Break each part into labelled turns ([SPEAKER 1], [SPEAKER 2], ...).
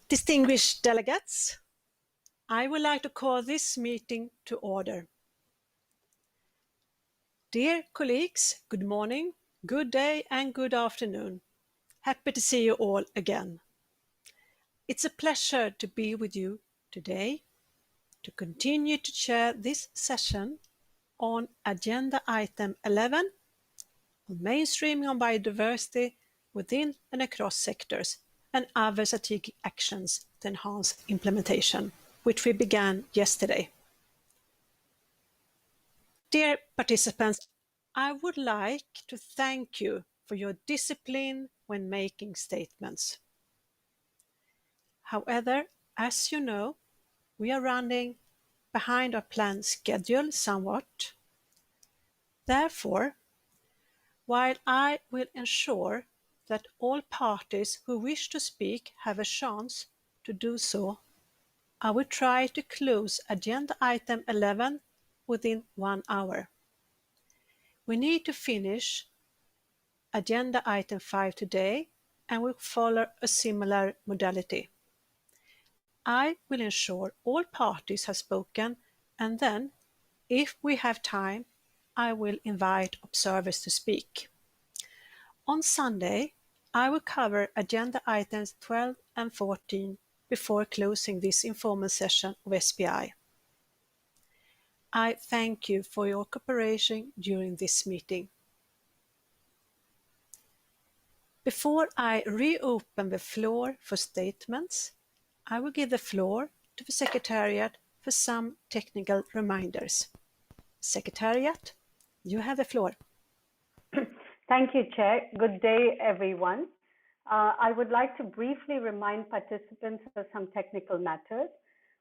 [SPEAKER 1] Distinguished delegates, I would like to call this meeting to order. Dear colleagues, good morning, good day and good afternoon. Happy to see you all again. It's a pleasure to be with you today to continue to chair this session on agenda item 11 on mainstreaming on biodiversity within and across sectors and other strategic actions to enhance implementation, which we began yesterday. Dear participants, I would like to thank you for your discipline when making statements. However, as you know, we are running behind our planned schedule somewhat. Therefore, while I will ensure that all parties who wish to speak have a chance to do so, I will try to close agenda item 11 within 1 hour. We need to finish agenda item 5 today and will follow a similar modality. I will ensure all parties have spoken, and then, if we have time, I will invite observers to speak. On Sunday, I will cover agenda items 12 and 14 before closing this informal session of SBI. I thank you for your cooperation during this meeting. Before I reopen the floor for statements, I will give the floor to the Secretariat for some technical reminders. Secretariat, you have the floor.
[SPEAKER 2] Thank you, Chair. Good day, everyone. I would like to briefly remind participants of some technical matters.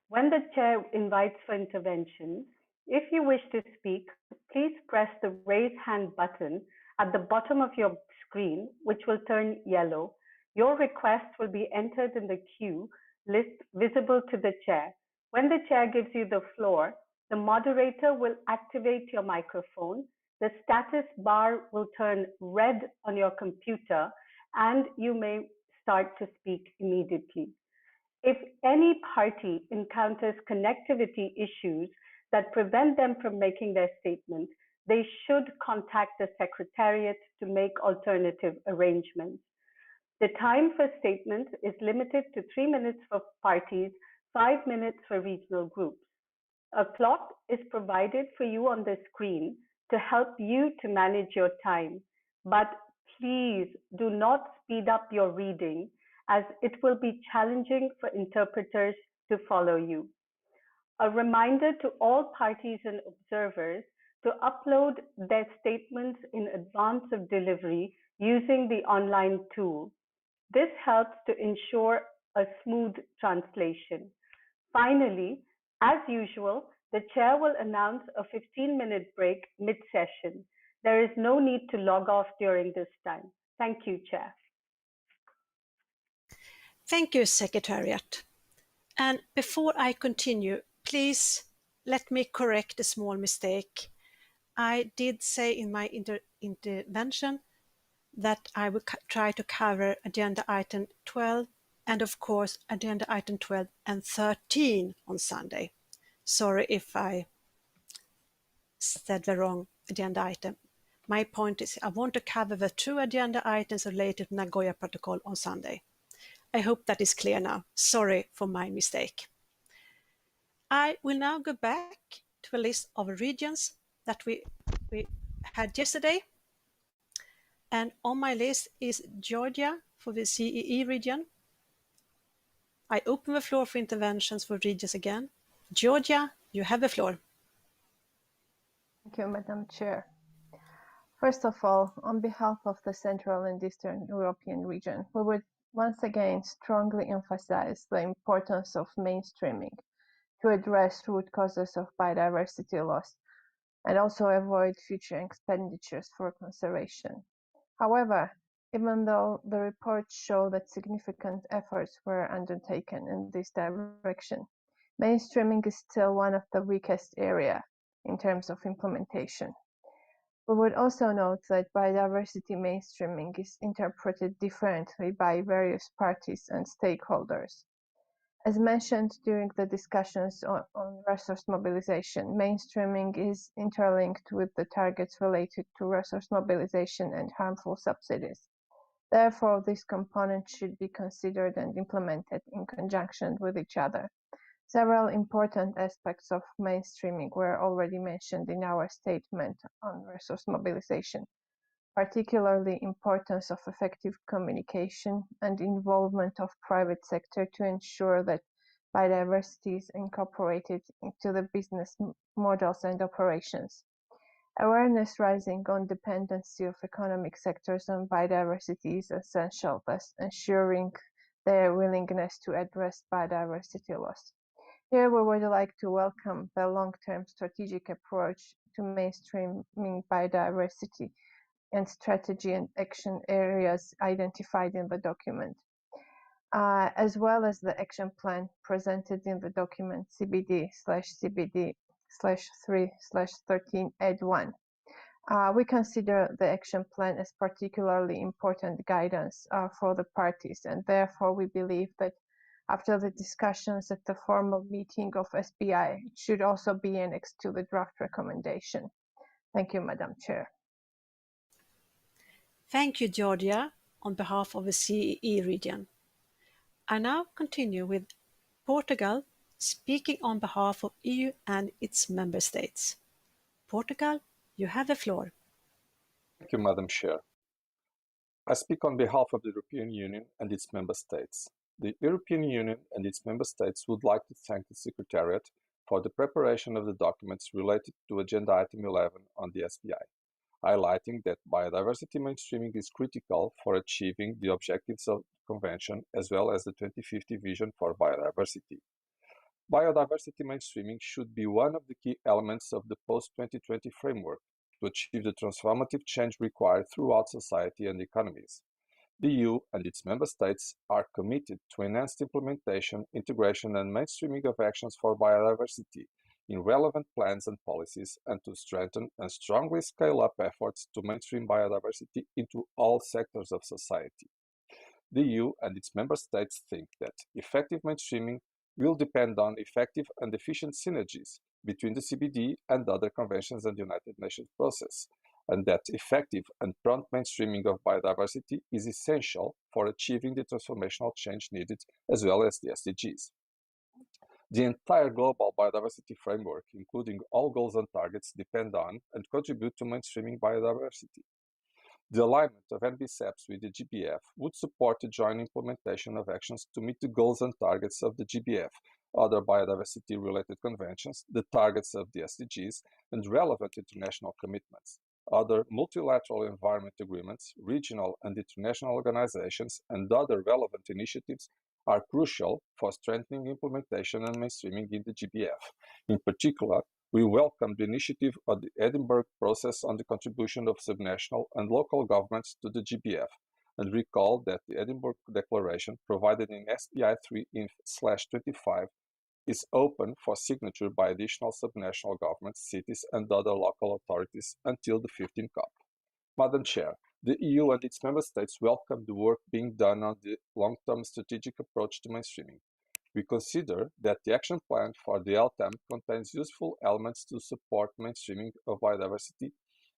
[SPEAKER 2] When the Chair invites for intervention, if you wish to speak, please press the raise hand button at the bottom of your screen, which will turn yellow. Your request will be entered in the queue list visible to the Chair. When the Chair gives you the floor, the moderator will activate your microphone. The status bar will turn red on your computer and you may start to speak immediately. If any party encounters connectivity issues that prevent them from making their statement, they should contact the Secretariat to make alternative arrangements. The time for statements is limited to 3 minutes for parties, 5 minutes for regional groups. A clock is provided for you on the screen to help you to manage your time, but please do not speed up your reading as it will be challenging for interpreters to follow you. A reminder to all parties and observers to upload their statements in advance of delivery using the online tool. This helps to ensure a smooth translation. Finally, as usual, the Chair will announce a 15-minute break mid-session. There is no need to log off during this time. Thank you, Chair.
[SPEAKER 1] Thank you, Secretariat. And before I continue, please let me correct a small mistake. I did say in my intervention that I would try to cover agenda item 12 and of course agenda item 12 and 13 on Sunday. Sorry if I said the wrong agenda item. My point is I want to cover the 2 agenda items related to Nagoya Protocol on Sunday. I hope that is clear now. Sorry for my mistake. I will now go back to a list of regions that we had yesterday. And on my list is Georgia for the CEE region. I open the floor for interventions for regions again. Georgia, you have the floor.
[SPEAKER 3] Thank you, Madam Chair. First of all, on behalf of the Central and Eastern European region, we would once again strongly emphasize the importance of mainstreaming to address root causes of biodiversity loss and also avoid future expenditures for conservation. However, Even though the reports show that significant efforts were undertaken in this direction, mainstreaming is still one of the weakest areas in terms of implementation. We would also note that biodiversity mainstreaming is interpreted differently by various parties and stakeholders. As mentioned during the discussions on resource mobilization, mainstreaming is interlinked with the targets related to resource mobilization and harmful subsidies. Therefore, these components should be considered and implemented in conjunction with each other. Several important aspects of mainstreaming were already mentioned in our statement on resource mobilization, particularly importance of effective communication and involvement of private sector to ensure that biodiversity is incorporated into the business models and operations. Awareness raising on dependency of economic sectors on biodiversity is essential, thus ensuring their willingness to address biodiversity loss. Here we would like to welcome the long-term strategic approach to mainstreaming biodiversity and strategy and action areas identified in the document, as well as the action plan presented in the document CBD/CBD/3/13 Ed 1. We consider the action plan as particularly important guidance for the parties, and therefore we believe that after the discussions at the formal meeting of SBI, it should also be annexed to the draft recommendation. Thank you, Madam Chair.
[SPEAKER 1] Thank you, Georgia, on behalf of the CEE region. I now continue with Portugal, speaking on behalf of EU and its member states. Portugal, you have the floor.
[SPEAKER 4] Thank you, Madam Chair. I speak on behalf of the European Union and its member states. The European Union and its member states would like to thank the Secretariat for the preparation of the documents related to Agenda Item 11 on the SBI, highlighting that biodiversity mainstreaming is critical for achieving the objectives of the Convention as well as the 2050 vision for biodiversity. Biodiversity mainstreaming should be one of the key elements of the post-2020 framework to achieve the transformative change required throughout society and economies. The EU and its member states are committed to enhanced implementation, integration, and mainstreaming of actions for biodiversity in relevant plans and policies, and to strengthen and strongly scale up efforts to mainstream biodiversity into all sectors of society. The EU and its member states think that effective mainstreaming will depend on effective and efficient synergies between the CBD and other conventions and United Nations process, and that effective and prompt mainstreaming of biodiversity is essential for achieving the transformational change needed as well as the SDGs. The entire global biodiversity framework, including all goals and targets, depend on and contribute to mainstreaming biodiversity. The alignment of NBCEPs with the GBF would support the joint implementation of actions to meet the goals and targets of the GBF, other biodiversity-related conventions, the targets of the SDGs, and relevant international commitments. Other multilateral environment agreements, regional and international organizations, and other relevant initiatives are crucial for strengthening implementation and mainstreaming in the GBF. In particular, we welcome the initiative of the Edinburgh process on the contribution of subnational and local governments to the GBF, and recall that the Edinburgh Declaration, provided in SBI-3 /25, is open for signature by additional subnational governments, cities, and other local authorities until the 15th COP. Madam Chair, the EU and its member states welcome the work being done on the long-term strategic approach to mainstreaming. We consider that the action plan for the LTAM contains useful elements to support mainstreaming of biodiversity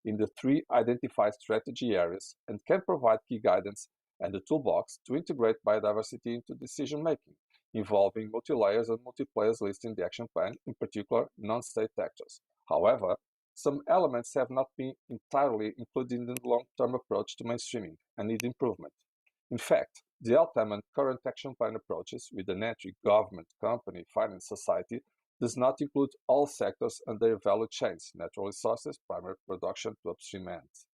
[SPEAKER 4] in the three identified strategy areas and can provide key guidance and a toolbox to integrate biodiversity into decision-making, involving multi-layers and multi-players listed in the action plan, in particular non-state actors. However, some elements have not been entirely included in the long-term approach to mainstreaming and need improvement. In fact, the LTAM and current action plan approaches with an entry government, company, finance, society does not include all sectors and their value chains, natural resources, primary production to upstream ends.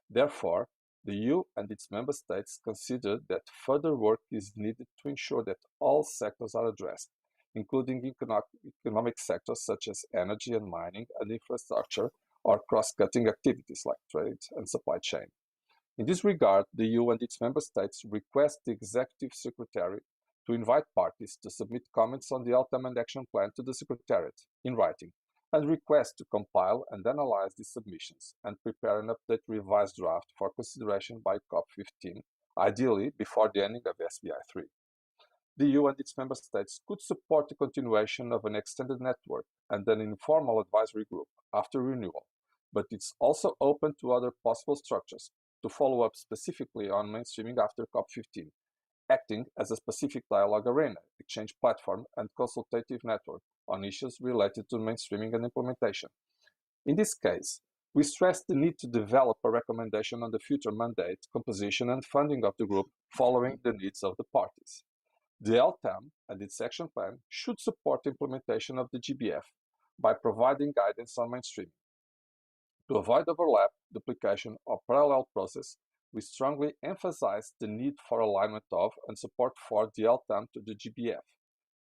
[SPEAKER 4] Therefore, the EU and its member states consider that further work is needed to ensure that all sectors are addressed, including economic sectors such as energy and mining and infrastructure, or cross-cutting activities like trade and supply chain. In this regard, the EU and its member states request the Executive Secretary to invite parties to submit comments on the Ultimate Action Plan to the Secretariat in writing, and request to compile and analyze these submissions and prepare an updated revised draft for consideration by COP15, ideally before the ending of SBI-3. The EU and its member states could support the continuation of an extended network and an informal advisory group after renewal, but it's also open to other possible structures to follow up specifically on mainstreaming after COP15, acting as a specific dialogue arena, exchange platform, and consultative network on issues related to mainstreaming and implementation. In this case, we stress the need to develop a recommendation on the future mandate, composition, and funding of the group following the needs of the parties. The LTAM and its action plan should support the implementation of the GBF by providing guidance on mainstreaming. To avoid overlap, duplication, or parallel process, we strongly emphasize the need for alignment of and support for the LTAM to the GBF.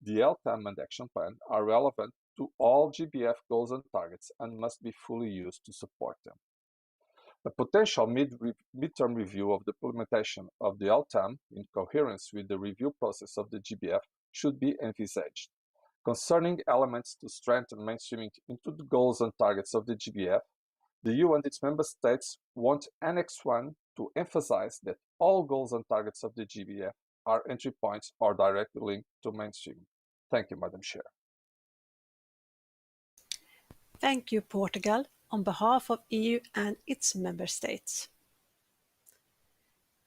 [SPEAKER 4] The LTAM and action plan are relevant to all GBF goals and targets and must be fully used to support them. A potential midterm review of the implementation of the LTAM in coherence with the review process of the GBF should be envisaged. Concerning elements to strengthen mainstreaming into the goals and targets of the GBF, the EU and its member states want Annex 1 to emphasize that all goals and targets of the GBF are entry points or directly linked to mainstreaming. Thank you, Madam Chair.
[SPEAKER 1] Thank you, Portugal, on behalf of EU and its member states.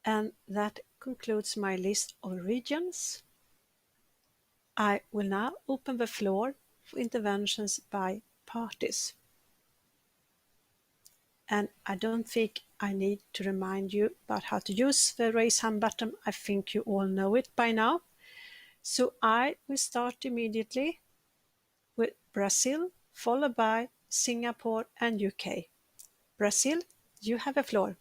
[SPEAKER 1] And that concludes my list of regions. I will now open the floor for interventions by parties. And I don't think I need to remind you about how to use the raise hand button. I think you all know it by now. So I will start immediately with Brazil, followed by Singapore and UK. Brazil, you have the floor.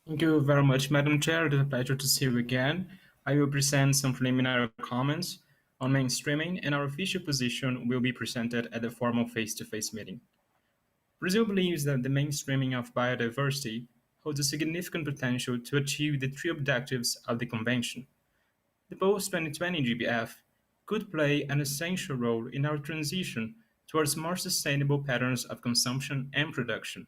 [SPEAKER 5] Thank you very much, Madam Chair. It is a pleasure to see you again. I will present some preliminary comments on mainstreaming, and our official position will be presented at the formal face-to-face meeting. Brazil believes that the mainstreaming of biodiversity holds a significant potential to achieve the three objectives of the Convention. The post-2020 GBF could play an essential role in our transition towards more sustainable patterns of consumption and production.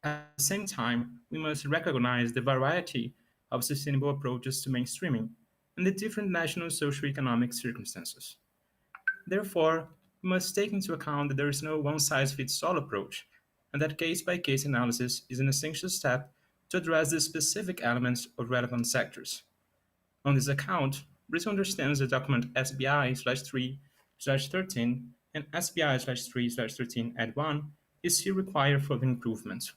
[SPEAKER 5] At the same time, we must recognize the variety of sustainable approaches to mainstreaming and the different national socioeconomic circumstances. Therefore, we must take into account that there is no one-size-fits-all approach, and that case-by-case analysis is an essential step to address the specific elements of relevant sectors. On this account, Brazil understands the document SBI-3/13 and SBI-3/13 is still required further improvement.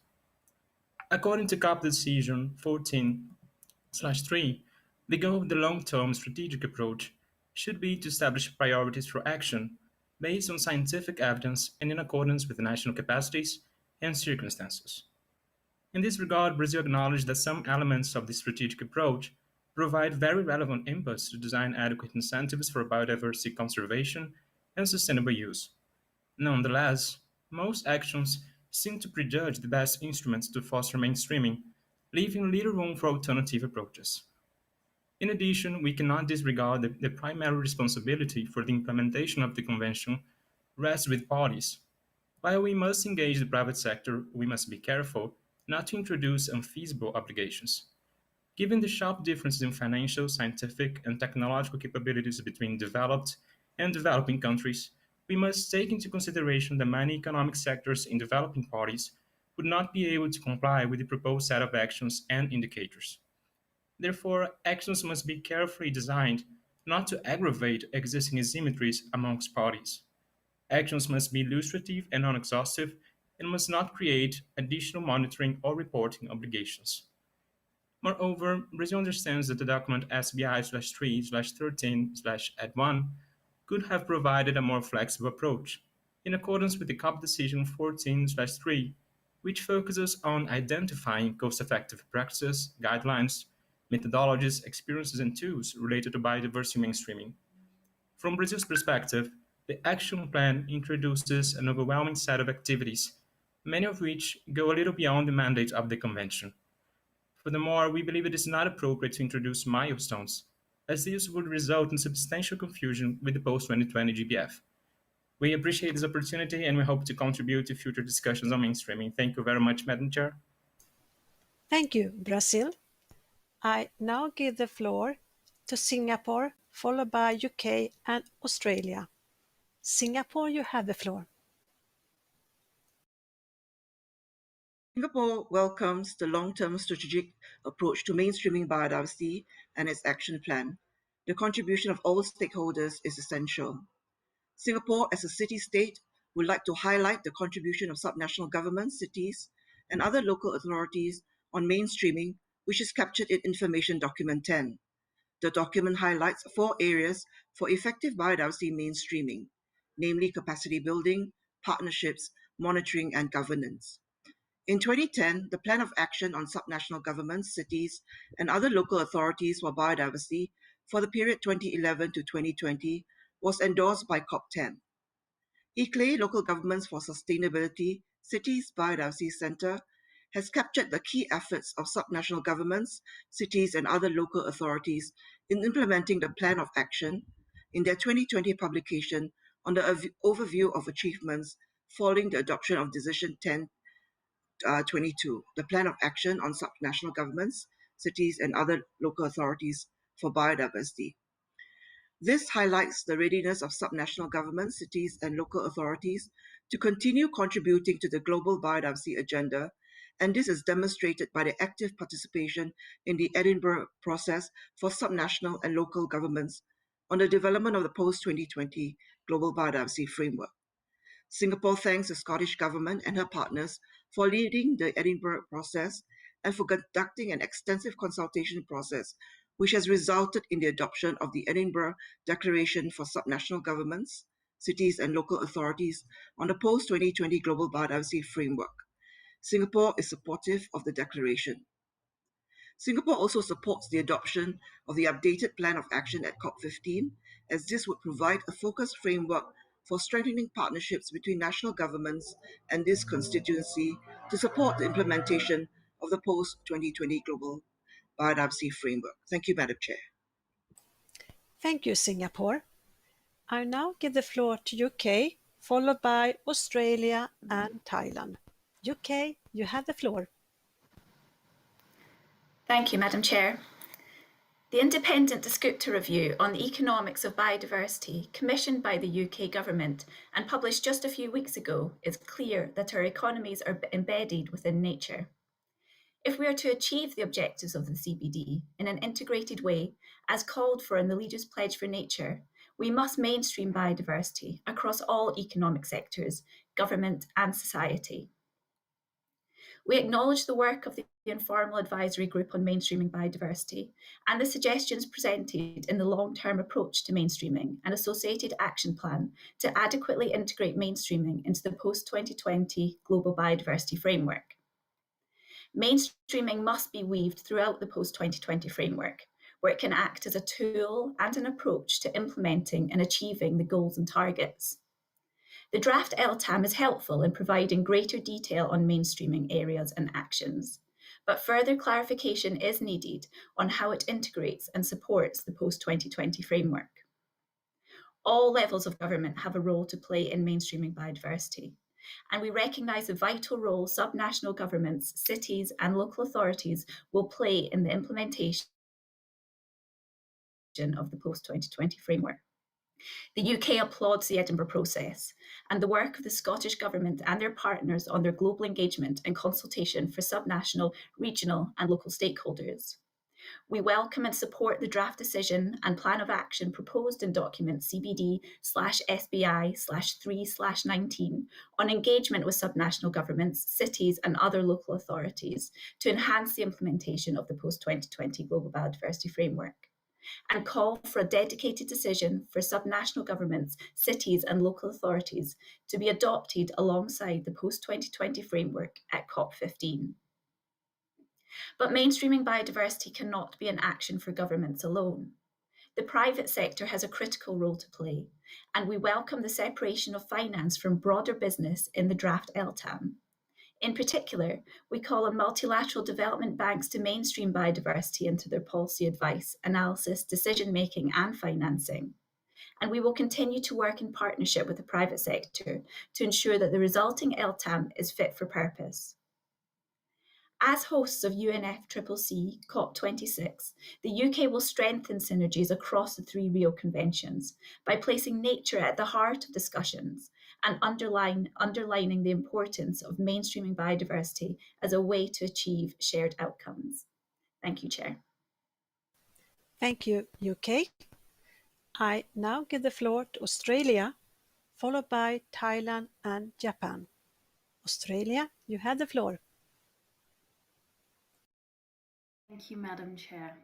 [SPEAKER 5] According to COP Decision 14/3, the goal of the long-term strategic approach should be to establish priorities for action based on scientific evidence and in accordance with national capacities and circumstances. In this regard, Brazil acknowledged that some elements of the strategic approach provide very relevant inputs to design adequate incentives for biodiversity conservation and sustainable use. Nonetheless, most actions seem to prejudge the best instruments to foster mainstreaming, leaving little room for alternative approaches. In addition, we cannot disregard the primary responsibility for the implementation of the Convention rests with parties. While we must engage the private sector, we must be careful not to introduce unfeasible obligations. Given the sharp differences in financial, scientific, and technological capabilities between developed and developing countries, we must take into consideration that many economic sectors in developing parties would not be able to comply with the proposed set of actions and indicators. Therefore, actions must be carefully designed not to aggravate existing asymmetries amongst parties. Actions must be illustrative and non-exhaustive and must not create additional monitoring or reporting obligations. Moreover, Brazil understands that the document SBI-3/13/1 could have provided a more flexible approach, in accordance with the COP Decision 14/3, which focuses on identifying cost-effective practices, guidelines, methodologies, experiences, and tools related to biodiversity mainstreaming. From Brazil's perspective, the action plan introduces an overwhelming set of activities many of which go a little beyond the mandate of the Convention. Furthermore, we believe it is not appropriate to introduce milestones, as these would result in substantial confusion with the post-2020 GBF. We appreciate this opportunity and we hope to contribute to future discussions on mainstreaming. Thank you very much, Madam Chair.
[SPEAKER 1] Thank you, Brazil. I now give the floor to Singapore, followed by UK and Australia. Singapore, you have the floor.
[SPEAKER 6] Singapore welcomes the long-term strategic approach to mainstreaming biodiversity and its action plan. The contribution of all stakeholders is essential. Singapore, as a city-state, would like to highlight the contribution of subnational governments, cities, and other local authorities on mainstreaming, which is captured in Information Document 10. The document highlights 4 areas for effective biodiversity mainstreaming, namely capacity building, partnerships, monitoring, and governance. In 2010, the Plan of Action on Subnational Governments, Cities, and Other Local Authorities for Biodiversity for the period 2011 to 2020 was endorsed by COP10. ICLEI, Local Governments for Sustainability, Cities Biodiversity Centre, has captured the key efforts of subnational governments, cities, and other local authorities in implementing the Plan of Action in their 2020 publication on the overview of achievements following the adoption of Decision 1022, the Plan of Action on Subnational Governments, Cities, and Other Local Authorities for Biodiversity. This highlights the readiness of subnational governments, cities, and local authorities to continue contributing to the global biodiversity agenda, and this is demonstrated by the active participation in the Edinburgh process for subnational and local governments on the development of the post-2020 Global Biodiversity Framework. Singapore thanks the Scottish Government and her partners for leading the Edinburgh process and for conducting an extensive consultation process, which has resulted in the adoption of the Edinburgh Declaration for Subnational Governments, Cities and Local Authorities on the post-2020 Global Biodiversity Framework. Singapore is supportive of the declaration. Singapore also supports the adoption of the updated Plan of Action at COP15, as this would provide a focused framework for strengthening partnerships between national governments and this constituency to support the implementation of the post-2020 Global Biodiversity Framework. Thank you, Madam Chair.
[SPEAKER 1] Thank you, Singapore. I now give the floor to UK, followed by Australia and Thailand. UK, you have the floor.
[SPEAKER 7] Thank you, Madam Chair. The independent descriptor review on the economics of biodiversity, commissioned by the UK government and published just a few weeks ago, is clear that our economies are embedded within nature. If we are to achieve the objectives of the CBD in an integrated way, as called for in the Leaders' Pledge for Nature, we must mainstream biodiversity across all economic sectors, government and society. We acknowledge the work of the Informal Advisory Group on Mainstreaming Biodiversity and the suggestions presented in the long-term approach to mainstreaming and associated action plan to adequately integrate mainstreaming into the post-2020 Global Biodiversity Framework. Mainstreaming must be weaved throughout the post-2020 framework, where it can act as a tool and an approach to implementing and achieving the goals and targets. The draft LTAM is helpful in providing greater detail on mainstreaming areas and actions, but further clarification is needed on how it integrates and supports the post-2020 framework. All levels of government have a role to play in mainstreaming biodiversity, and we recognise the vital role subnational governments, cities and local authorities will play in the implementation of the post-2020 framework. The UK applauds the Edinburgh process and the work of the Scottish Government and their partners on their global engagement and consultation for subnational, regional and local stakeholders. We welcome and support the draft decision and plan of action proposed in document CBD/SBI-3/19 on engagement with subnational governments, cities and other local authorities to enhance the implementation of the post-2020 Global Biodiversity Framework, and call for a dedicated decision for subnational governments, cities and local authorities to be adopted alongside the post-2020 framework at COP15. But mainstreaming biodiversity cannot be an action for governments alone. The private sector has a critical role to play, and we welcome the separation of finance from broader business in the draft LTAM. In particular, we call on multilateral development banks to mainstream biodiversity into their policy advice, analysis, decision-making and financing. And we will continue to work in partnership with the private sector to ensure that the resulting LTAM is fit for purpose. As hosts of UNFCCC COP26, the UK will strengthen synergies across the 3 Rio Conventions by placing nature at the heart of discussions and underlining the importance of mainstreaming biodiversity as a way to achieve shared outcomes. Thank you, Chair.
[SPEAKER 1] Thank you, UK. I now give the floor to Australia, followed by Thailand and Japan. Australia, you have the floor.
[SPEAKER 8] Thank you, Madam Chair.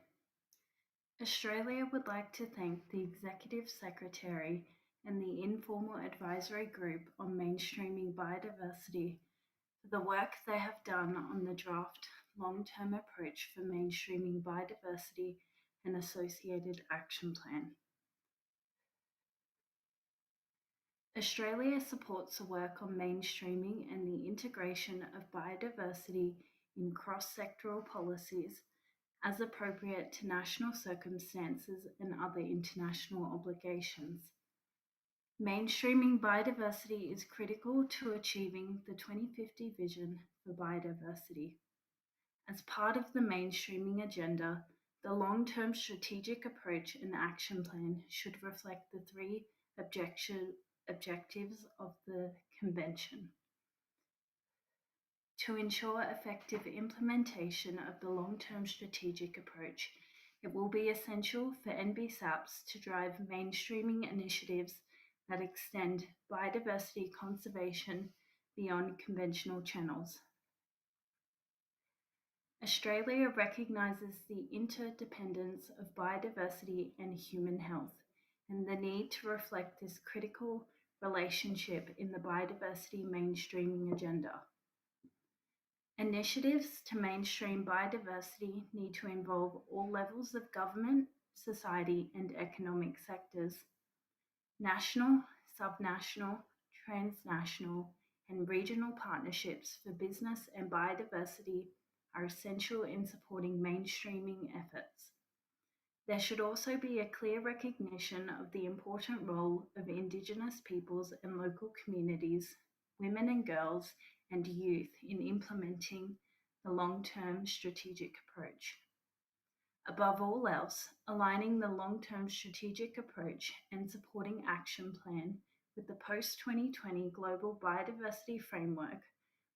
[SPEAKER 8] Australia would like to thank the Executive Secretary and the Informal Advisory Group on Mainstreaming Biodiversity for the work they have done on the draft long-term approach for mainstreaming biodiversity and associated action plan. Australia supports the work on mainstreaming and the integration of biodiversity in cross-sectoral policies as appropriate to national circumstances and other international obligations. Mainstreaming biodiversity is critical to achieving the 2050 vision for biodiversity. As part of the mainstreaming agenda, the long-term strategic approach and action plan should reflect the 3 objectives of the Convention. To ensure effective implementation of the long-term strategic approach, it will be essential for NBSAPs to drive mainstreaming initiatives that extend biodiversity conservation beyond conventional channels. Australia recognises the interdependence of biodiversity and human health, and the need to reflect this critical relationship in the biodiversity mainstreaming agenda. Initiatives to mainstream biodiversity need to involve all levels of government, society, and economic sectors. National, subnational, transnational, and regional partnerships for business and biodiversity are essential in supporting mainstreaming efforts. There should also be a clear recognition of the important role of Indigenous peoples and local communities, women and girls, and youth in implementing the long-term strategic approach. Above all else, aligning the long-term strategic approach and supporting action plan with the post-2020 Global Biodiversity Framework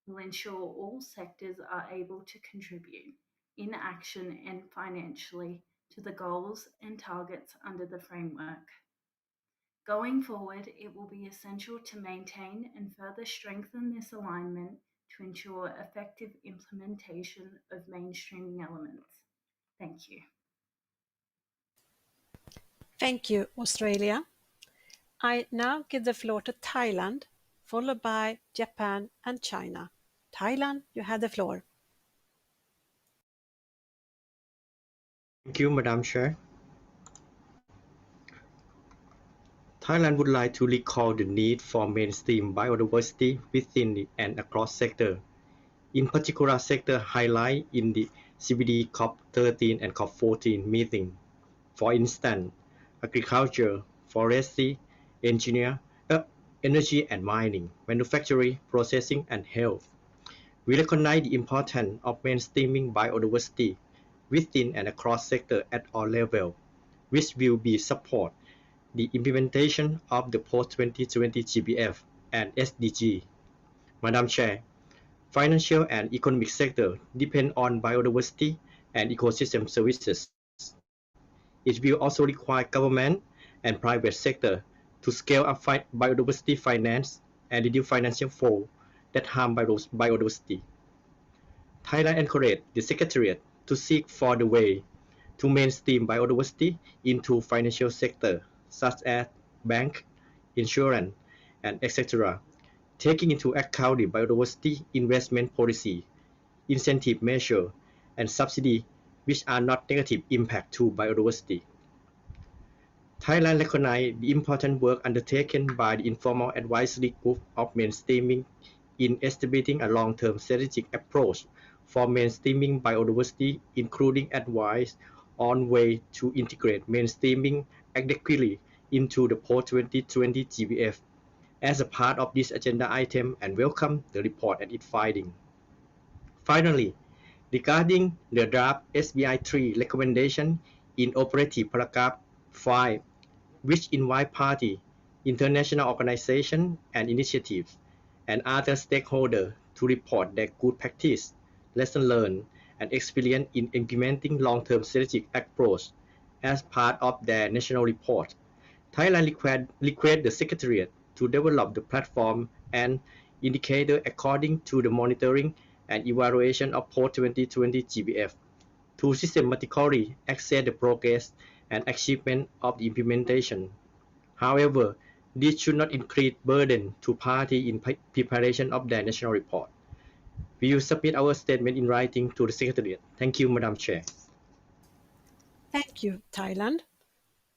[SPEAKER 8] will ensure all sectors are able to contribute in action and financially to the goals and targets under the framework. Going forward, it will be essential to maintain and further strengthen this alignment to ensure effective implementation of mainstreaming elements. Thank you.
[SPEAKER 1] Thank you, Australia. I now give the floor to Thailand, followed by Japan and China. Thailand, you have the floor.
[SPEAKER 9] Thank you, Madam Chair. Thailand would like to recall the need for mainstream biodiversity within and across sectors. In particular, sector highlight in the CBD COP13 and COP14 meeting. For instance, agriculture, forestry, energy and mining, manufacturing, processing, and health. We recognize the importance of mainstreaming biodiversity within and across sectors at all levels, which will be support the implementation of the post-2020 GBF and SDG. Madam Chair, financial and economic sector depend on biodiversity and ecosystem services. It will also require government and private sector to scale up biodiversity finance and reduce financial flow that harm biodiversity. Thailand encouraged the Secretariat to seek for the way to mainstream biodiversity into financial sector such as bank, insurance, and etc., taking into account the biodiversity investment policy, incentive measure, and subsidy which are not negative impact to biodiversity. Thailand recognizes the important work undertaken by the Informal Advisory Group of mainstreaming in establishing a long-term strategic approach for mainstreaming biodiversity, including advice on ways to integrate mainstreaming adequately into the post-2020 GBF as a part of this agenda item, and welcome the report and its findings. Finally, regarding the draft SBI-3 recommendation in operative paragraph 5, which invite parties, international organizations and initiatives, and other stakeholders to report their good practice, lessons learned, and experience in implementing long-term strategic approach as part of their national report. Thailand request the Secretariat to develop the platform and indicator according to the monitoring and evaluation of post-2020 GBF to systematically assess the progress and achievement of the implementation. However, this should not increase burden to parties in preparation of their national report. We will submit our statement in writing to the Secretariat. Thank you, Madam Chair.
[SPEAKER 1] Thank you, Thailand.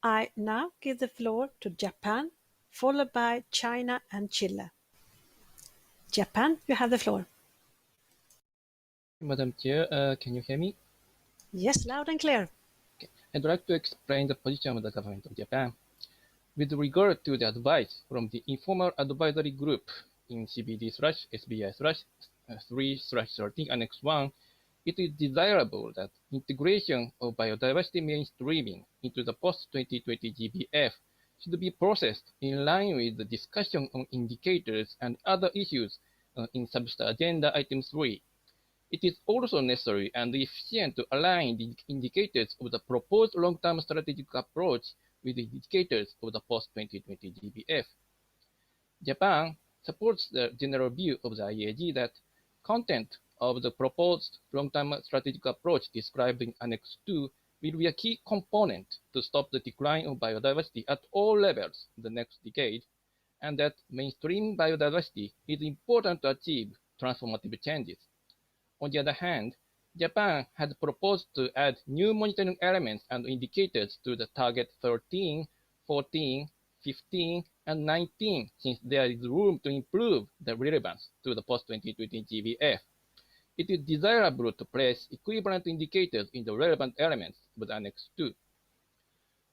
[SPEAKER 1] I now give the floor to Japan, followed by China and Chile. Japan, you have the floor.
[SPEAKER 10] Madam Chair, can you hear me?
[SPEAKER 1] Yes, loud and clear.
[SPEAKER 10] Okay. I'd like to explain the position of the government of Japan. With regard to the advice from the Informal Advisory Group in CBD/SBI-3/13 Annex 1, it is desirable that integration of biodiversity mainstreaming into the post-2020 GBF should be processed in line with the discussion on indicators and other issues in Agenda Item 3. It is also necessary and efficient to align the indicators of the proposed long-term strategic approach with the indicators of the post-2020 GBF. Japan supports the general view of the IAG that content of the proposed long-term strategic approach described in Annex 2 will be a key component to stop the decline of biodiversity at all levels in the next decade, and that mainstream biodiversity is important to achieve transformative changes. On the other hand, Japan has proposed to add new monitoring elements and indicators to the target 13, 14, 15, and 19, since there is room to improve the relevance to the post-2020 GBF. It is desirable to place equivalent indicators in the relevant elements of the Annex 2.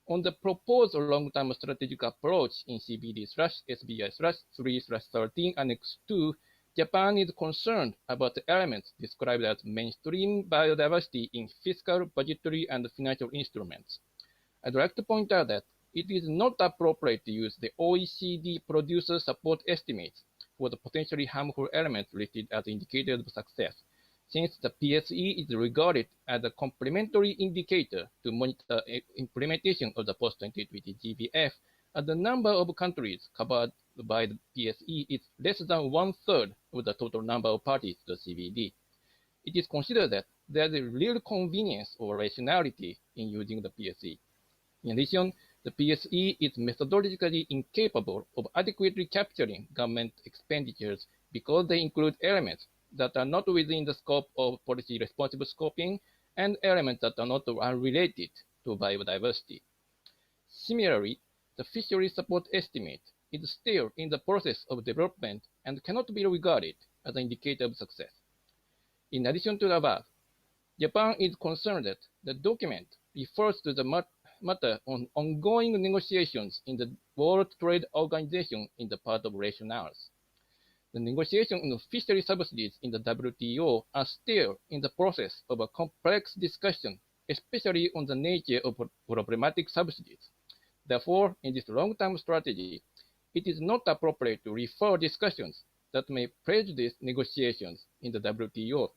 [SPEAKER 10] On the proposed long-term strategic approach in CBD/SBI/3/13 Annex 2, Japan is concerned about the elements described as mainstream biodiversity in fiscal, budgetary, and financial instruments. I'd like to point out that it is not appropriate to use the OECD producer support estimates for the potentially harmful elements listed as indicators of success, since the PSE is regarded as a complementary indicator to monitor implementation of the post-2020 GBF, as the number of countries covered by the PSE is less than one-third of the total number of parties to the CBD. It is considered that there is a real convenience or rationality in using the PSE. In addition, the PSE is methodologically incapable of adequately capturing government expenditures because they include elements that are not within the scope of policy responsible scoping and elements that are not unrelated to biodiversity. Similarly, the fishery support estimate is still in the process of development and cannot be regarded as an indicator of success. In addition to the above, Japan is concerned that the document refers to the matter on ongoing negotiations in the World Trade Organization in the part of rationales. The negotiations on fishery subsidies in the WTO are still in the process of a complex discussion, especially on the nature of problematic subsidies. Therefore, in this long-term strategy, it is not appropriate to refer discussions that may prejudice negotiations in the WTO,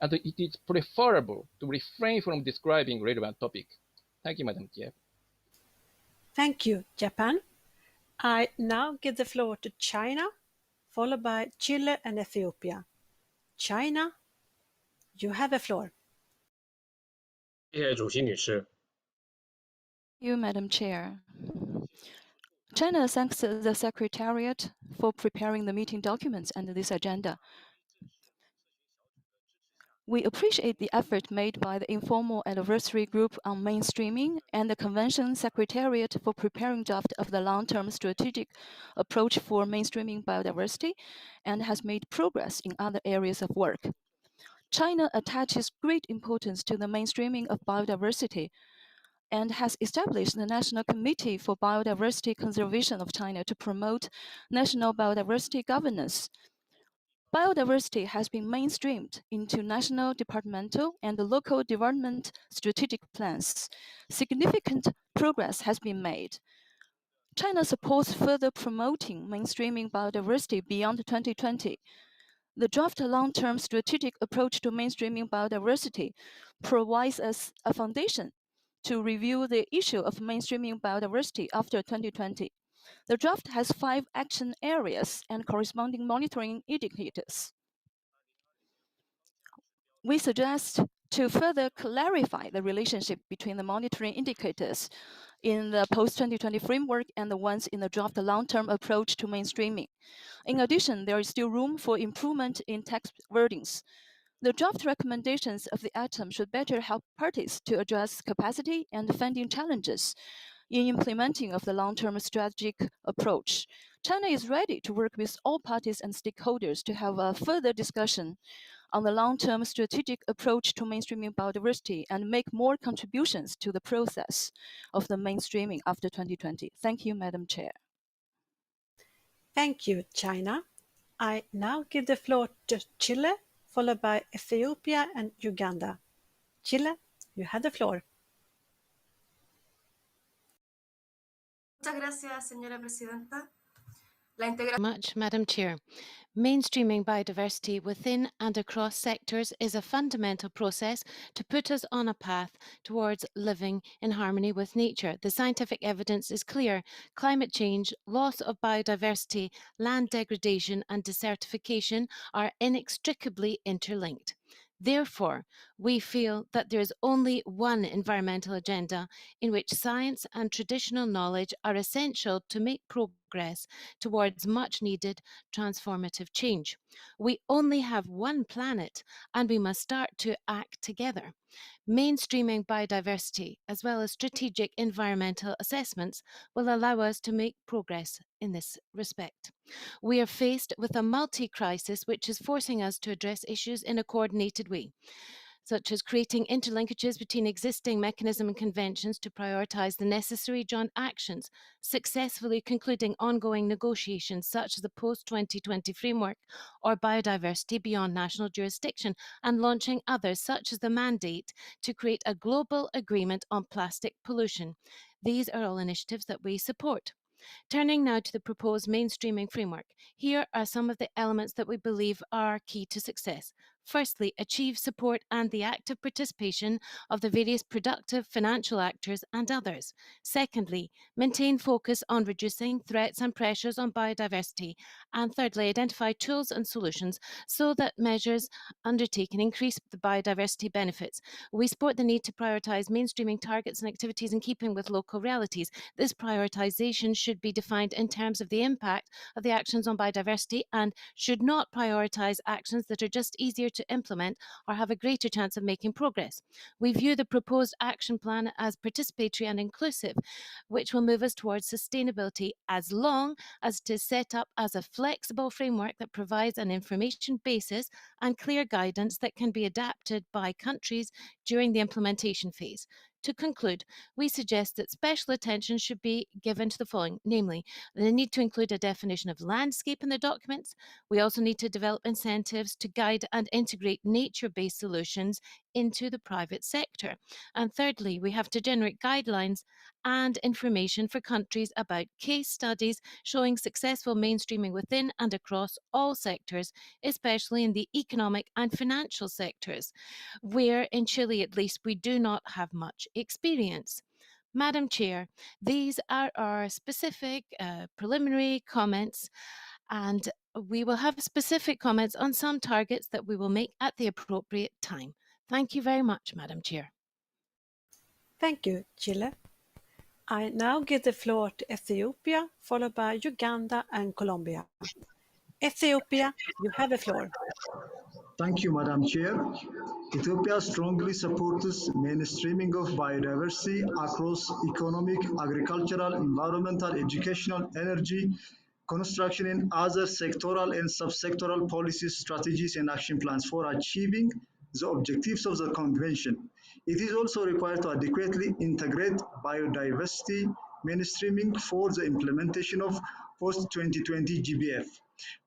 [SPEAKER 10] and it is preferable to refrain from describing relevant topics. Thank you, Madam Chair.
[SPEAKER 1] Thank you, Japan. I now give the floor to China, followed by Chile and Ethiopia. China, you have the floor.
[SPEAKER 11] 谢谢主席女士。
[SPEAKER 12] You, Madam Chair. China thanks the Secretariat for preparing the meeting documents and this agenda. We appreciate the effort made by the Informal Advisory Group on Mainstreaming and the Convention Secretariat for preparing draft of the long-term strategic approach for mainstreaming biodiversity and has made progress in other areas of work. China attaches great importance to the mainstreaming of biodiversity and has established the National Committee for Biodiversity Conservation of China to promote national biodiversity governance. Biodiversity has been mainstreamed into national, departmental, and local development strategic plans. Significant progress has been made. China supports further promoting mainstreaming biodiversity beyond 2020. The draft long-term strategic approach to mainstreaming biodiversity provides us a foundation to review the issue of mainstreaming biodiversity after 2020. The draft has 5 action areas and corresponding monitoring indicators. We suggest to further clarify the relationship between the monitoring indicators in the post-2020 framework and the ones in the draft long-term approach to mainstreaming. In addition, there is still room for improvement in text wordings. The draft recommendations of the item should better help parties to address capacity and funding challenges in implementing of the long-term strategic approach. China is ready to work with all parties and stakeholders to have a further discussion on the long-term strategic approach to mainstreaming biodiversity and make more contributions to the process of the mainstreaming after 2020. Thank you, Madam Chair.
[SPEAKER 1] Thank you, China. I now give the floor to Chile, followed by Ethiopia and Uganda. Chile, you have the floor.
[SPEAKER 13] Muchas gracias, señora presidenta. Much, Madam Chair. Mainstreaming biodiversity within and across sectors is a fundamental process to put us on a path towards living in harmony with nature. The scientific evidence is clear. Climate change, loss of biodiversity, land degradation, and desertification are inextricably interlinked. Therefore, we feel that there is only one environmental agenda in which science and traditional knowledge are essential to make progress towards much needed transformative change. We only have one planet and we must start to act together. Mainstreaming biodiversity as well as strategic environmental assessments will allow us to make progress in this respect. We are faced with a multi-crisis which is forcing us to address issues in a coordinated way, such as creating interlinkages between existing mechanisms and conventions to prioritise the necessary joint actions, successfully concluding ongoing negotiations such as the post-2020 framework or biodiversity beyond national jurisdiction, and launching others such as the mandate to create a global agreement on plastic pollution. These are all initiatives that we support. Turning now to the proposed mainstreaming framework, here are some of the elements that we believe are key to success. Firstly, achieve support and the active participation of the various productive financial actors and others. Secondly, maintain focus on reducing threats and pressures on biodiversity. And thirdly, identify tools and solutions so that measures undertaken increase the biodiversity benefits. We support the need to prioritise mainstreaming targets and activities in keeping with local realities. This prioritisation should be defined in terms of the impact of the actions on biodiversity and should not prioritise actions that are just easier to implement or have a greater chance of making progress. We view the proposed action plan as participatory and inclusive, which will move us towards sustainability as long as it is set up as a flexible framework that provides an information basis and clear guidance that can be adapted by countries during the implementation phase. To conclude, we suggest that special attention should be given to the following, namely, the need to include a definition of landscape in the documents. We also need to develop incentives to guide and integrate nature-based solutions into the private sector. And thirdly, we have to generate guidelines and information for countries about case studies showing successful mainstreaming within and across all sectors, especially in the economic and financial sectors, where in Chile at least we do not have much experience. Madam Chair, these are our specific preliminary comments, and we will have specific comments on some targets that we will make at the appropriate time. Thank you very much, Madam Chair.
[SPEAKER 1] Thank you, Chile. I now give the floor to Ethiopia, followed by Uganda and Colombia. Ethiopia, you have the floor.
[SPEAKER 14] Thank you, Madam Chair. Ethiopia strongly supports mainstreaming of biodiversity across economic, agricultural, environmental, educational, energy, construction, and other sectoral and subsectoral policies, strategies, and action plans for achieving the objectives of the Convention. It is also required to adequately integrate biodiversity mainstreaming for the implementation of post-2020 GBF.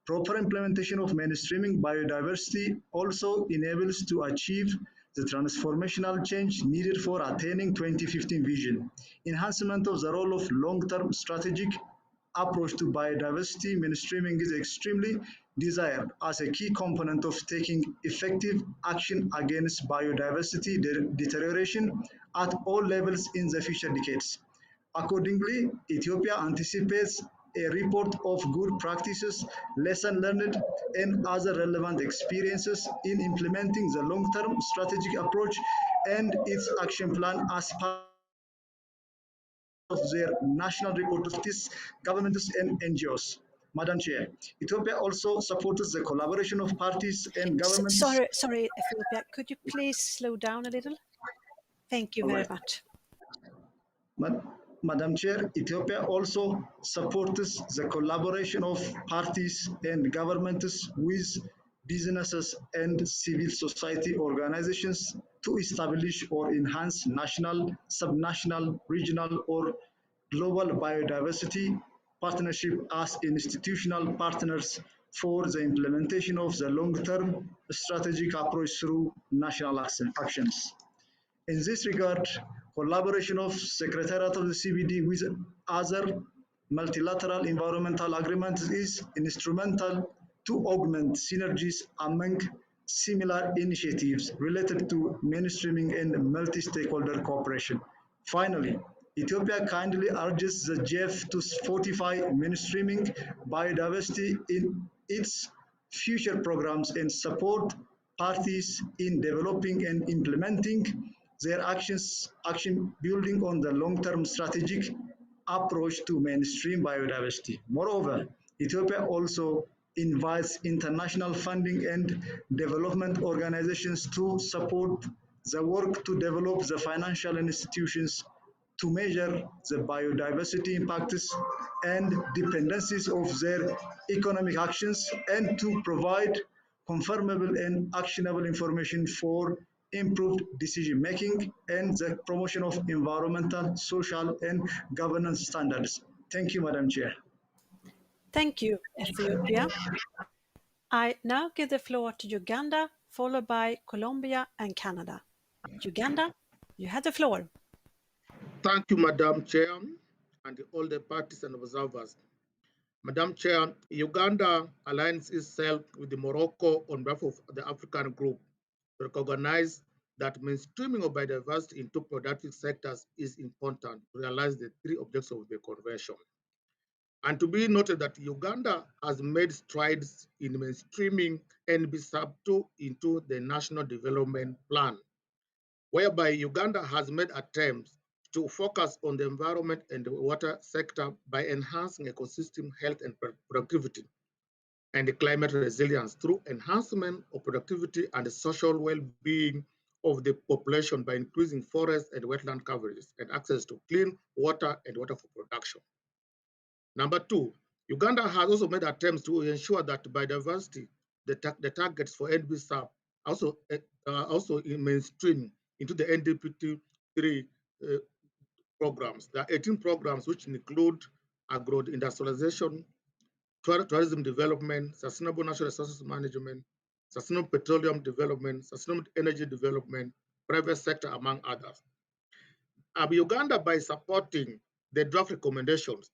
[SPEAKER 14] Proper implementation of mainstreaming biodiversity also enables to achieve the transformational change needed for attaining 2015 vision. Enhancement of the role of long-term strategic approach to biodiversity mainstreaming is extremely desired as a key component of taking effective action against biodiversity deterioration at all levels in the future decades. Accordingly, Ethiopia anticipates a report of good practices, lessons learned, and other relevant experiences in implementing the long-term strategic approach and its action plan as part of their national report to these governments and NGOs. Madam Chair, Ethiopia also supports the collaboration of parties and governments.
[SPEAKER 1] Sorry, Ethiopia, could you please slow down a little? Thank you very much.
[SPEAKER 14] Madam Chair, Ethiopia also supports the collaboration of parties and governments with businesses and civil society organizations to establish or enhance national, subnational, regional, or global biodiversity partnership as institutional partners for the implementation of the long-term strategic approach through national actions. In this regard, collaboration of Secretariat of the CBD with other multilateral environmental agreements is instrumental to augment synergies among similar initiatives related to mainstreaming and multi-stakeholder cooperation. Finally, Ethiopia kindly urges the GF to fortify mainstreaming biodiversity in its future programs and support parties in developing and implementing their action building on the long-term strategic approach to mainstream biodiversity. Moreover, Ethiopia also invites international funding and development organizations to support the work to develop the financial institutions to measure the biodiversity impacts and dependencies of their economic actions and to provide confirmable and actionable information for improved decision making and the promotion of environmental, social, and governance standards. Thank you, Madam Chair.
[SPEAKER 1] Thank you, Ethiopia. I now give the floor to Uganda, followed by Colombia and Canada. Uganda, you have the floor.
[SPEAKER 15] Thank you, Madam Chair, and all the parties and observers. Madam Chair, Uganda aligns itself with Morocco on behalf of the African group to recognize that mainstreaming of biodiversity into productive sectors is important to realize the three objectives of the Convention. And to be noted that Uganda has made strides in mainstreaming NB-2 into the National Development Plan, whereby Uganda has made attempts to focus on the environment and the water sector by enhancing ecosystem health and productivity and climate resilience through enhancement of productivity and social well-being of the population by increasing forest and wetland coverages and access to clean water and water for production. Number two, Uganda has also made attempts to ensure that biodiversity, the targets for NB-SAP, also in mainstream into the NDP-3 programs. There are 18 programs which include agro-industrialization, tourism development, sustainable natural resources management, sustainable petroleum development, sustainable energy development, private sector, among others. Uganda, by supporting the draft recommendations,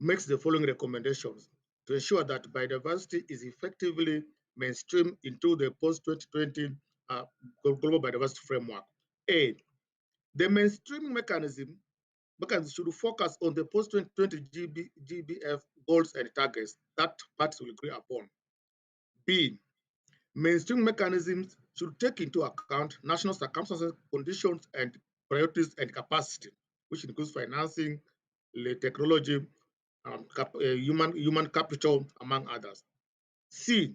[SPEAKER 15] makes the following recommendations to ensure that biodiversity is effectively mainstreamed into the post-2020 global biodiversity framework. A, the mainstreaming mechanism should focus on the post-2020 GBF goals and targets that parties will agree upon. B, mainstream mechanisms should take into account national circumstances, conditions, and priorities and capacity, which includes financing, technology, human capital, among others. C,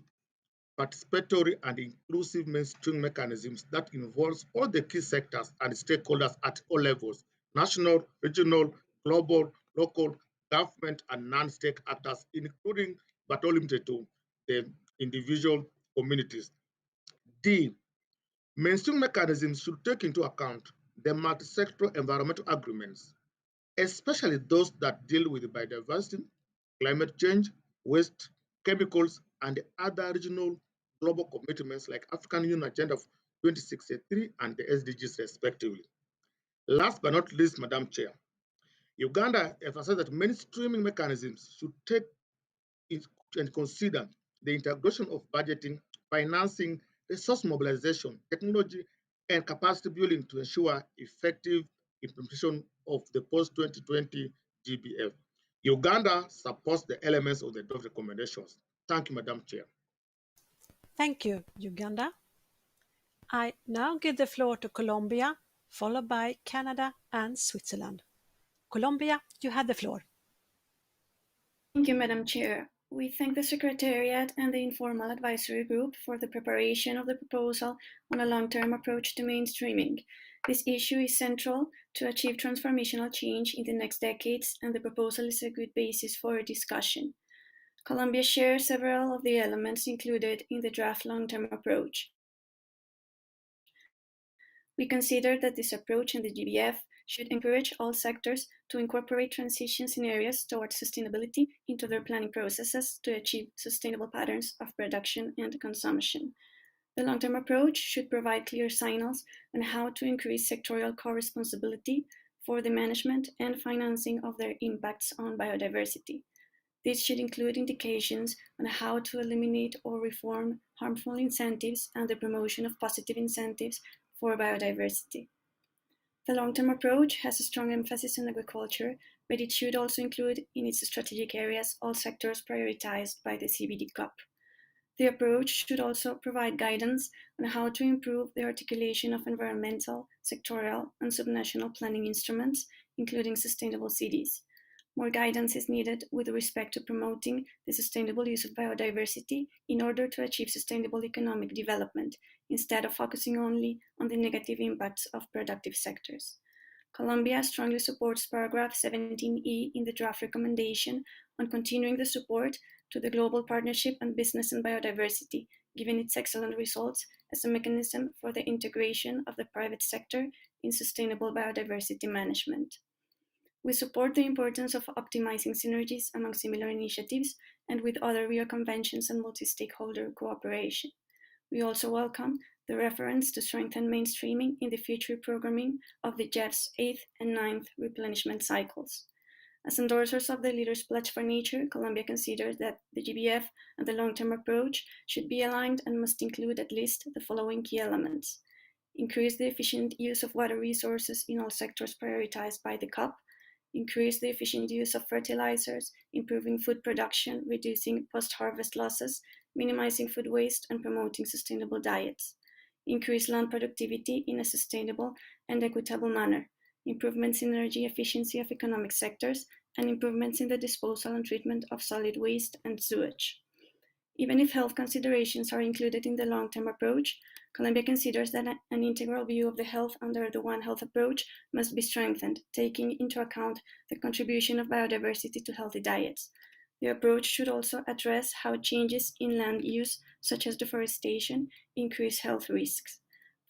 [SPEAKER 15] participatory and inclusive mainstream mechanisms that involves all the key sectors and stakeholders at all levels, national, regional, global, local, government, and non-state actors, including but not limited to the individual communities. D, mainstream mechanisms should take into account the multi-sectoral environmental agreements, especially those that deal with biodiversity, climate change, waste, chemicals, and other regional global commitments like African Union Agenda of 2063 and the SDGs respectively. Last but not least, Madam Chair, Uganda emphasized that mainstreaming mechanisms should take and consider the integration of budgeting, financing, resource mobilization, technology, and capacity building to ensure effective implementation of the post-2020 GBF. Uganda supports the elements of the draft recommendations. Thank you, Madam Chair.
[SPEAKER 1] Thank you, Uganda. I now give the floor to Colombia, followed by Canada and Switzerland. Colombia, you have the floor.
[SPEAKER 16] Thank you, Madam Chair. We thank the Secretariat and the Informal Advisory Group for the preparation of the proposal on a long-term approach to mainstreaming. This issue is central to achieve transformational change in the next decades, and the proposal is a good basis for a discussion. Colombia shares several of the elements included in the draft long-term approach. We consider that this approach and the GBF should encourage all sectors to incorporate transition scenarios towards sustainability into their planning processes to achieve sustainable patterns of production and consumption. The long-term approach should provide clear signals on how to increase sectorial co-responsibility for the management and financing of their impacts on biodiversity. This should include indications on how to eliminate or reform harmful incentives and the promotion of positive incentives for biodiversity. The long-term approach has a strong emphasis on agriculture, but it should also include in its strategic areas all sectors prioritized by the CBD COP. The approach should also provide guidance on how to improve the articulation of environmental, sectoral, and subnational planning instruments, including sustainable cities. More guidance is needed with respect to promoting the sustainable use of biodiversity in order to achieve sustainable economic development, instead of focusing only on the negative impacts of productive sectors. Colombia strongly supports paragraph 17E in the draft recommendation on continuing the support to the Global Partnership on Business and Biodiversity, given its excellent results as a mechanism for the integration of the private sector in sustainable biodiversity management. We support the importance of optimizing synergies among similar initiatives and with other Rio conventions and multi-stakeholder cooperation. We also welcome the reference to strengthen mainstreaming in the future programming of the JEF's 8th and 9th replenishment cycles. As endorsers of the Leaders' Pledge for Nature, Colombia considers that the GBF and the long-term approach should be aligned and must include at least the following key elements: increase the efficient use of water resources in all sectors prioritized by the COP, increase the efficient use of fertilizers, improving food production, reducing post-harvest losses, minimizing food waste, and promoting sustainable diets, increase land productivity in a sustainable and equitable manner, improvements in energy efficiency of economic sectors, and improvements in the disposal and treatment of solid waste and sewage. Even if health considerations are included in the long-term approach, Colombia considers that an integral view of the health under the One Health approach must be strengthened, taking into account the contribution of biodiversity to healthy diets. The approach should also address how changes in land use, such as deforestation, increase health risks.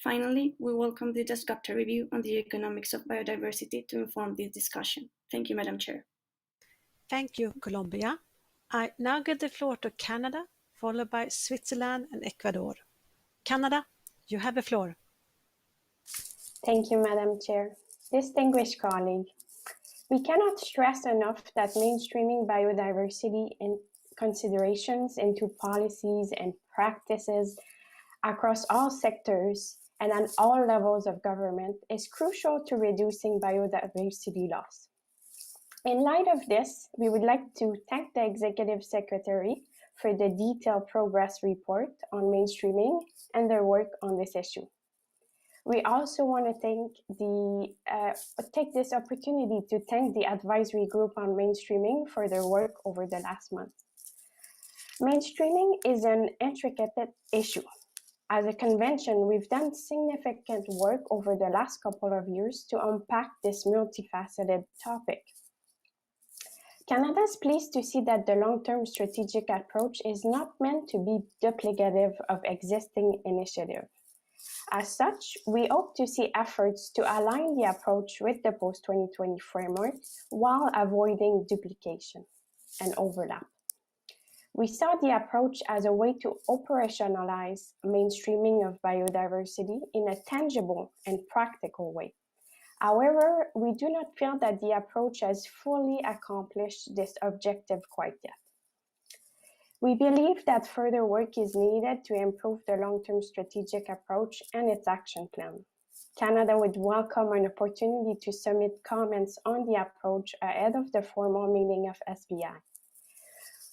[SPEAKER 16] Finally, we welcome the Dasgupta review on the economics of biodiversity to inform this discussion. Thank you, Madam Chair.
[SPEAKER 1] Thank you, Colombia. I now give the floor to Canada, followed by Switzerland and Ecuador. Canada, you have the floor.
[SPEAKER 17] Thank you, Madam Chair. Distinguished colleague, we cannot stress enough that mainstreaming biodiversity in considerations into policies and practices across all sectors and at all levels of government is crucial to reducing biodiversity loss. In light of this, we would like to thank the Executive Secretary for the detailed progress report on mainstreaming and their work on this issue. We also want to take this opportunity to thank the Advisory Group on Mainstreaming for their work over the last month. Mainstreaming is an intricate issue. As a convention, we've done significant work over the last couple of years to unpack this multifaceted topic. Canada is pleased to see that the long-term strategic approach is not meant to be duplicative of existing initiatives. As such, we hope to see efforts to align the approach with the post-2020 framework while avoiding duplication and overlap. We saw the approach as a way to operationalize mainstreaming of biodiversity in a tangible and practical way. However, we do not feel that the approach has fully accomplished this objective quite yet. We believe that further work is needed to improve the long-term strategic approach and its action plan. Canada would welcome an opportunity to submit comments on the approach ahead of the formal meeting of SBI.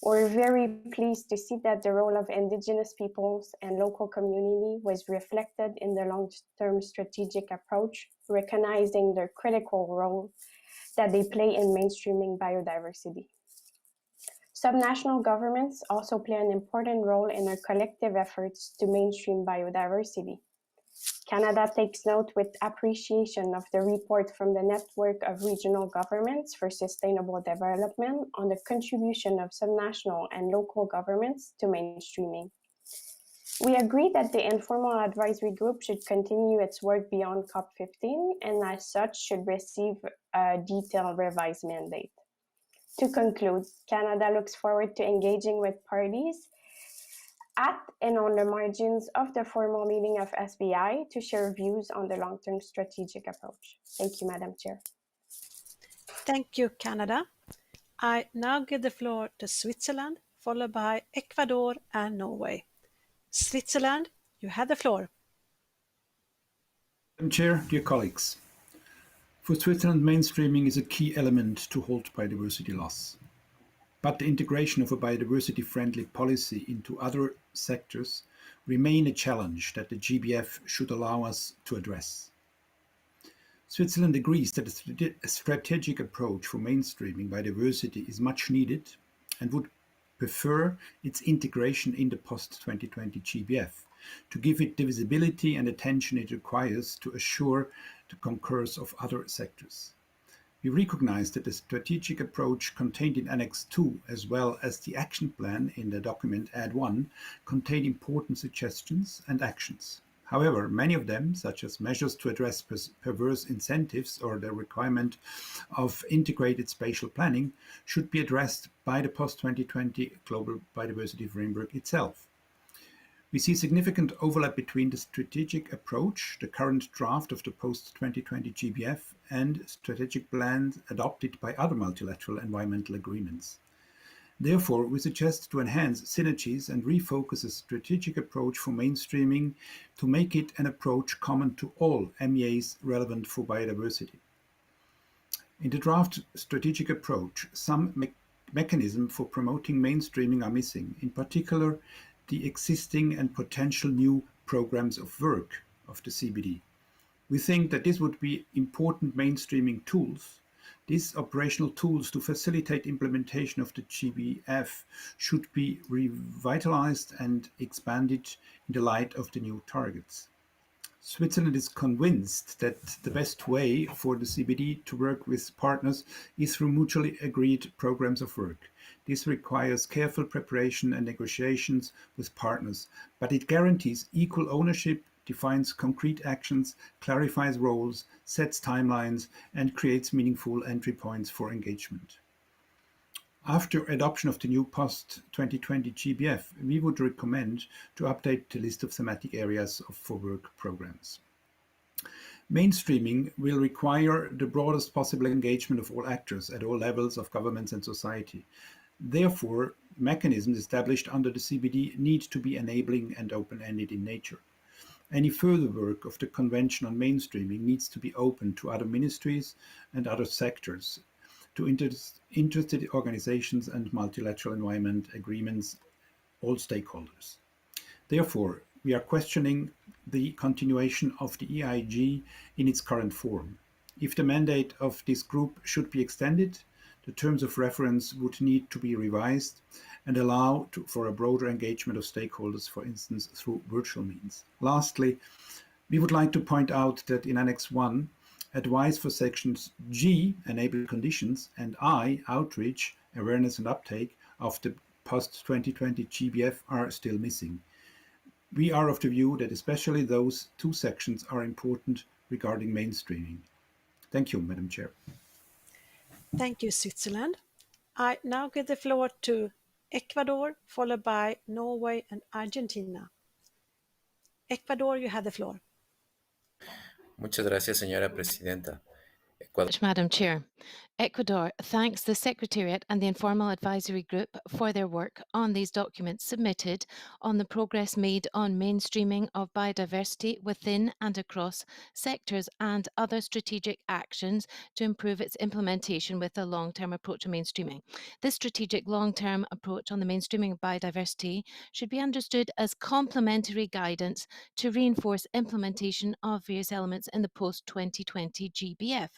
[SPEAKER 17] We're very pleased to see that the role of Indigenous peoples and local community was reflected in the long-term strategic approach, recognizing their critical role that they play in mainstreaming biodiversity. Subnational governments also play an important role in our collective efforts to mainstream biodiversity. Canada takes note with appreciation of the report from the Network of Regional Governments for Sustainable Development on the contribution of subnational and local governments to mainstreaming. We agree that the Informal Advisory Group should continue its work beyond COP15 and as such should receive a detailed revised mandate. To conclude, Canada looks forward to engaging with parties at and on the margins of the formal meeting of SBI to share views on the long-term strategic approach. Thank you, Madam Chair.
[SPEAKER 1] Thank you, Canada. I now give the floor to Switzerland, followed by Ecuador and Norway. Switzerland, you have the floor.
[SPEAKER 18] Madam Chair, dear colleagues. For Switzerland, mainstreaming is a key element to halt biodiversity loss. But the integration of a biodiversity-friendly policy into other sectors remain a challenge that the GBF should allow us to address. Switzerland agrees that a strategic approach for mainstreaming biodiversity is much needed and would prefer its integration in the post-2020 GBF to give it the visibility and attention it requires to assure the concurrence of other sectors. We recognize that the strategic approach contained in Annex 2, as well as the action plan in the document Add 1, contain important suggestions and actions. However, many of them, such as measures to address perverse incentives or the requirement of integrated spatial planning, should be addressed by the post-2020 Global Biodiversity Framework itself. We see significant overlap between the strategic approach, the current draft of the post-2020 GBF, and strategic plans adopted by other multilateral environmental agreements. Therefore, we suggest to enhance synergies and refocus a strategic approach for mainstreaming to make it an approach common to all MEAs relevant for biodiversity. In the draft strategic approach, some mechanisms for promoting mainstreaming are missing, in particular, the existing and potential new programs of work of the CBD. We think that this would be important mainstreaming tools. These operational tools to facilitate implementation of the GBF should be revitalized and expanded in the light of the new targets. Switzerland is convinced that the best way for the CBD to work with partners is through mutually agreed programs of work. This requires careful preparation and negotiations with partners, but it guarantees equal ownership, defines concrete actions, clarifies roles, sets timelines, and creates meaningful entry points for engagement. After adoption of the new post-2020 GBF, we would recommend to update the list of thematic areas for work programs. Mainstreaming will require the broadest possible engagement of all actors at all levels of governments and society. Therefore, mechanisms established under the CBD need to be enabling and open-ended in nature. Any further work of the Convention on Mainstreaming needs to be open to other ministries and other sectors, to interested organizations and multilateral environment agreements, all stakeholders. Therefore, we are questioning the continuation of the EIG in its current form. If the mandate of this group should be extended, the terms of reference would need to be revised and allow for a broader engagement of stakeholders, for instance, through virtual means. Lastly, we would like to point out that in Annex 1, advice for sections G, enable conditions, and I, outreach, awareness and uptake of the post-2020 GBF are still missing. We are of the view that especially those two sections are important regarding mainstreaming. Thank you, Madam Chair.
[SPEAKER 1] Thank you, Switzerland. I now give the floor to Ecuador, followed by Norway and Argentina. Ecuador, you have the floor.
[SPEAKER 19] Muchas gracias, señora presidenta.
[SPEAKER 13] Madam Chair, Ecuador thanks the Secretariat and the Informal Advisory Group for their work on these documents submitted on the progress made on mainstreaming of biodiversity within and across sectors and other strategic actions to improve its implementation with a long-term approach to mainstreaming. This strategic long-term approach on the mainstreaming of biodiversity should be understood as complementary guidance to reinforce implementation of various elements in the post-2020 GBF,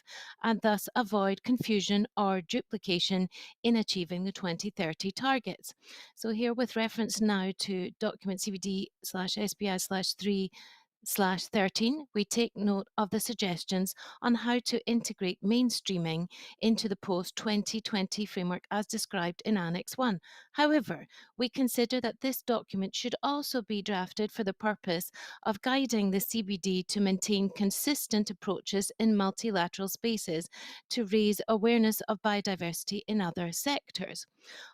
[SPEAKER 13] and thus avoid confusion or duplication in achieving the 2030 targets. So here, with reference now to document CBD/SBI-3/13, we take note of the suggestions on how to integrate mainstreaming into the post-2020 framework as described in Annex 1. However, we consider that this document should also be drafted for the purpose of guiding the CBD to maintain consistent approaches in multilateral spaces to raise awareness of biodiversity in other sectors.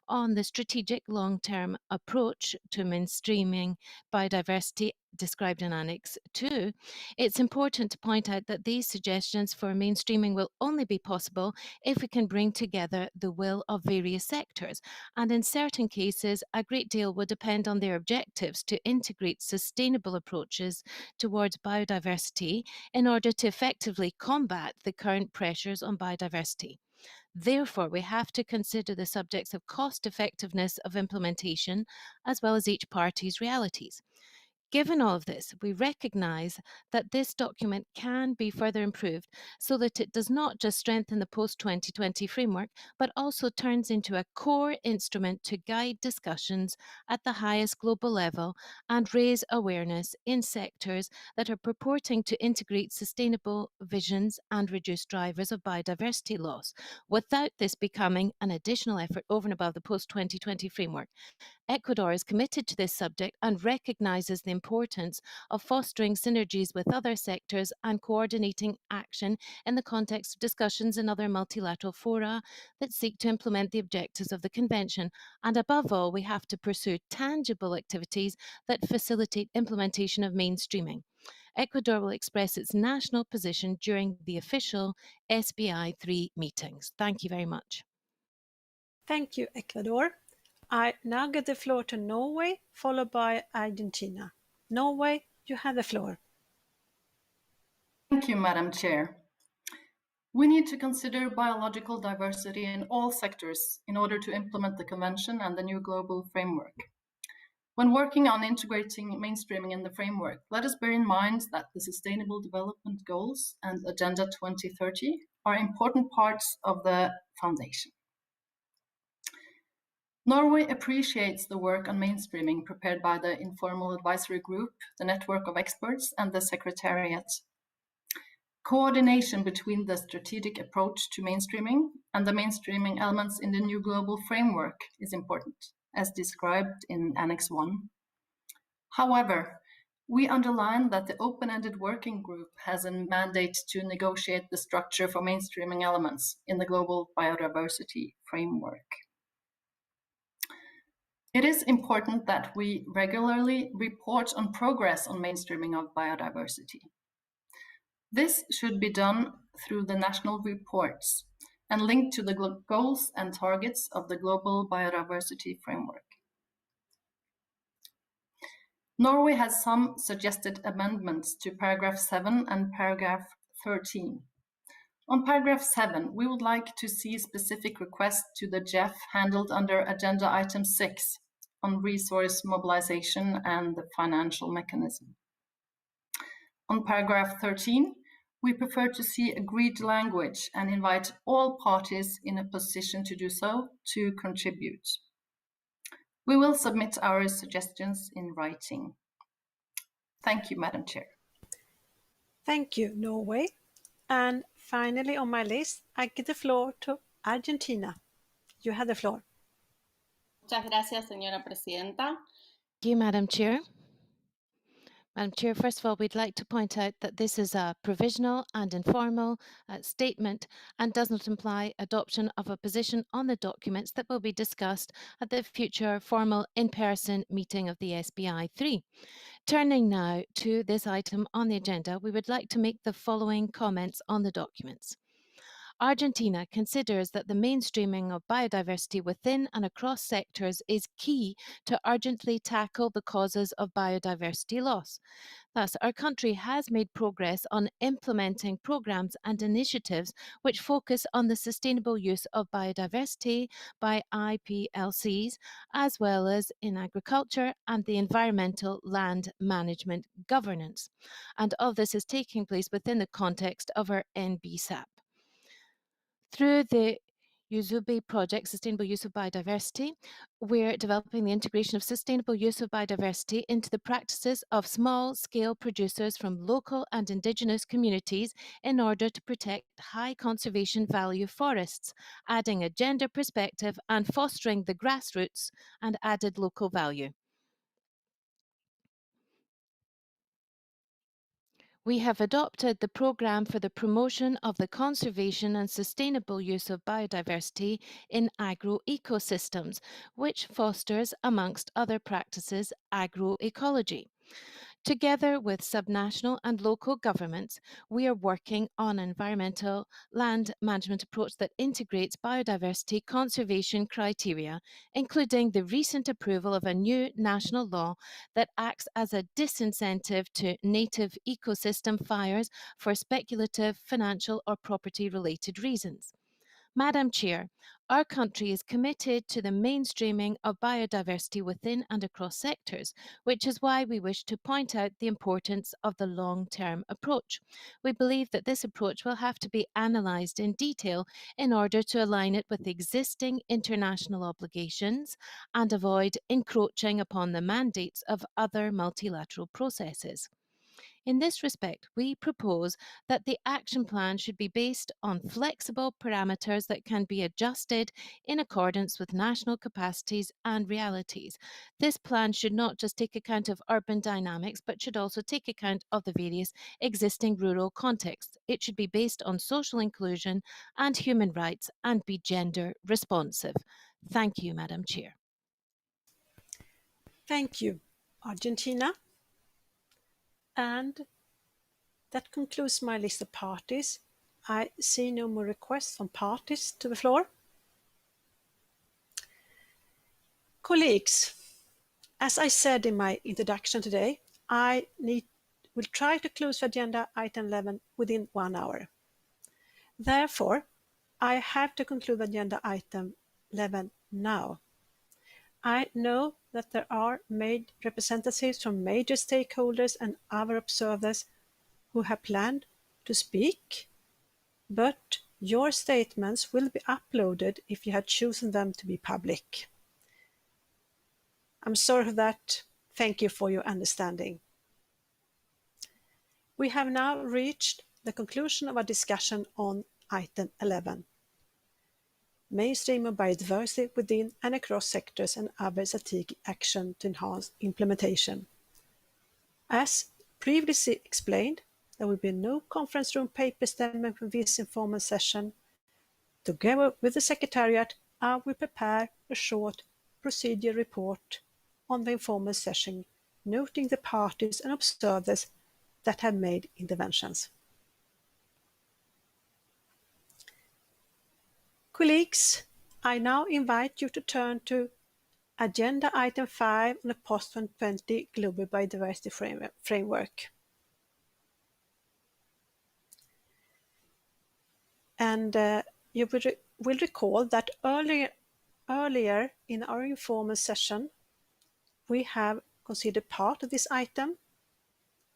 [SPEAKER 13] On the strategic long-term approach to mainstreaming biodiversity described in Annex 2, it's important to point out that these suggestions for mainstreaming will only be possible if we can bring together the will of various sectors, and in certain cases, a great deal will depend on their objectives to integrate sustainable approaches towards biodiversity in order to effectively combat the current pressures on biodiversity. Therefore, we have to consider the subjects of cost effectiveness of implementation as well as each party's realities. Given all of this, we recognise that this document can be further improved so that it does not just strengthen the post-2020 framework, but also turns into a core instrument to guide discussions at the highest global level and raise awareness in sectors that are purporting to integrate sustainable visions and reduce drivers of biodiversity loss, without this becoming an additional effort over and above the post-2020 framework. Ecuador is committed to this subject and recognises the importance of fostering synergies with other sectors and coordinating action in the context of discussions in other multilateral fora that seek to implement the objectives of the Convention. And above all, we have to pursue tangible activities that facilitate implementation of mainstreaming. Ecuador will express its national position during the official SBI-3 meetings. Thank you very much.
[SPEAKER 1] Thank you, Ecuador. I now give the floor to Norway, followed by Argentina. Norway, you have the floor.
[SPEAKER 20] Thank you, Madam Chair. We need to consider biological diversity in all sectors in order to implement the Convention and the new global framework. When working on integrating mainstreaming in the framework, let us bear in mind that the Sustainable Development Goals and Agenda 2030 are important parts of the foundation. Norway appreciates the work on mainstreaming prepared by the Informal Advisory Group, the network of experts, and the Secretariat. Coordination between the strategic approach to mainstreaming and the mainstreaming elements in the new global framework is important, as described in Annex 1. However, we underline that the open-ended working group has a mandate to negotiate the structure for mainstreaming elements in the global biodiversity framework. It is important that we regularly report on progress on mainstreaming of biodiversity. This should be done through the national reports and linked to the goals and targets of the global biodiversity framework. Norway has some suggested amendments to paragraph 7 and paragraph 13. On paragraph 7, we would like to see specific requests to the GEF handled under agenda item 6 on resource mobilization and the financial mechanism. On paragraph 13, We prefer to see agreed language and invite all parties in a position to do so to contribute. We will submit our suggestions in writing. Thank you, Madam Chair.
[SPEAKER 1] Thank you, Norway. And finally on my list, I give the floor to Argentina. You have the floor.
[SPEAKER 21] Muchas gracias, señora presidenta.
[SPEAKER 13] Thank you, Madam Chair. Madam Chair, first of all, we'd like to point out that this is a provisional and informal statement and does not imply adoption of a position on the documents that will be discussed at the future formal in-person meeting of the SBI-3. Turning now to this item on the agenda, we would like to make the following comments on the documents. Argentina considers that the mainstreaming of biodiversity within and across sectors is key to urgently tackle the causes of biodiversity loss. Thus, our country has made progress on implementing programs and initiatives which focus on the sustainable use of biodiversity by IPLCs, as well as in agriculture and the environmental land management governance. And all this is taking place within the context of our NBSAP. Through the Yuzubi project, Sustainable Use of Biodiversity, we're developing the integration of sustainable use of biodiversity into the practices of small-scale producers from local and indigenous communities in order to protect high conservation value forests, adding a gender perspective and fostering the grassroots and added local value. We have adopted the Programme for the Promotion of the Conservation and Sustainable Use of Biodiversity in Agroecosystems, which fosters, amongst other practices, agroecology. Together with subnational and local governments, we are working on an environmental land management approach that integrates biodiversity conservation criteria, including the recent approval of a new national law that acts as a disincentive to native ecosystem fires for speculative, financial, or property-related reasons. Madam Chair, our country is committed to the mainstreaming of biodiversity within and across sectors, which is why we wish to point out the importance of the long-term approach. We believe that this approach will have to be analysed in detail in order to align it with existing international obligations and avoid encroaching upon the mandates of other multilateral processes. In this respect, we propose that the action plan should be based on flexible parameters that can be adjusted in accordance with national capacities and realities. This plan should not just take account of urban dynamics, but should also take account of the various existing rural contexts. It should be based on social inclusion and human rights and be gender responsive. Thank you, Madam Chair.
[SPEAKER 1] Thank you, Argentina. And that concludes my list of parties. I see no more requests from parties to the floor. Colleagues, as I said in my introduction today, I will try to close the agenda item 11 within 1 hour. Therefore, I have to conclude agenda item 11 now. I know that there are representatives from major stakeholders and other observers who have planned to speak, but your statements will be uploaded if you had chosen them to be public. I'm sorry for that. Thank you for your understanding. We have now reached the conclusion of our discussion on item 11. Mainstream of biodiversity within and across sectors and other strategic action to enhance implementation. As previously explained, there will be no conference room paper stemming from this informal session. Together with the Secretariat, I will prepare a short procedure report on the informal session, noting the parties and observers that have made interventions. Colleagues, I now invite you to turn to agenda item 5 on the post-2020 Global Biodiversity Framework. And you will recall that earlier in our informal session, we have considered part of this item.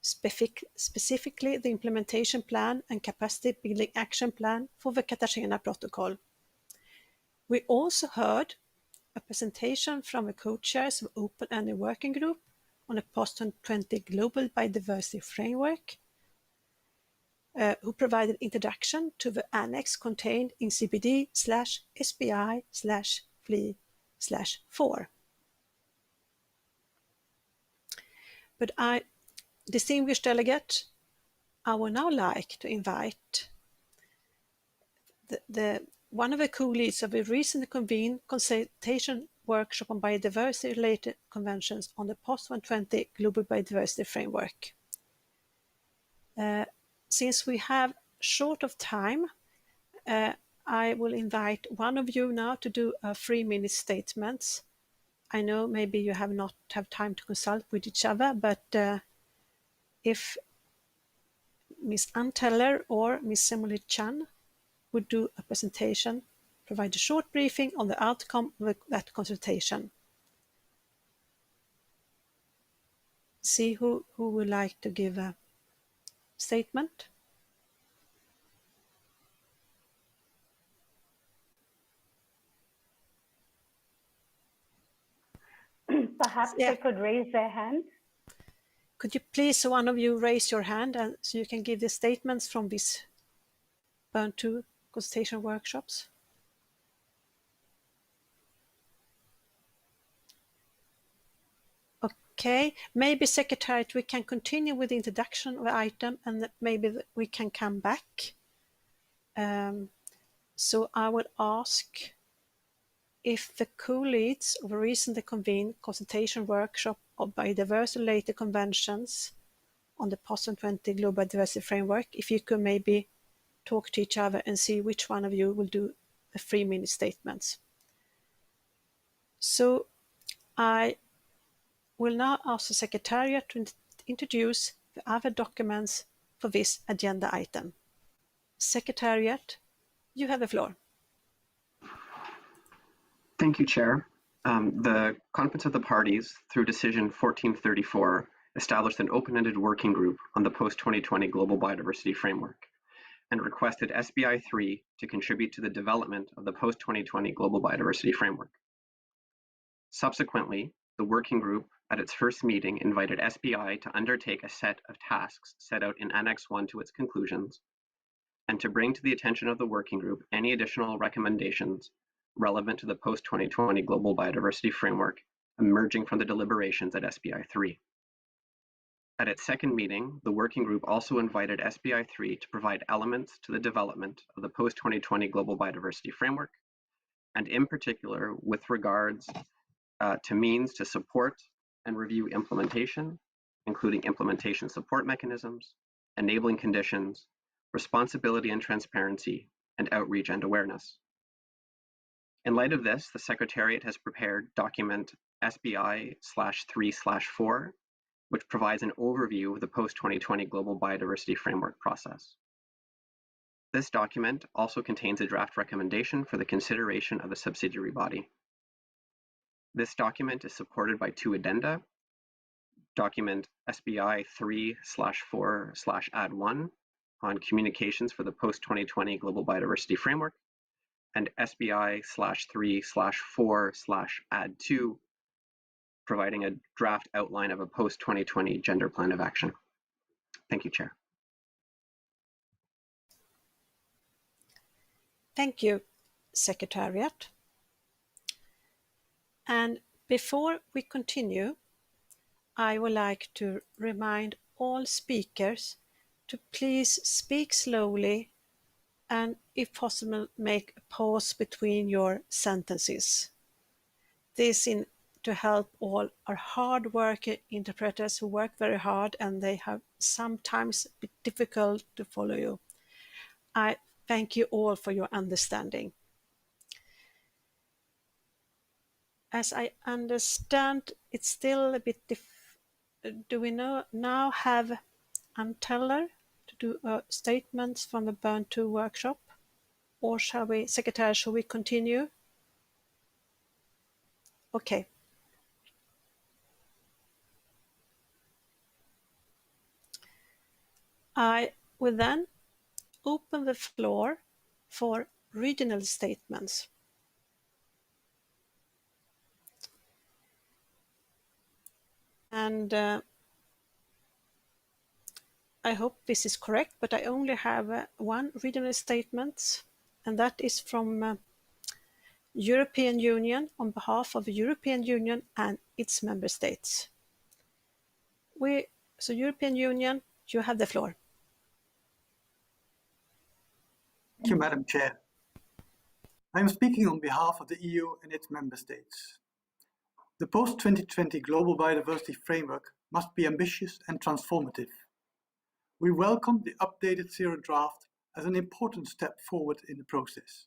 [SPEAKER 1] specifically the implementation plan and capacity building action plan for the Cartagena Protocol. We also heard a presentation from the co-chairs of Open-Ended Working Group on a post-2020 Global Biodiversity Framework, who provided introduction to the annex contained in CPD/SBI/3/4. But distinguished delegate, I would now like to invite one of the co-leads of a recently convened consultation workshop on biodiversity-related conventions on the post-2020 Global Biodiversity Framework. Since we have short of time, I will invite one of you now to do a 3-minute statement. I know maybe you have not have time to consult with each other, but if Ms. Anteller or Ms. Emily Chan would do a presentation, provide a short briefing on the outcome of that consultation. See who would like to give a statement.
[SPEAKER 2] Perhaps they could raise their hand.
[SPEAKER 1] Could you please, one of you, raise your hand and so you can give the statements from these Burn 2 consultation workshops? Okay, maybe Secretariat, we can continue with the introduction of the item and maybe we can come back. So I would ask if the co-leads of a recently convened consultation workshop of biodiversity-related conventions on the post-2020 Global Biodiversity Framework, if you could maybe talk to each other and see which one of you will do the 3-minute statements. So I will now ask the Secretariat to introduce the other documents for this agenda item. Secretariat, you have the floor.
[SPEAKER 22] Thank you, Chair. The Conference of the Parties, through Decision 1434, established an open-ended working group on the post-2020 Global Biodiversity Framework and requested SBI-3 to contribute to the development of the post-2020 Global Biodiversity Framework. Subsequently, the working group at its first meeting invited SBI to undertake a set of tasks set out in Annex 1 to its conclusions and to bring to the attention of the working group any additional recommendations relevant to the post-2020 Global Biodiversity Framework emerging from the deliberations at SBI-3. At its second meeting, the working group also invited SBI-3 to provide elements to the development of the post-2020 Global Biodiversity Framework, and in particular with regards to means to support and review implementation, including implementation support mechanisms, enabling conditions, responsibility and transparency, and outreach and awareness. In light of this, the Secretariat has prepared document SBI/3/4, which provides an overview of the post-2020 Global Biodiversity Framework process. This document also contains a draft recommendation for the consideration of a subsidiary body. This document is supported by 2 addenda, document SBI-3/4/add1 on communications for the post-2020 Global Biodiversity Framework, and SBI/3/4/add2, providing a draft outline of a post-2020 gender plan of action. Thank you, Chair.
[SPEAKER 1] Thank you, Secretariat. And before we continue, I would like to remind all speakers to please speak slowly and, if possible, make a pause between your sentences. This is to help all our hard-working interpreters who work very hard and they have sometimes been difficult to follow you. I thank you all for your understanding. As I understand, it's still a bit do we now have Anteller to do statements from the Burn 2 workshop? Or shall we, Secretary, shall we continue? Okay. I will then open the floor for regional statements. And I hope this is correct, but I only have one regional statement, and that is from European Union on behalf of the European Union and its member states. So European Union, you have the floor.
[SPEAKER 3] Thank you, Madam Chair. I am speaking on behalf of the EU and its member states. The post-2020 Global Biodiversity Framework must be ambitious and transformative. We welcome the updated Zero draft as an important step forward in the process.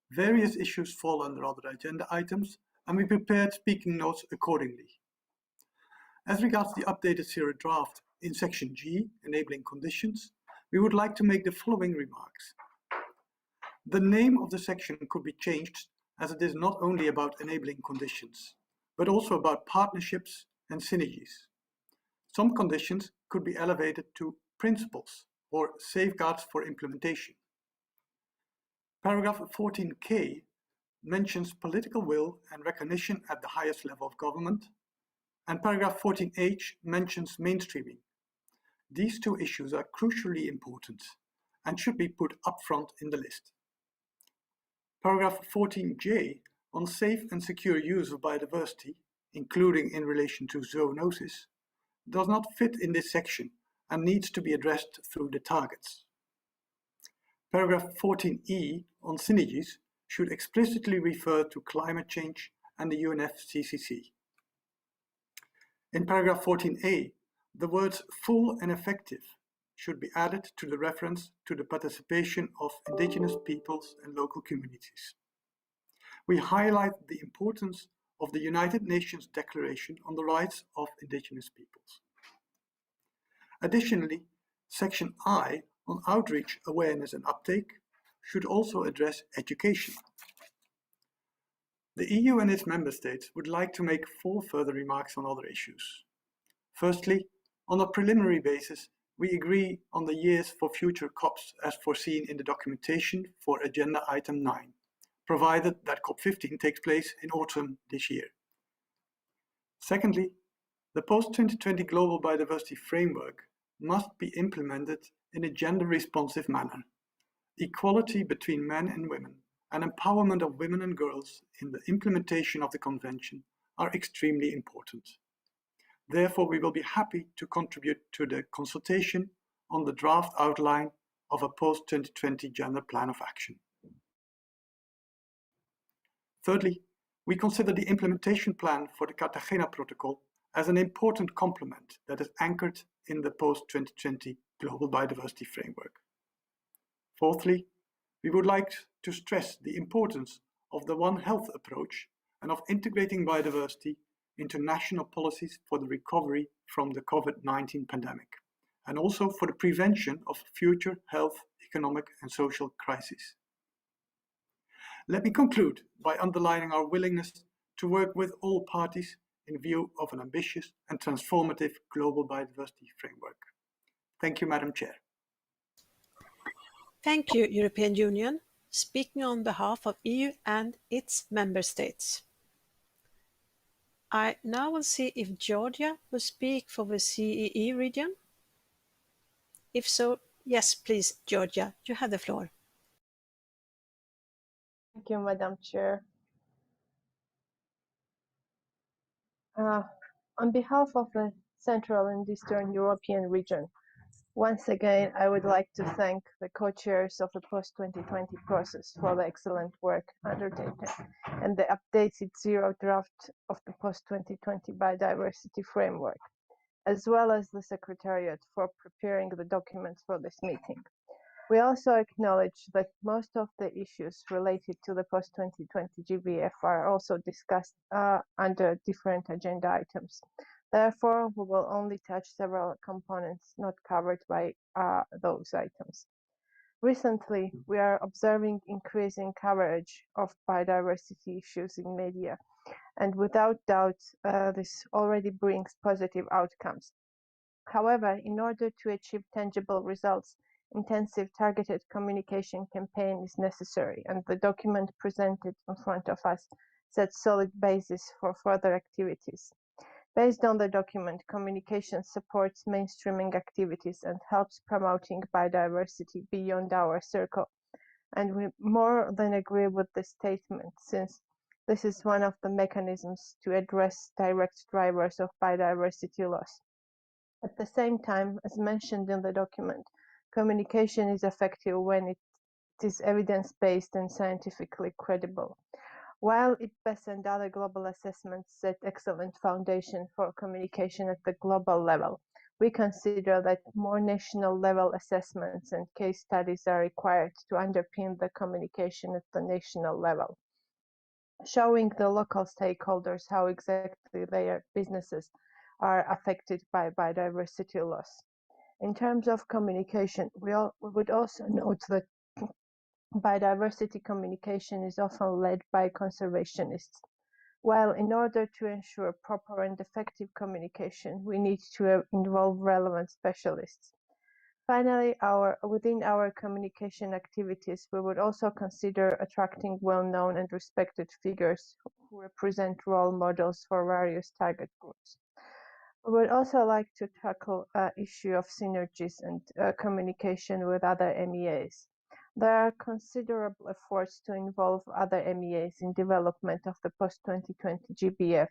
[SPEAKER 3] Various issues fall under other agenda items, and we prepared speaking notes accordingly. As regards the updated Zero draft, in section G, enabling conditions, we would like to make the following remarks. The name of the section could be changed, as it is not only about enabling conditions, but also about partnerships and synergies. Some conditions could be elevated to principles or safeguards for implementation. Paragraph 14K mentions political will and recognition at the highest level of government, and paragraph 14H mentions mainstreaming. These two issues are crucially important and should be put up front in the list. Paragraph 14J on safe and secure use of biodiversity, including in relation to zoonosis, does not fit in this section and needs to be addressed through the targets. Paragraph 14E on synergies should explicitly refer to climate change and the UNFCCC. In paragraph 14A, the words full and effective should be added to the reference to the participation of indigenous peoples and local communities. We highlight the importance of the United Nations Declaration on the Rights of Indigenous Peoples. Additionally, section I on outreach, awareness and uptake should also address education. The EU and its member states would like to make 4 further remarks on other issues. Firstly, on a preliminary basis, we agree on the years for future COPs as foreseen in the documentation for agenda item 9, provided that COP15 takes place in autumn this year. Secondly, the post-2020 Global Biodiversity Framework must be implemented in a gender-responsive manner. Equality between men and women and empowerment of women and girls in the implementation of the Convention are extremely important. Therefore, we will be happy to contribute to the consultation on the draft outline of a post-2020 Gender Plan of Action. Thirdly, we consider the implementation plan for the Cartagena Protocol as an important complement that is anchored in the post-2020 Global Biodiversity Framework. Fourthly, we would like to stress the importance of the One Health approach and of integrating biodiversity into national policies for the recovery from the COVID-19 pandemic, and also for the prevention of future health, economic and social crises. Let me conclude by underlining our willingness to work with all parties in view of an ambitious and transformative global biodiversity framework. Thank you, Madam Chair.
[SPEAKER 1] Thank you, European Union, speaking on behalf of EU and its member states. I now will see if Georgia will speak for the CEE region. If so, yes, please, Georgia, you have the floor.
[SPEAKER 4] Thank you, Madam Chair. On behalf of the Central and Eastern European region, once again, I would like to thank the co-chairs of the post-2020 process for the excellent work undertaken and the updated Zero draft of the post-2020 biodiversity framework, as well as the Secretariat for preparing the documents for this meeting. We also acknowledge that most of the issues related to the post-2020 GBF are also discussed under different agenda items. Therefore, we will only touch several components not covered by those items. Recently, we are observing increasing coverage of biodiversity issues in media, and without doubt, this already brings positive outcomes. However, in order to achieve tangible results, intensive targeted communication campaign is necessary, and the document presented in front of us sets solid basis for further activities. Based on the document, communication supports mainstreaming activities and helps promoting biodiversity beyond our circle. And we more than agree with this statement, since this is one of the mechanisms to address direct drivers of biodiversity loss. At the same time, as mentioned in the document, communication is effective when it is evidence-based and scientifically credible. While IPBES and other global assessments set excellent foundation for communication at the global level, we consider that more national level assessments and case studies are required to underpin the communication at the national level, showing the local stakeholders how exactly their businesses are affected by biodiversity loss. In terms of communication, we would also note that biodiversity communication is often led by conservationists. While in order to ensure proper and effective communication, we need to involve relevant specialists. Finally, within our communication activities, we would also consider attracting well-known and respected figures who represent role models for various target groups. We would also like to tackle the issue of synergies and communication with other MEAs. There are considerable efforts to involve other MEAs in development of the post-2020 GBF,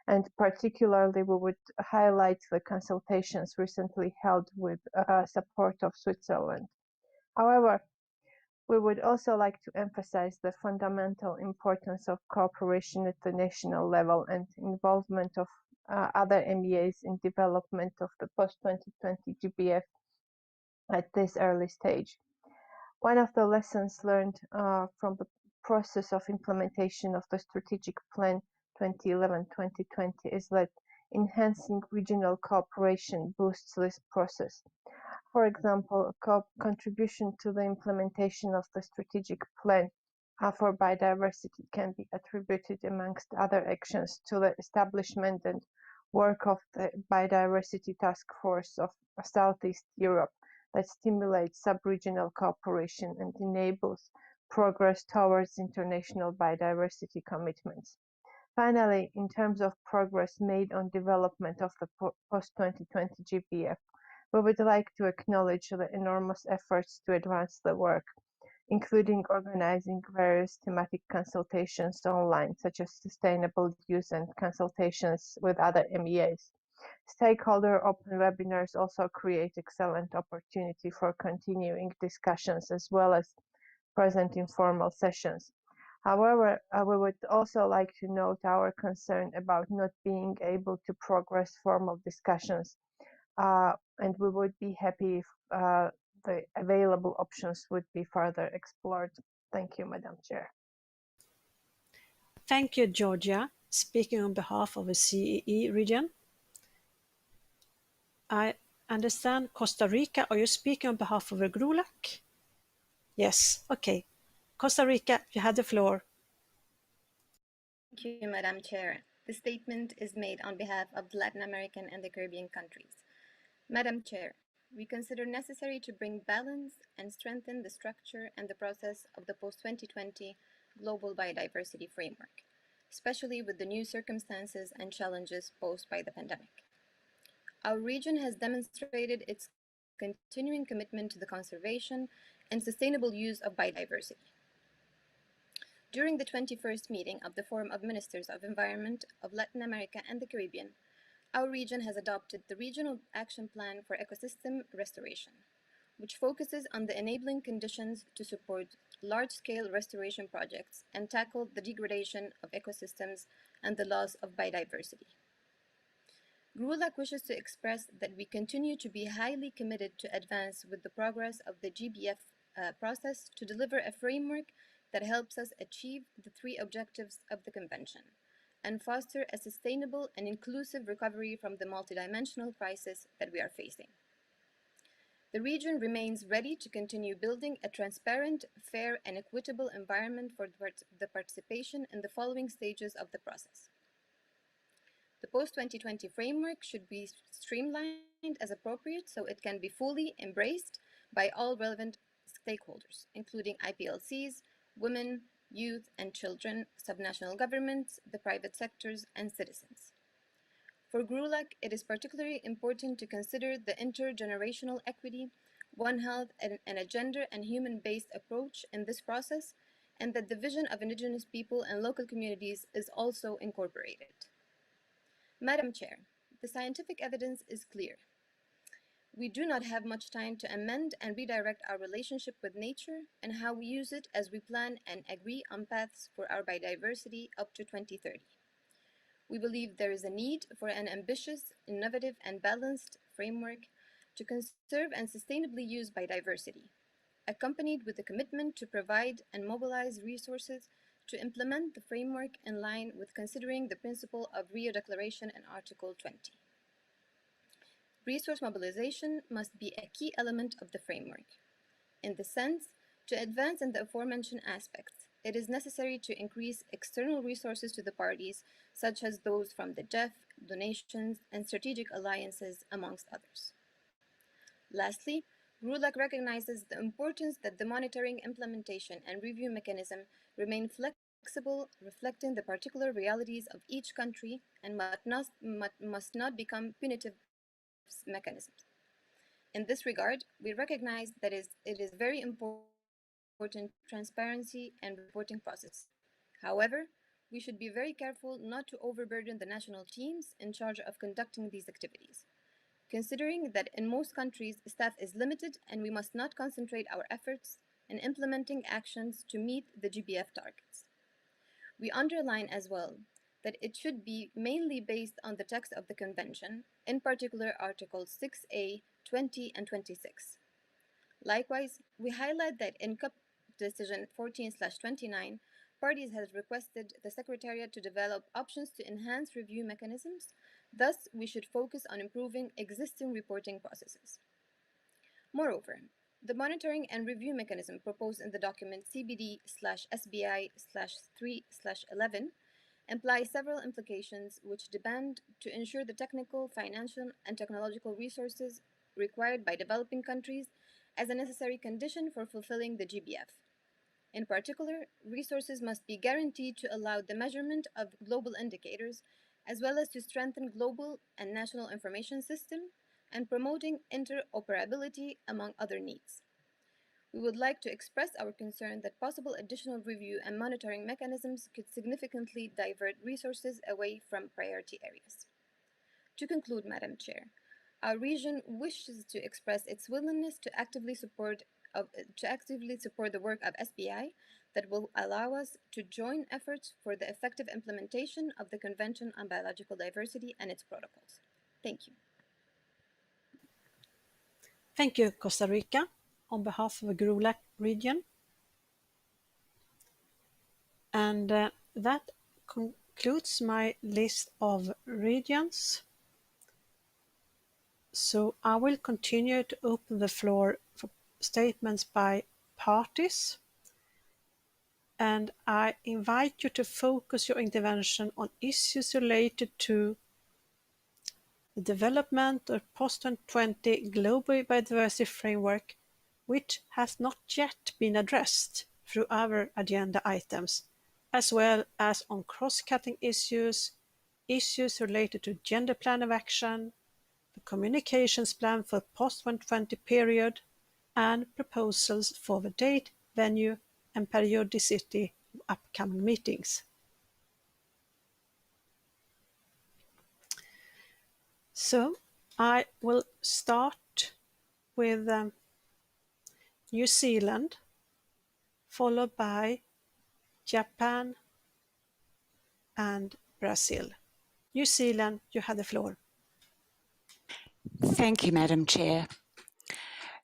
[SPEAKER 4] and particularly we would highlight the consultations recently held with support of Switzerland. However, we would also like to emphasize the fundamental importance of cooperation at the national level and involvement of other MEAs in development of the post-2020 GBF at this early stage. One of the lessons learned from the process of implementation of the Strategic Plan 2011-2020 is that enhancing regional cooperation boosts this process. For example, a contribution to the implementation of the strategic plan for biodiversity can be attributed, amongst other actions, to the establishment and work of the Biodiversity Task Force of Southeast Europe that stimulates sub-regional cooperation and enables progress towards international biodiversity commitments. Finally, in terms of progress made on development of the post-2020 GBF, we would like to acknowledge the enormous efforts to advance the work, including organizing various thematic consultations online, such as sustainable use and consultations with other MEAs. Stakeholder open webinars also create excellent opportunity for continuing discussions as well as present informal sessions. However, we would also like to note our concern about not being able to progress formal discussions, and we would be happy if the available options would be further explored. Thank you, Madam Chair.
[SPEAKER 1] Thank you, Georgia. Speaking on behalf of the CEE region. I understand Costa Rica. Are you speaking on behalf of the GRULAC? Yes, okay. Costa Rica, you have the floor.
[SPEAKER 5] Thank you, Madam Chair. This statement is made on behalf of the Latin American and the Caribbean countries. Madam Chair, we consider necessary to bring balance and strengthen the structure and the process of the post-2020 global biodiversity framework, especially with the new circumstances and challenges posed by the pandemic. Our region has demonstrated its continuing commitment to the conservation and sustainable use of biodiversity. During the 21st meeting of the Forum of Ministers of Environment of Latin America and the Caribbean, our region has adopted the Regional Action Plan for Ecosystem Restoration, which focuses on the enabling conditions to support large-scale restoration projects and tackle the degradation of ecosystems and the loss of biodiversity. GRULAC wishes to express that we continue to be highly committed to advance with the progress of the GBF process to deliver a framework that helps us achieve the three objectives of the Convention and foster a sustainable and inclusive recovery from the multidimensional crisis that we are facing. The region remains ready to continue building a transparent, fair, and equitable environment for the participation in the following stages of the process. The post-2020 framework should be streamlined as appropriate so it can be fully embraced by all relevant stakeholders, including IPLCs, women, youth and children, subnational governments, the private sectors, and citizens. For GRULAC, it is particularly important to consider the intergenerational equity, One Health, and a gender and human-based approach in this process, and that the vision of indigenous people and local communities is also incorporated. Madam Chair, the scientific evidence is clear. We do not have much time to amend and redirect our relationship with nature and how we use it as we plan and agree on paths for our biodiversity up to 2030. We believe there is a need for an ambitious, innovative, and balanced framework to conserve and sustainably use biodiversity, accompanied with the commitment to provide and mobilize resources to implement the framework in line with considering the principle of Rio Declaration and Article 20. Resource mobilization must be a key element of the framework. In this sense, to advance in the aforementioned aspects, it is necessary to increase external resources to the parties, such as those from the DEF, donations, and strategic alliances, amongst others. Lastly, GRULAC recognizes the importance that the monitoring, implementation, and review mechanism remain flexible, reflecting the particular realities of each country and must not become punitive mechanisms. In this regard, we recognize that it is very important transparency and reporting process. However, we should be very careful not to overburden the national teams in charge of conducting these activities, considering that in most countries staff is limited and we must not concentrate our efforts in implementing actions to meet the GBF targets. We underline as well that it should be mainly based on the text of the Convention, in particular Articles 6A, 20, and 26. Likewise, we highlight that in CUP Decision 14/29, parties have requested the Secretariat to develop options to enhance review mechanisms. Thus, we should focus on improving existing reporting processes. Moreover, the monitoring and review mechanism proposed in the document CBD/SBI/3/11 implies several implications which depend to ensure the technical, financial, and technological resources required by developing countries as a necessary condition for fulfilling the GBF. In particular, resources must be guaranteed to allow the measurement of global indicators, as well as to strengthen global and national information system and promoting interoperability, among other needs. We would like to express our concern that possible additional review and monitoring mechanisms could significantly divert resources away from priority areas. To conclude, Madam Chair, our region wishes to express its willingness to actively support the work of SBI that will allow us to join efforts for the effective implementation of the Convention on Biological Diversity and its protocols. Thank you.
[SPEAKER 1] Thank you, Costa Rica, on behalf of the GRULAC region. And that concludes my list of regions. So I will continue to open the floor for statements by parties. And I invite you to focus your intervention on issues related to the development of post-2020 global biodiversity framework, which has not yet been addressed through other agenda items, as well as on cross-cutting issues, issues related to gender plan of action, the communications plan for post-2020 period, and proposals for the date, venue, and periodicity of upcoming meetings. So I will start with New Zealand, followed by Japan and Brazil. New Zealand, you have the floor.
[SPEAKER 6] Thank you, Madam Chair.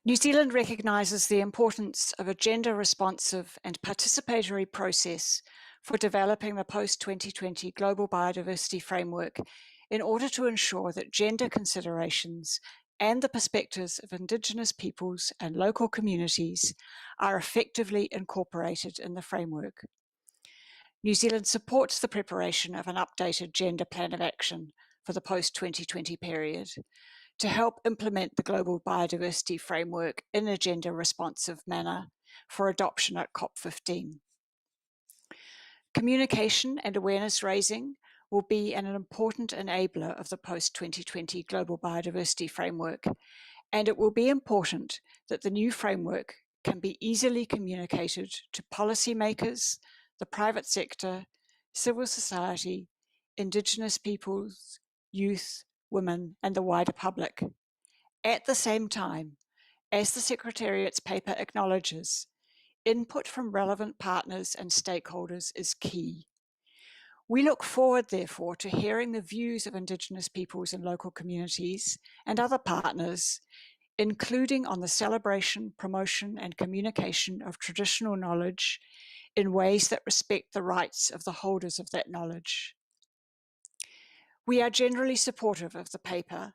[SPEAKER 6] New Zealand recognises the importance of a gender-responsive and participatory process for developing the post-2020 Global Biodiversity Framework in order to ensure that gender considerations and the perspectives of Indigenous peoples and local communities are effectively incorporated in the framework. New Zealand supports the preparation of an updated gender plan of action for the post-2020 period to help implement the Global Biodiversity Framework in a gender-responsive manner for adoption at COP15. Communication and awareness raising will be an important enabler of the post-2020 Global Biodiversity Framework, and it will be important that the new framework can be easily communicated to policymakers, the private sector, civil society, Indigenous peoples, youth, women, and the wider public. At the same time, as the Secretariat's paper acknowledges, input from relevant partners and stakeholders is key. We look forward, therefore, to hearing the views of Indigenous peoples and local communities and other partners, including on the celebration, promotion, and communication of traditional knowledge in ways that respect the rights of the holders of that knowledge. We are generally supportive of the paper,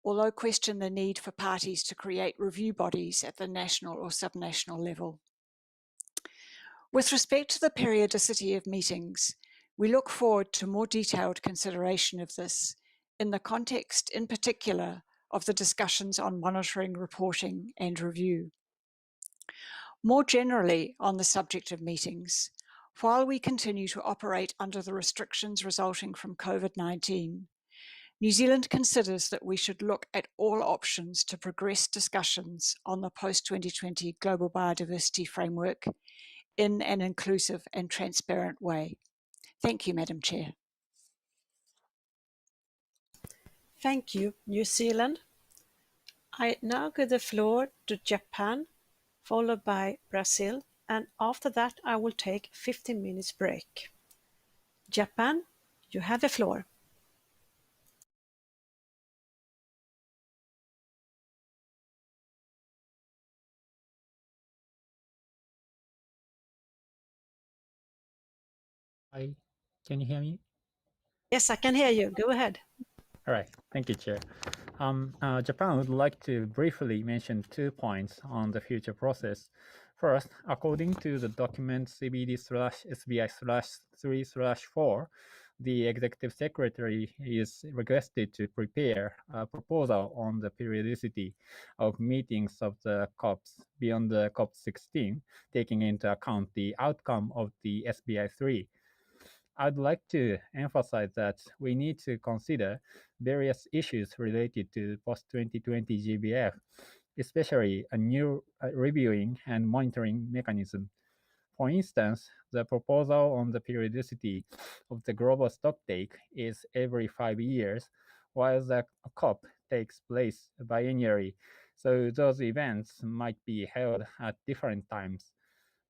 [SPEAKER 6] although question the need for parties to create review bodies at the national or subnational level. With respect to the periodicity of meetings, we look forward to more detailed consideration of this in the context, in particular, of the discussions on monitoring, reporting, and review. More generally, on the subject of meetings, while we continue to operate under the restrictions resulting from COVID-19, New Zealand considers that we should look at all options to progress discussions on the post-2020 Global Biodiversity Framework in an inclusive and transparent way. Thank you, Madam Chair.
[SPEAKER 1] Thank you, New Zealand. I now give the floor to Japan, followed by Brazil, and after that I will take a 15 minutes break. Japan, you have the floor.
[SPEAKER 7] Hi, can you hear me?
[SPEAKER 1] Yes, I can hear you. Go ahead.
[SPEAKER 7] All right, thank you, Chair. Japan would like to briefly mention 2 points on the future process. First, according to the document CBD/SBI-3/4, the Executive Secretary is requested to prepare a proposal on the periodicity of meetings of the COPs beyond the COP16, taking into account the outcome of the SBI-3. I'd like to emphasize that we need to consider various issues related to post-2020 GBF, especially a new reviewing and monitoring mechanism. For instance, the proposal on the periodicity of the global stocktake is every 5 years, while the COP takes place biennially, so those events might be held at different times.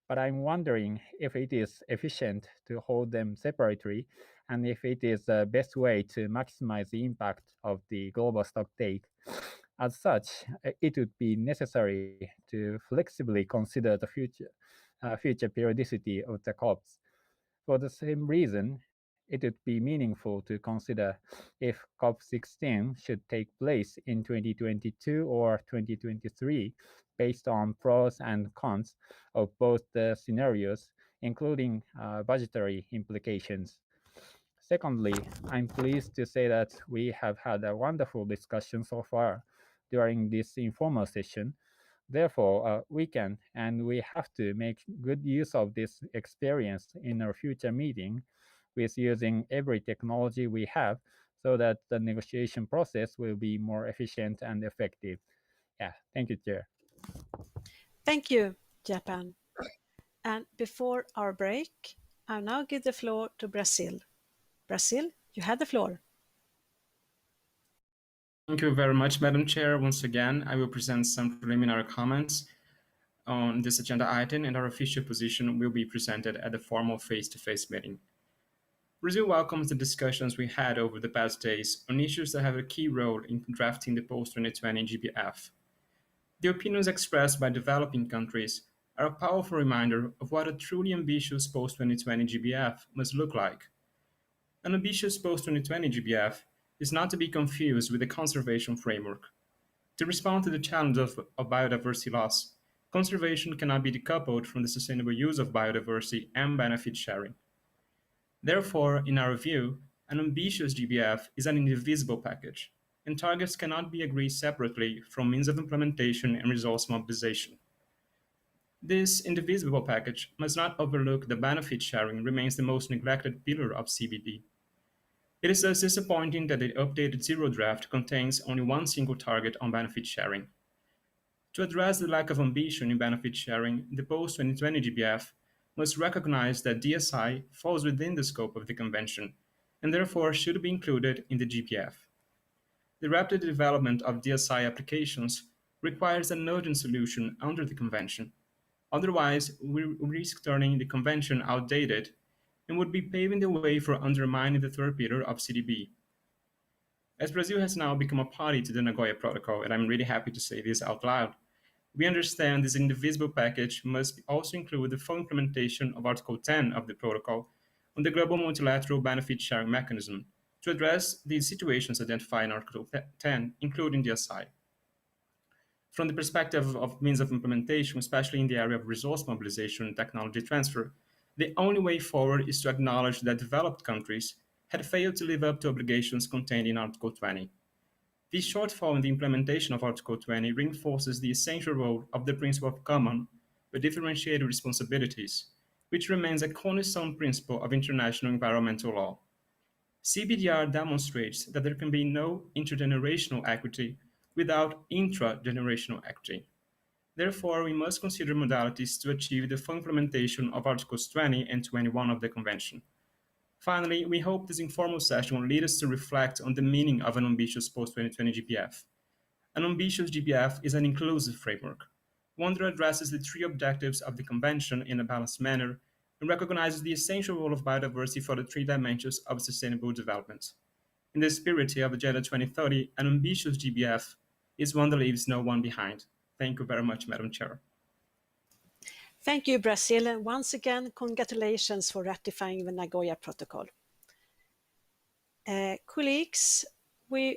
[SPEAKER 7] But I'm wondering if it is efficient to hold them separately and if it is the best way to maximize the impact of the global stocktake. As such, it would be necessary to flexibly consider the future periodicity of the COPs. For the same reason, it would be meaningful to consider if COP16 should take place in 2022 or 2023 based on pros and cons of both the scenarios, including budgetary implications. Secondly, I'm pleased to say that we have had a wonderful discussion so far during this informal session. Therefore, we can and we have to make good use of this experience in our future meeting with using every technology we have so that the negotiation process will be more efficient and effective. Yeah, thank you, Chair.
[SPEAKER 1] Thank you, Japan. And before our break, I'll now give the floor to Brazil. Brazil, you have the floor.
[SPEAKER 8] Thank you very much, Madam Chair. Once again, I will present some preliminary comments on this agenda item, and our official position will be presented at the formal face-to-face meeting. Brazil welcomes the discussions we had over the past days on issues that have a key role in drafting the post-2020 GBF. The opinions expressed by developing countries are a powerful reminder of what a truly ambitious post-2020 GBF must look like. An ambitious post-2020 GBF is not to be confused with the conservation framework. To respond to the challenge of biodiversity loss, conservation cannot be decoupled from the sustainable use of biodiversity and benefit sharing. Therefore, in our view, An ambitious GBF is an indivisible package, and targets cannot be agreed separately from means of implementation and resource mobilization. This indivisible package must not overlook that benefit sharing remains the most neglected pillar of CBD. It is thus disappointing that the updated Zero draft contains only one single target on benefit sharing. To address the lack of ambition in benefit sharing, the post-2020 GBF must recognize that DSI falls within the scope of the Convention and therefore should be included in the GBF. The rapid development of DSI applications requires an urgent solution under the Convention. Otherwise, we risk turning the Convention outdated and would be paving the way for undermining the third pillar of CDB. As Brazil has now become a party to the Nagoya Protocol, and I'm really happy to say this out loud, we understand this indivisible package must also include the full implementation of Article 10 of the Protocol on the Global Multilateral Benefit Sharing Mechanism to address the situations identified in Article 10, including DSI. From the perspective of means of implementation, especially in the area of resource mobilization and technology transfer, the only way forward is to acknowledge that developed countries had failed to live up to obligations contained in Article 20. This shortfall in the implementation of Article 20 reinforces the essential role of the principle of common but differentiated responsibilities, which remains a cornerstone principle of international environmental law. CBDR demonstrates that there can be no intergenerational equity without intra-generational equity. Therefore, we must consider modalities to achieve the full implementation of Articles 20 and 21 of the Convention. Finally, we hope this informal session will lead us to reflect on the meaning of an ambitious post-2020 GBF. An ambitious GBF is an inclusive framework, one that addresses the three objectives of the Convention in a balanced manner and recognizes the essential role of biodiversity for the three dimensions of sustainable development. In the spirit of Agenda 2030, an ambitious GBF is one that leaves no one behind. Thank you very much, Madam Chair.
[SPEAKER 1] Thank you, Brazil, and once again, congratulations for ratifying the Nagoya Protocol. Colleagues, we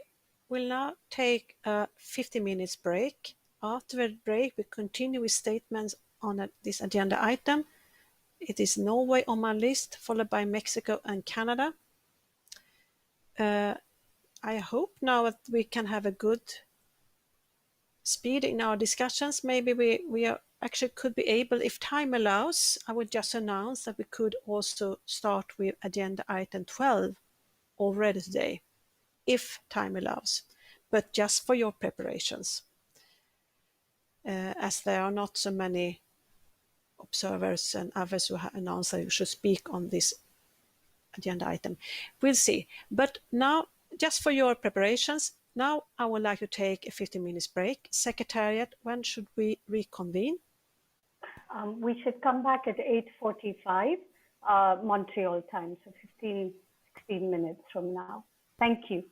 [SPEAKER 1] will now take a 50 minutes break. After the break, we continue with statements on this agenda item. It is Norway on my list, followed by Mexico and Canada. I hope now that we can have a good speed in our discussions. Maybe we are actually could be able, if time allows, I would just announce that we could also start with agenda item 12 already today, if time allows, but just for your preparations, as there are not so many observers and others who have announced that you should speak on this agenda item. We'll see. But now, just for your preparations, now I would like to take a 15 minutes break. Secretariat, when should we reconvene?
[SPEAKER 2] We should come back at 8:45 Montreal time, so 16 minutes from now. Thank you.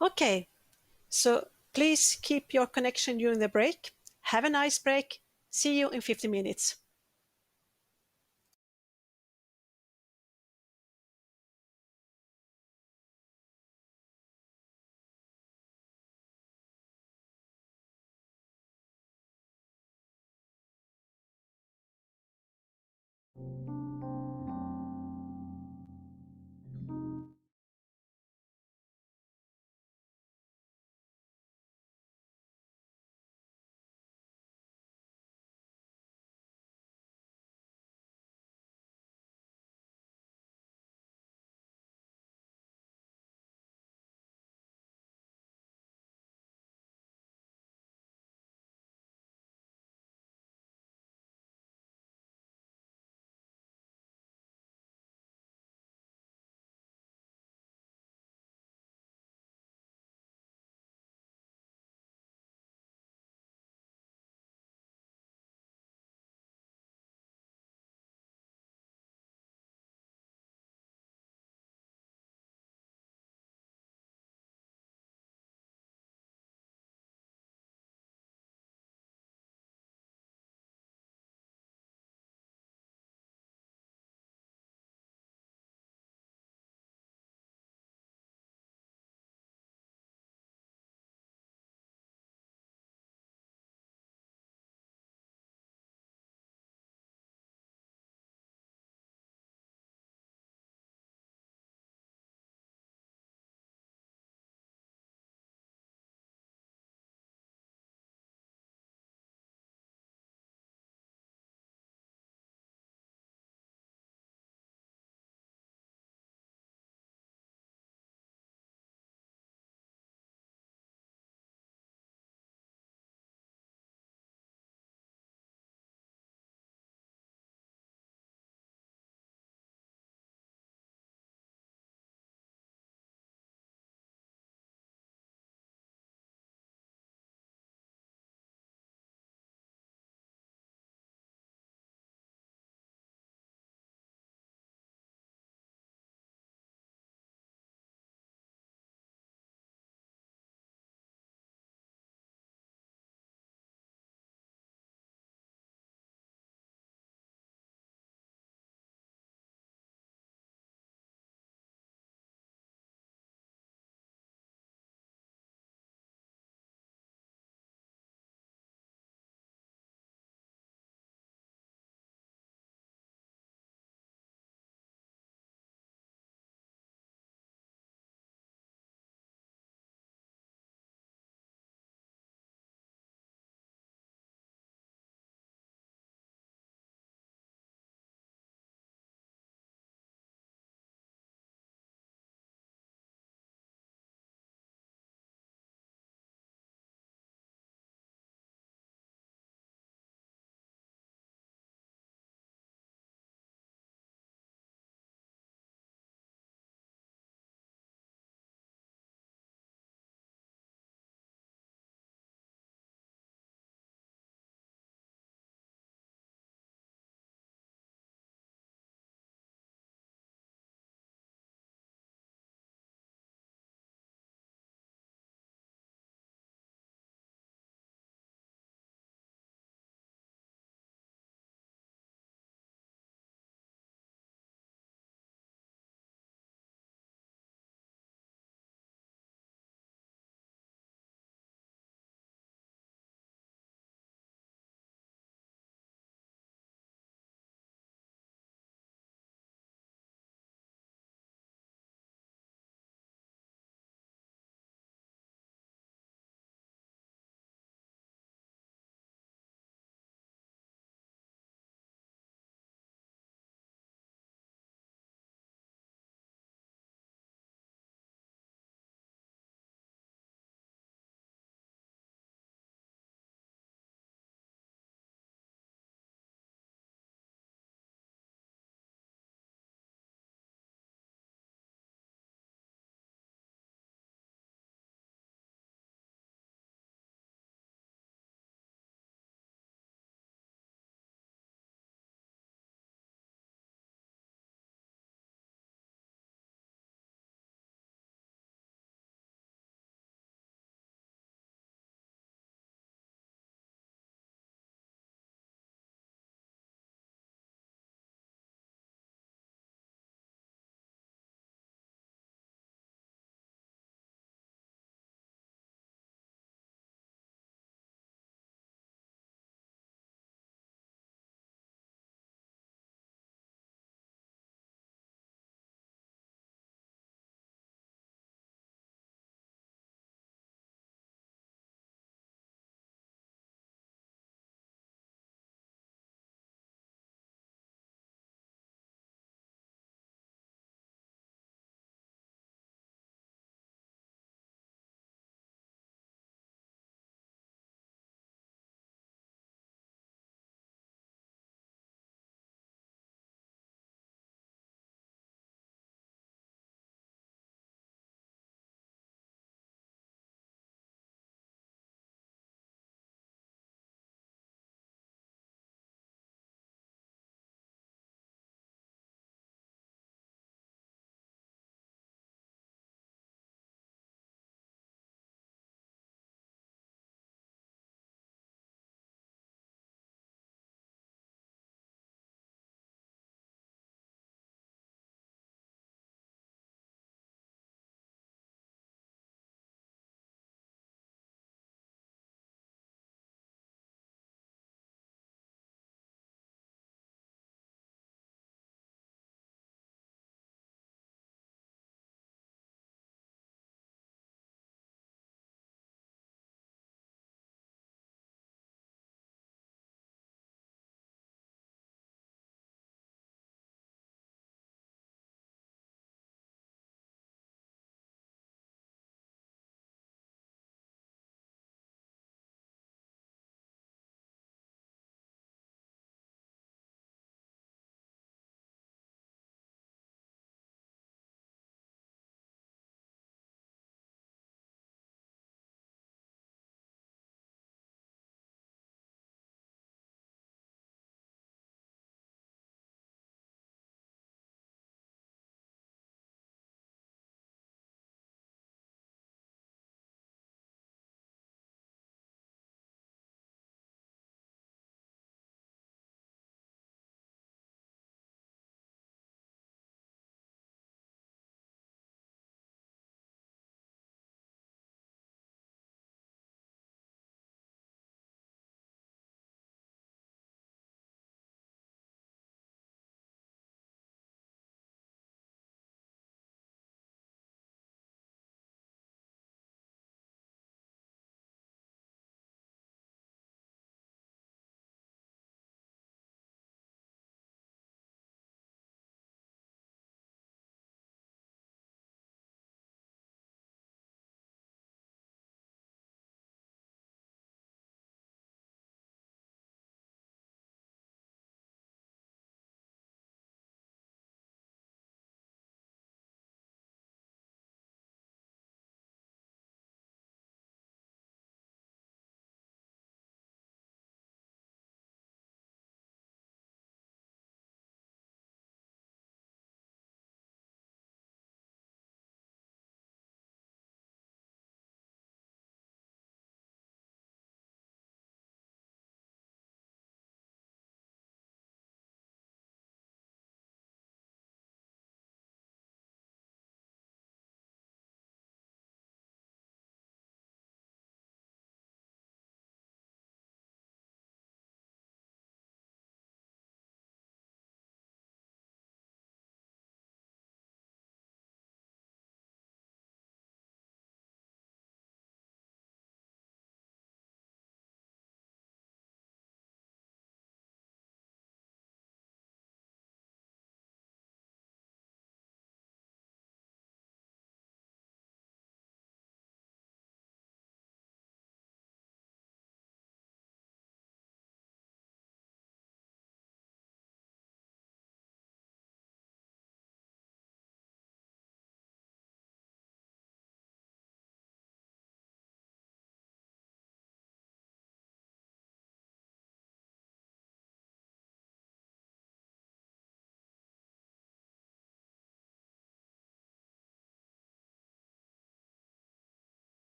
[SPEAKER 1] Okay, so please keep your connection during the break. Have a nice break. See you in 50 minutes.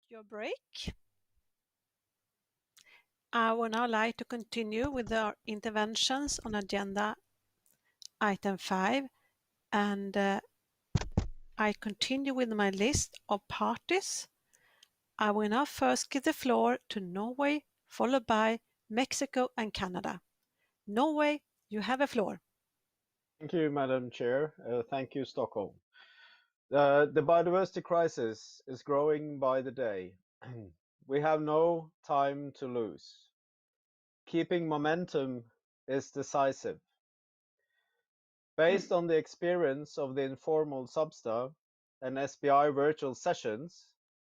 [SPEAKER 1] your break. I would now like to continue with our interventions on agenda item 5, and I continue with my list of parties. I will now first give the floor to Norway, followed by Mexico and Canada. Norway, you have the floor.
[SPEAKER 9] Thank you, Madam Chair. Thank you, Stockholm. The biodiversity crisis is growing by the day. We have no time to lose. Keeping momentum is decisive. Based on the experience of the informal Substa and SBI virtual sessions,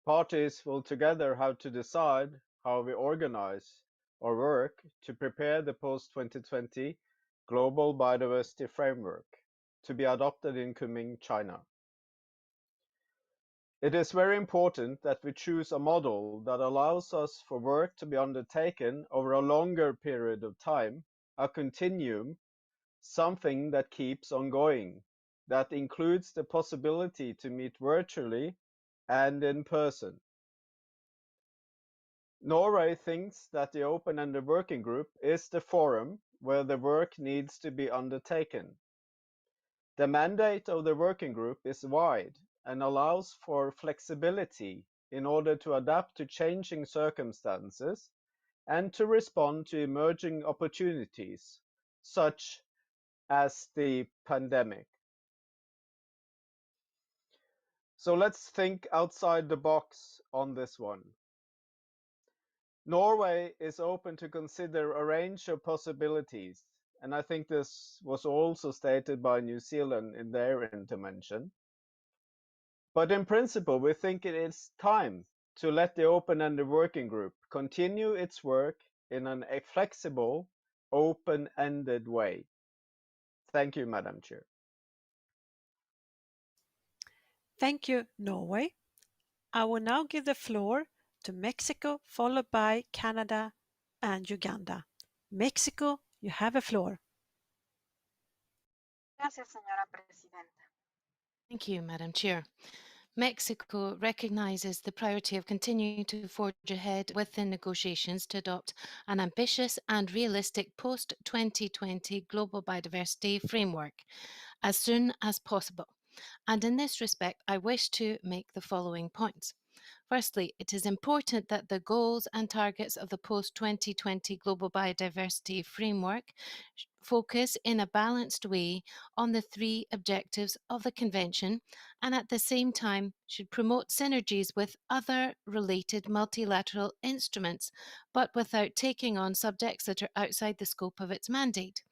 [SPEAKER 9] parties will together have to decide how we organize our work to prepare the post-2020 Global Biodiversity Framework to be adopted in Kunming, China. It is very important that we choose a model that allows us for work to be undertaken over a longer period of time, a continuum, something that keeps on going, that includes the possibility to meet virtually and in person. Norway thinks that the open-ended working group is the forum where the work needs to be undertaken. The mandate of the working group is wide and allows for flexibility in order to adapt to changing circumstances and to respond to emerging opportunities, such as the pandemic. So let's think outside the box on this one. Norway is open to consider a range of possibilities, and I think this was also stated by New Zealand in their intervention. But in principle, we think it is time to let the open-ended working group continue its work in a flexible, open-ended way. Thank you, Madam Chair.
[SPEAKER 1] Thank you, Norway. I will now give the floor to Mexico, followed by Canada and Uganda. Mexico, you have the floor.
[SPEAKER 13] Gracias, señora presidenta. Thank you, Madam Chair. Mexico recognises the priority of continuing to forge ahead within negotiations to adopt an ambitious and realistic post-2020 global biodiversity framework as soon as possible. And in this respect, I wish to make the following points. Firstly, it is important that the goals and targets of the post-2020 Global Biodiversity Framework focus in a balanced way on the three objectives of the Convention and at the same time should promote synergies with other related multilateral instruments, but without taking on subjects that are outside the scope of its mandate.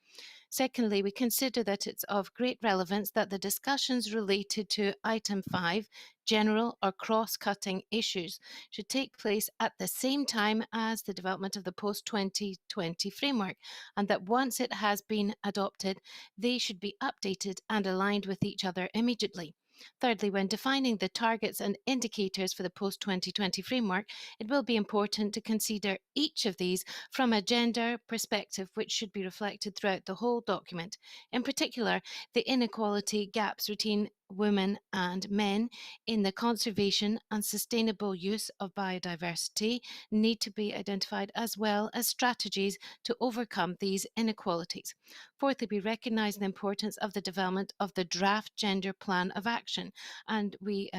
[SPEAKER 13] Secondly, we consider that it's of great relevance that the discussions related to Item 5, general or cross-cutting issues, should take place at the same time as the development of the post-2020 framework, and that once it has been adopted, they should be updated and aligned with each other immediately. Thirdly, when defining the targets and indicators for the post-2020 framework, it will be important to consider each of these from a gender perspective, which should be reflected throughout the whole document. In particular, the inequality gaps between women and men in the conservation and sustainable use of biodiversity need to be identified, as well as strategies to overcome these inequalities. Fourthly, we recognise the importance of the development of the draft gender plan of action, and we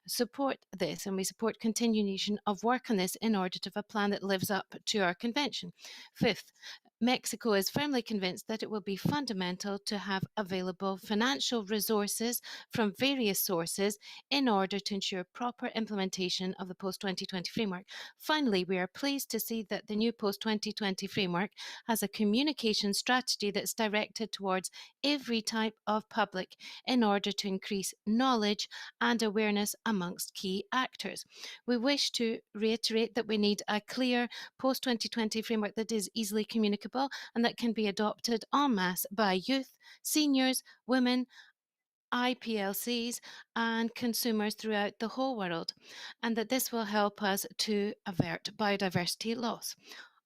[SPEAKER 13] support this, and we support continuation of work on this in order to have a plan that lives up to our convention. Fifth, Mexico is firmly convinced that it will be fundamental to have available financial resources from various sources in order to ensure proper implementation of the post-2020 framework. Finally, we are pleased to see that the new post-2020 framework has a communication strategy that's directed towards every type of public in order to increase knowledge and awareness amongst key actors. We wish to reiterate that we need a clear post-2020 framework that is easily communicable and that can be adopted en masse by youth, seniors, women, IPLCs and consumers throughout the whole world, and that this will help us to avert biodiversity loss.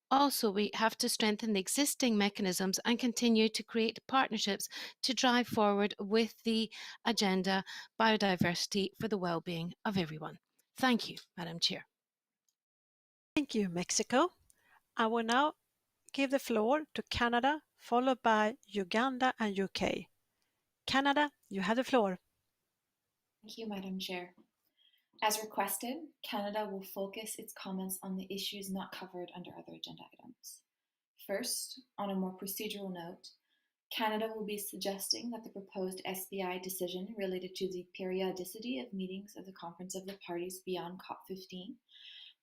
[SPEAKER 13] Also, we have to strengthen the existing mechanisms and continue to create partnerships to drive forward with the agenda biodiversity for the well-being of everyone. Thank you, Madam Chair.
[SPEAKER 1] Thank you, Mexico. I will now give the floor to Canada, followed by Uganda and UK. Canada, you have the floor.
[SPEAKER 10] Thank you, Madam Chair. As requested, Canada will focus its comments on the issues not covered under other agenda items. First, on a more procedural note, Canada will be suggesting that the proposed SBI decision related to the periodicity of meetings of the Conference of the Parties beyond COP15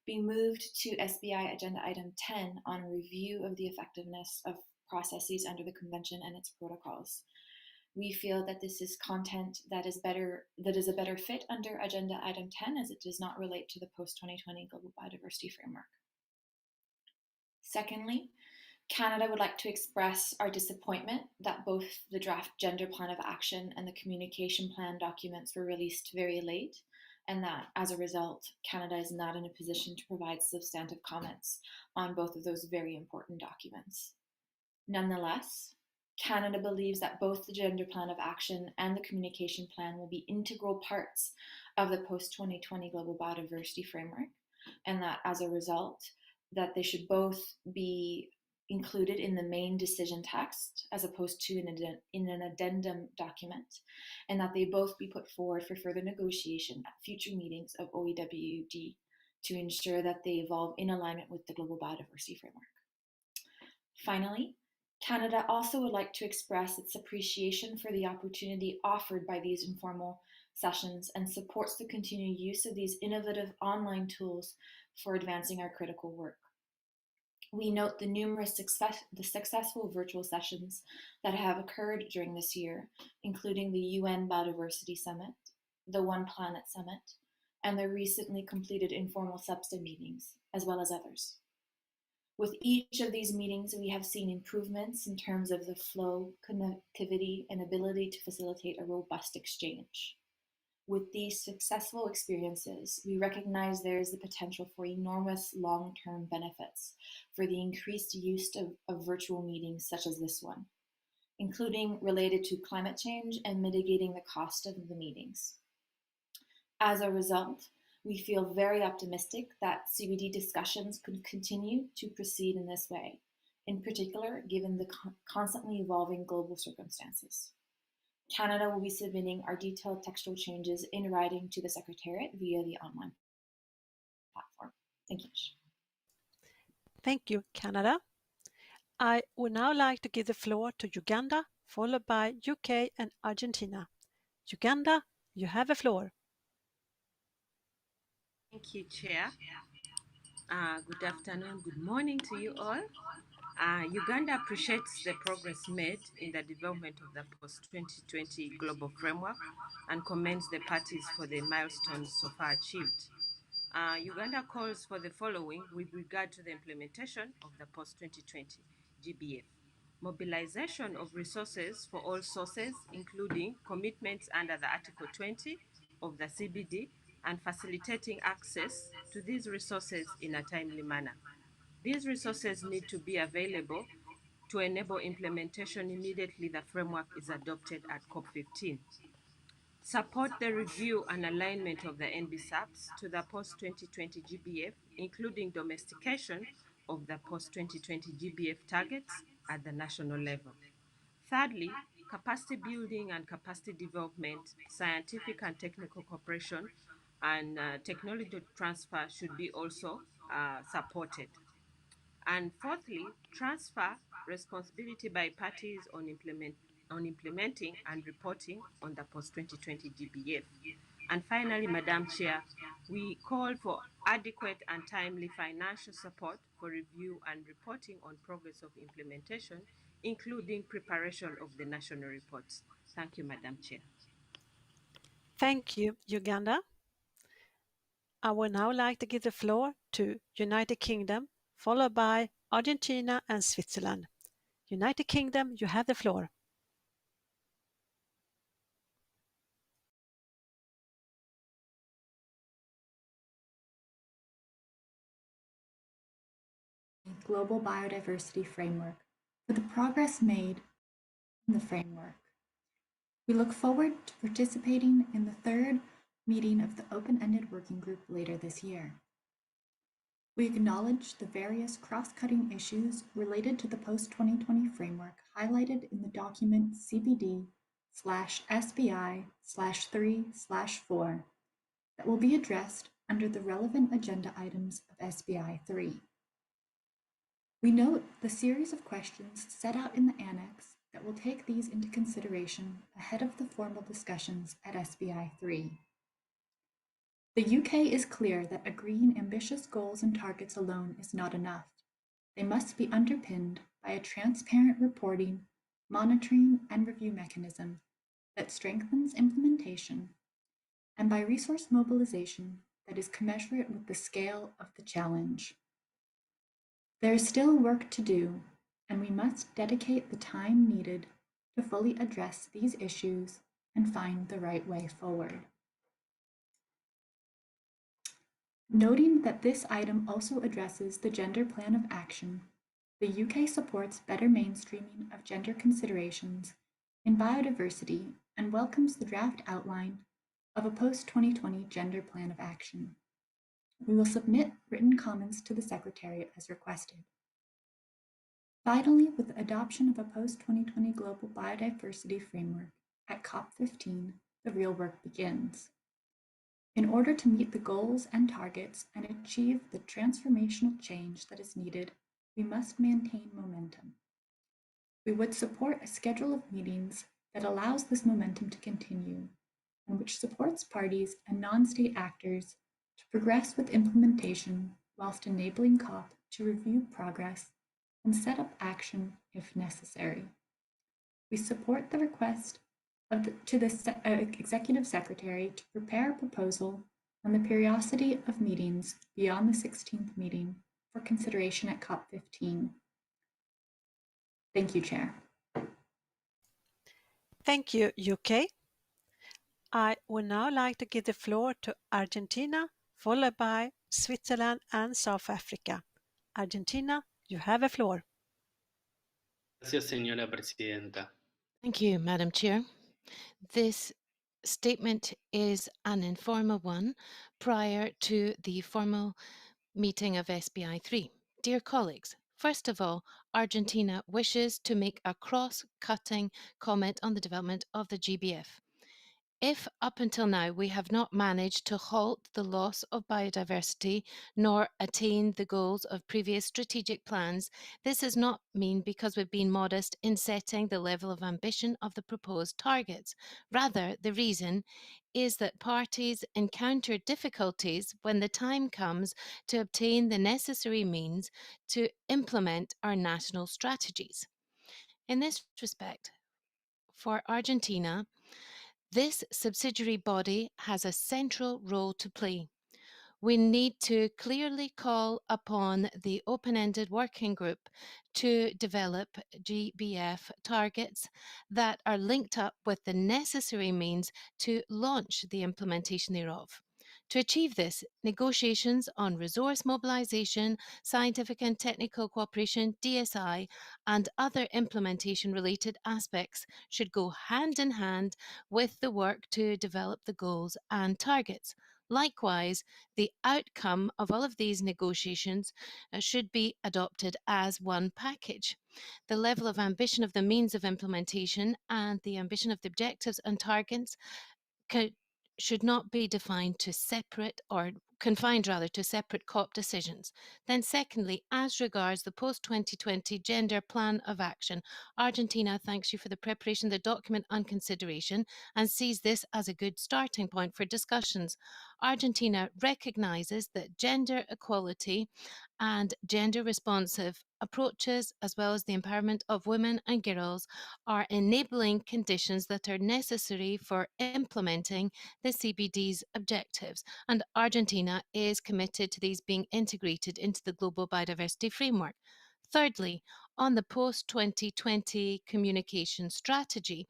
[SPEAKER 10] be moved to SBI Agenda Item 10 on review of the effectiveness of processes under the Convention and its protocols. We feel that this is content that is a better fit under Agenda Item 10 as it does not relate to the post-2020 Global Biodiversity Framework. Secondly, Canada would like to express our disappointment that both the draft Gender Plan of Action and the Communication Plan documents were released very late, and that, as a result, Canada is not in a position to provide substantive comments on both of those very important documents. Nonetheless, Canada believes that both the Gender Plan of Action and the Communication Plan will be integral parts of the post-2020 Global Biodiversity Framework, and that, as a result, that they should both be included in the main decision text as opposed to in an addendum document, and that they both be put forward for further negotiation at future meetings of OEWG to ensure that they evolve in alignment with the Global Biodiversity Framework. Finally, Canada also would like to express its appreciation for the opportunity offered by these informal sessions and supports the continued use of these innovative online tools for advancing our critical work. We note the numerous successful virtual sessions that have occurred during this year, including the UN Biodiversity Summit, the One Planet Summit, and the recently completed informal SBI meetings, as well as others. With each of these meetings, we have seen improvements in terms of the flow, connectivity, and ability to facilitate a robust exchange. With these successful experiences, we recognize there is the potential for enormous long-term benefits for the increased use of virtual meetings such as this one, including related to climate change and mitigating the cost of the meetings. As a result, we feel very optimistic that CBD discussions could continue to proceed in this way, in particular, given the constantly evolving global circumstances. Canada will be submitting our detailed textual changes in writing to the Secretariat via the online platform. Thank you.
[SPEAKER 1] Thank you, Canada. I would now like to give the floor to Uganda, followed by UK and Argentina. Uganda, you have the floor.
[SPEAKER 11] Thank you, Chair. Good afternoon, good morning to you all. Uganda appreciates the progress made in the development of the post-2020 global framework and commends the parties for the milestones so far achieved. Uganda calls for the following with regard to the implementation of the post-2020 GBF. Mobilization of resources for all sources, including commitments under the Article 20 of the CBD and facilitating access to these resources in a timely manner. These resources need to be available to enable implementation immediately the framework is adopted at COP15. Support the review and alignment of the NBSAPs to the post-2020 GBF, including domestication of the post-2020 GBF targets at the national level. Thirdly, capacity building and capacity development, scientific and technical cooperation, and technology transfer should be also supported. And fourthly, transfer responsibility by parties on implementing and reporting on the post-2020 GBF. And finally, Madam Chair, we call for adequate and timely financial support for review and reporting on progress of implementation, including preparation of the national reports. Thank you, Madam Chair.
[SPEAKER 1] Thank you, Uganda. I would now like to give the floor to United Kingdom, followed by Argentina and Switzerland. United Kingdom, you have the floor.
[SPEAKER 23] Global Biodiversity Framework for the progress made in the framework. We look forward to participating in the third meeting of the open-ended working group later this year. We acknowledge the various cross-cutting issues related to the post-2020 framework highlighted in the document CBD/SBI/3/4 that will be addressed under the relevant agenda items of SBI-3. We note the series of questions set out in the annex that will take these into consideration ahead of the formal discussions at SBI-3. The UK is clear that agreeing ambitious goals and targets alone is not enough. They must be underpinned by a transparent reporting, monitoring, and review mechanism that strengthens implementation, and by resource mobilization that is commensurate with the scale of the challenge. There is still work to do, and we must dedicate the time needed to fully address these issues and find the right way forward. Noting that this item also addresses the Gender Plan of Action, the UK supports better mainstreaming of gender considerations in biodiversity and welcomes the draft outline of a post-2020 Gender Plan of Action. We will submit written comments to the Secretariat as requested. Finally, with the adoption of a post-2020 Global Biodiversity Framework at COP15, the real work begins. In order to meet the goals and targets and achieve the transformational change that is needed, we must maintain momentum. We would support a schedule of meetings that allows this momentum to continue, and which supports parties and non-state actors to progress with implementation whilst enabling COP to review progress and set up action if necessary. We support the request to the Executive Secretary to prepare a proposal on the periodicity of meetings beyond the 16th meeting for consideration at COP15. Thank you, Chair.
[SPEAKER 1] Thank you, UK. I would now like to give the floor to Argentina, followed by Switzerland and South Africa. Argentina, you have the floor.
[SPEAKER 12] Gracias, señora presidenta.
[SPEAKER 13] Thank you, Madam Chair. This statement is an informal one prior to the formal meeting of SBI-3. Dear colleagues, first of all, Argentina wishes to make a cross-cutting comment on the development of the GBF. If up until now we have not managed to halt the loss of biodiversity nor attain the goals of previous strategic plans, this does not mean because we've been modest in setting the level of ambition of the proposed targets. Rather, the reason is that parties encounter difficulties when the time comes to obtain the necessary means to implement our national strategies. In this respect, for Argentina, this subsidiary body has a central role to play. We need to clearly call upon the open-ended working group to develop GBF targets that are linked up with the necessary means to launch the implementation thereof. To achieve this, negotiations on resource mobilization, scientific and technical cooperation, DSI, and other implementation-related aspects should go hand in hand with the work to develop the goals and targets. Likewise, the outcome of all of these negotiations should be adopted as one package. The level of ambition of the means of implementation and the ambition of the objectives and targets should not be defined to separate or confined rather to separate COP decisions. Then secondly, as regards the post-2020 Gender Plan of Action, Argentina thanks you for the preparation of the document and consideration and sees this as a good starting point for discussions. Argentina recognises that gender equality and gender-responsive approaches, as well as the empowerment of women and girls, are enabling conditions that are necessary for implementing the CBD's objectives, and Argentina is committed to these being integrated into the Global Biodiversity Framework. Thirdly, on the post-2020 communication strategy,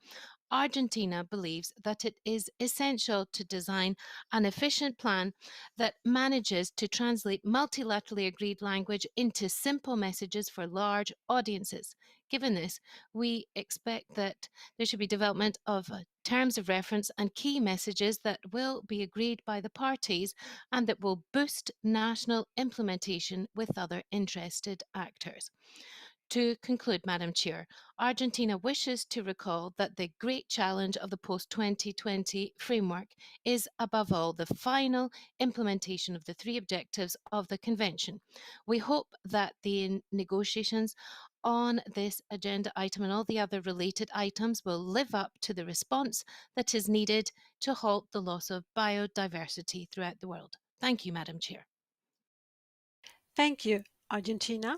[SPEAKER 13] Argentina believes that it is essential to design an efficient plan that manages to translate multilaterally agreed language into simple messages for large audiences. Given this, we expect that there should be development of terms of reference and key messages that will be agreed by the parties and that will boost national implementation with other interested actors. To conclude, Madam Chair, Argentina wishes to recall that the great challenge of the post-2020 framework is, above all, the final implementation of the 3 objectives of the Convention. We hope that the negotiations on this agenda item and all the other related items will live up to the response that is needed to halt the loss of biodiversity throughout the world. Thank you, Madam Chair.
[SPEAKER 1] Thank you, Argentina.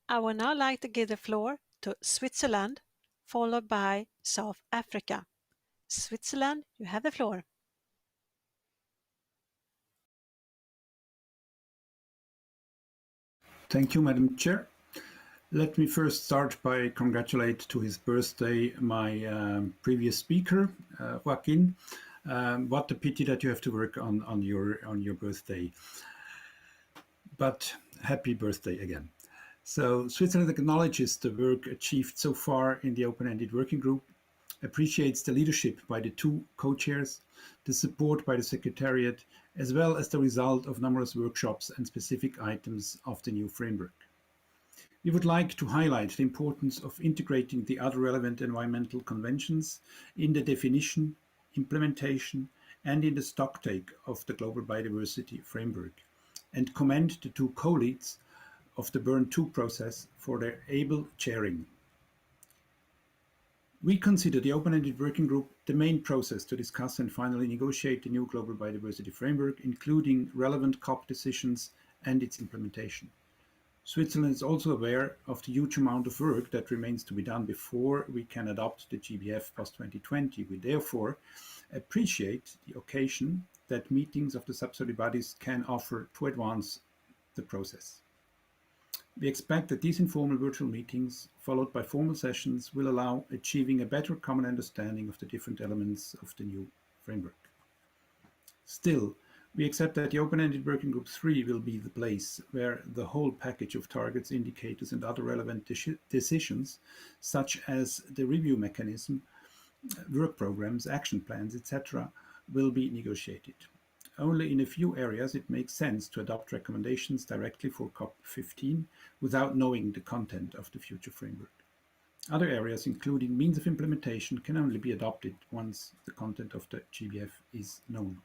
[SPEAKER 1] I would now like to give the floor to Switzerland, followed by South Africa. Switzerland, you have the floor.
[SPEAKER 18] Thank you, Madam Chair. Let me first start by congratulate to his birthday my previous speaker, Joaquin. What a pity that you have to work on your birthday. But happy birthday again. So Switzerland acknowledges the work achieved so far in the open-ended working group, appreciates the leadership by the 2 co-chairs, the support by the Secretariat, as well as the result of numerous workshops and specific items of the new framework. We would like to highlight the importance of integrating the other relevant environmental conventions in the definition, implementation, and in the stocktake of the Global Biodiversity Framework, and commend the 2 co-leads of the Bern II process for their able chairing. We consider the open-ended working group the main process to discuss and finally negotiate the new Global Biodiversity Framework, including relevant COP decisions and its implementation. Switzerland is also aware of the huge amount of work that remains to be done before we can adopt the GBF post-2020. We therefore appreciate the occasion that meetings of the subsidiary bodies can offer to advance the process. We expect that these informal virtual meetings, followed by formal sessions, will allow achieving a better common understanding of the different elements of the new framework. Still, we accept that the open-ended working group 3 will be the place where the whole package of targets, indicators, and other relevant decisions, such as the review mechanism, work programs, action plans, etc., will be negotiated. Only in a few areas it makes sense to adopt recommendations directly for COP15 without knowing the content of the future framework. Other areas, including means of implementation, can only be adopted once the content of the GBF is known.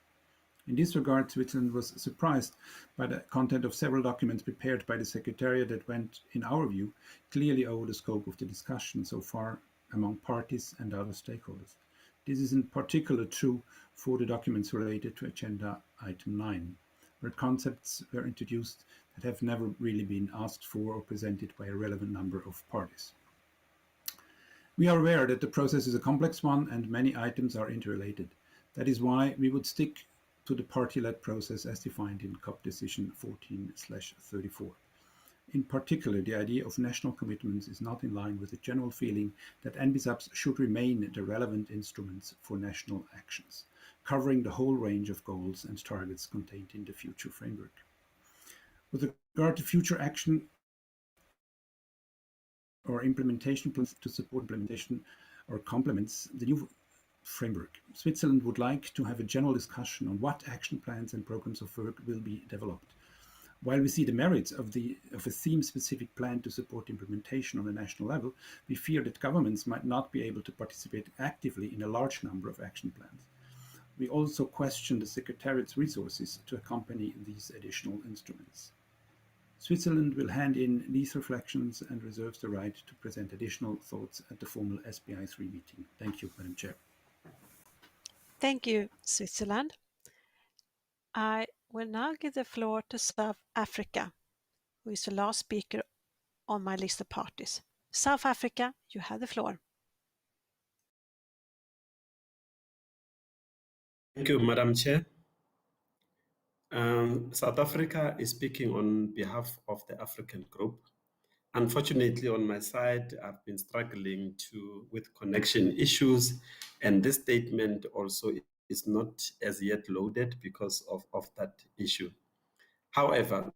[SPEAKER 18] In this regard, Switzerland was surprised by the content of several documents prepared by the Secretariat that went, in our view, clearly over the scope of the discussion so far among parties and other stakeholders. This is in particular true for the documents related to Agenda Item 9, where concepts were introduced that have never really been asked for or presented by a relevant number of parties. We are aware that the process is a complex one and many items are interrelated. That is why we would stick to the party-led process as defined in COP Decision 14/34. In particular, the idea of national commitments is not in line with the general feeling that NBSUPs should remain the relevant instruments for national actions, covering the whole range of goals and targets contained in the future framework. With regard to future action or implementation plans to support implementation or complements the new framework, Switzerland would like to have a general discussion on what action plans and programs of work will be developed. While we see the merits of a theme-specific plan to support implementation on a national level, we fear that governments might not be able to participate actively in a large number of action plans. We also question the Secretariat's resources to accompany these additional instruments. Switzerland will hand in these reflections and reserves the right to present additional thoughts at the formal SBI-3 meeting. Thank you, Madam Chair.
[SPEAKER 1] Thank you, Switzerland. I will now give the floor to South Africa, who is the last speaker on my list of parties. South Africa, you have the floor.
[SPEAKER 12] Thank you, Madam Chair. South Africa is speaking on behalf of the African group. Unfortunately, on my side, I've been struggling with connection issues, and this statement also is not as yet loaded because of that issue. However,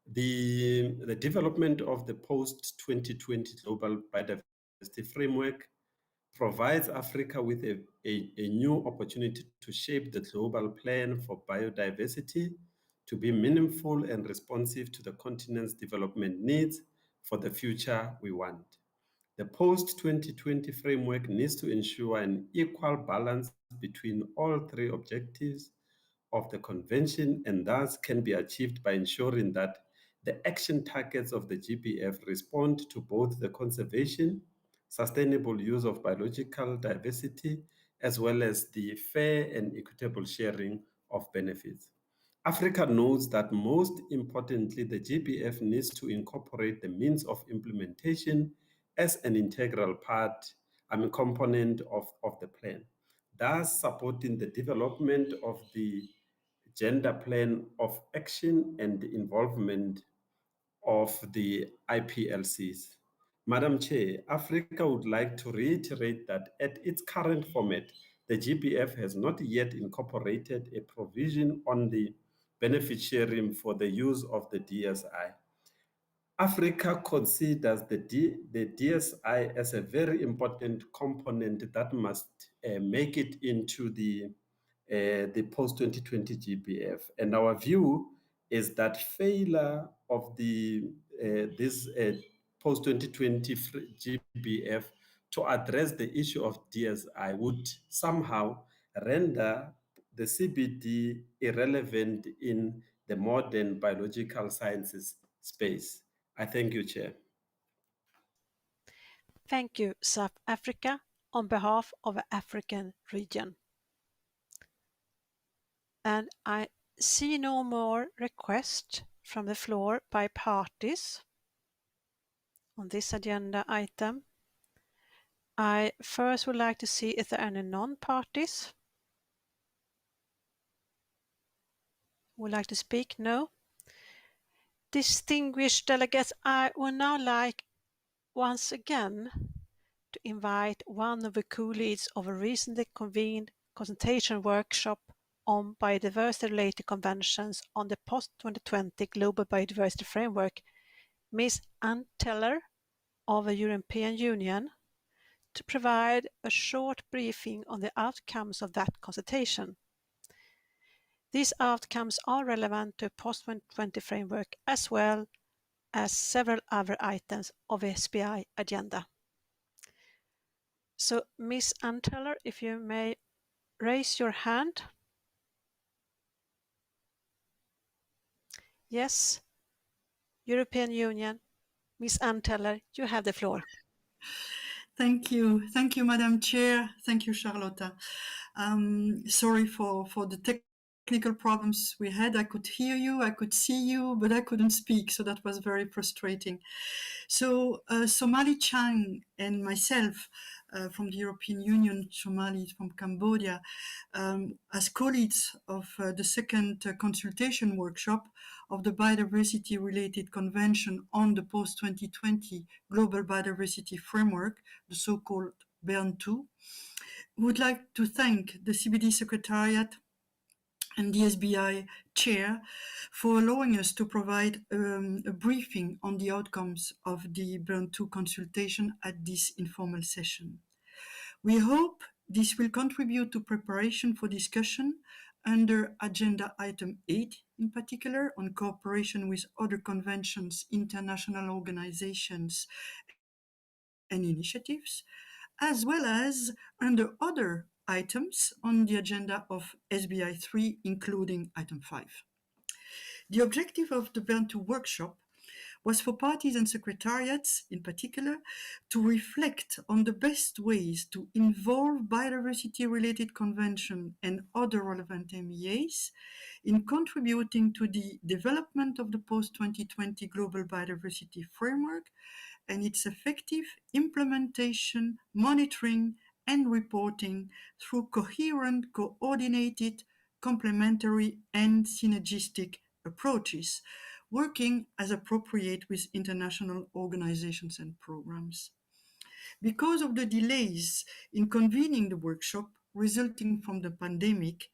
[SPEAKER 12] the development of the post-2020 Global Biodiversity framework provides Africa with a new opportunity to shape the global plan for biodiversity to be meaningful and responsive to the continent's development needs for the future we want. The post-2020 framework needs to ensure an equal balance between all three objectives of the Convention and thus can be achieved by ensuring that the action targets of the GBF respond to both the conservation, sustainable use of biological diversity, as well as the fair and equitable sharing of benefits. Africa knows that most importantly, the GBF needs to incorporate the means of implementation as an integral component of the plan, thus supporting the development of the gender plan of action and the involvement of the IPLCs. Madam Chair, Africa would like to reiterate that at its current format, the GBF has not yet incorporated a provision on the benefit sharing for the use of the DSI. Africa considers the DSI as a very important component that must make it into the post-2020 GBF. And our view is that failure of this post-2020 GBF to address the issue of DSI would somehow render the CBD irrelevant in the modern biological sciences space. I thank you, Chair.
[SPEAKER 1] Thank you, South Africa, on behalf of the African region. And I see no more requests from the floor by parties on this agenda item. I first would like to see if there are any non-parties who would like to speak. No. Distinguished delegates, I would now like once again to invite one of the co-leads of a recently convened consultation workshop on biodiversity-related conventions on the post-2020 Global Biodiversity Framework, Ms. Ann Teller of the European Union, to provide a short briefing on the outcomes of that consultation. These outcomes are relevant to the post-2020 framework as well as several other items of the SBI agenda. So, Ms. Ann Teller, if you may raise your hand. Yes, European Union. Ms. Ann Teller, you have the floor.
[SPEAKER 14] Thank you, Madam Chair. Thank you, Charlotta. Sorry for the technical problems we had. I could hear you, I could see you, but I couldn't speak, so that was very frustrating. So Somali Chang and myself from the European Union, Somali from Cambodia, as co-leads of the second consultation workshop of the Biodiversity-Related Convention on the Post-2020 Global Biodiversity Framework, the so-called BERN 2, would like to thank the CBD Secretariat and the SBI chair for allowing us to provide a briefing on the outcomes of the BERN 2 consultation at this informal session. We hope this will contribute to preparation for discussion under agenda item 8 in particular on cooperation with other conventions, international organizations and initiatives, as well as under other items on the agenda of SBI-3, including item 5. The objective of the BERN 2 workshop was for parties and secretariats, in particular, to reflect on the best ways to involve biodiversity-related convention and other relevant MEAs in contributing to the development of the post-2020 Global Biodiversity Framework and its effective implementation, monitoring, and reporting through coherent, coordinated, complementary, and synergistic approaches, working as appropriate with international organizations and programs. Because of the delays in convening the workshop resulting from the pandemic,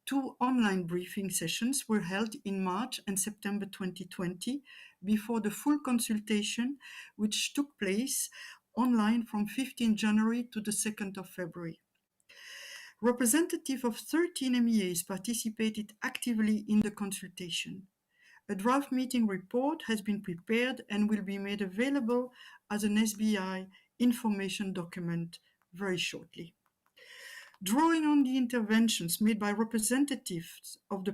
[SPEAKER 14] 2 online briefing sessions were held in March and September 2020 before the full consultation, which took place online from 15 January to the 2nd of February. Representatives of 13 MEAs participated actively in the consultation. A draft meeting report has been prepared and will be made available as an SBI information document very shortly. Drawing on the interventions made by representatives of the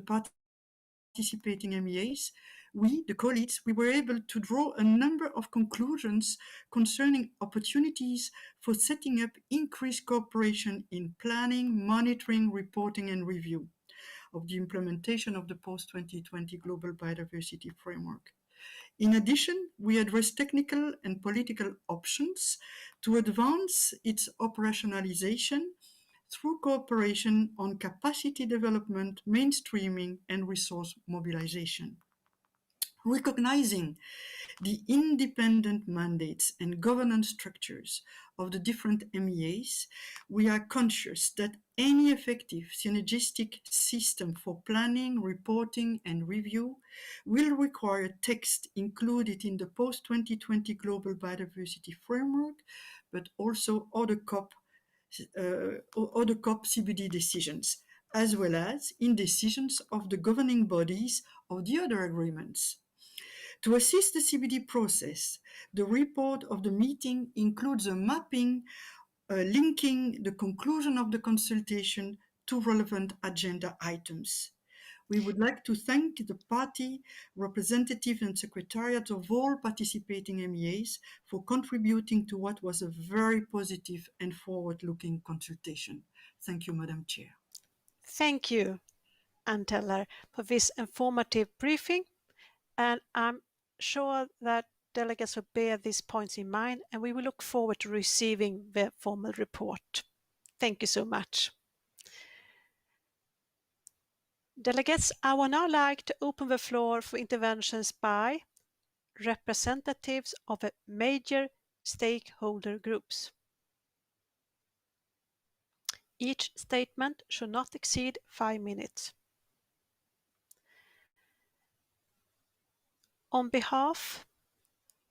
[SPEAKER 14] participating MEAs, we, the colleagues, we were able to draw a number of conclusions concerning opportunities for setting up increased cooperation in planning, monitoring, reporting, and review of the implementation of the post-2020 Global Biodiversity Framework. In addition, we address technical and political options to advance its operationalization through cooperation on capacity development, mainstreaming, and resource mobilization. Recognizing the independent mandates and governance structures of the different MEAs, we are conscious that any effective synergistic system for planning, reporting, and review will require text included in the post-2020 Global Biodiversity Framework, but also other COP CBD decisions, as well as in decisions of the governing bodies of the other agreements. To assist the CBD process, the report of the meeting includes a mapping linking the conclusion of the consultation to relevant agenda items. We would like to thank the party representatives and secretariat of all participating MEAs for contributing to what was a very positive and forward-looking consultation. Thank you, Madam Chair.
[SPEAKER 1] Thank you, Ann Teller, for this informative briefing, and I'm sure that delegates will bear these points in mind, and we will look forward to receiving the formal report. Thank you so much. Delegates, I would now like to open the floor for interventions by representatives of the major stakeholder groups. Each statement should not exceed 5 minutes. On behalf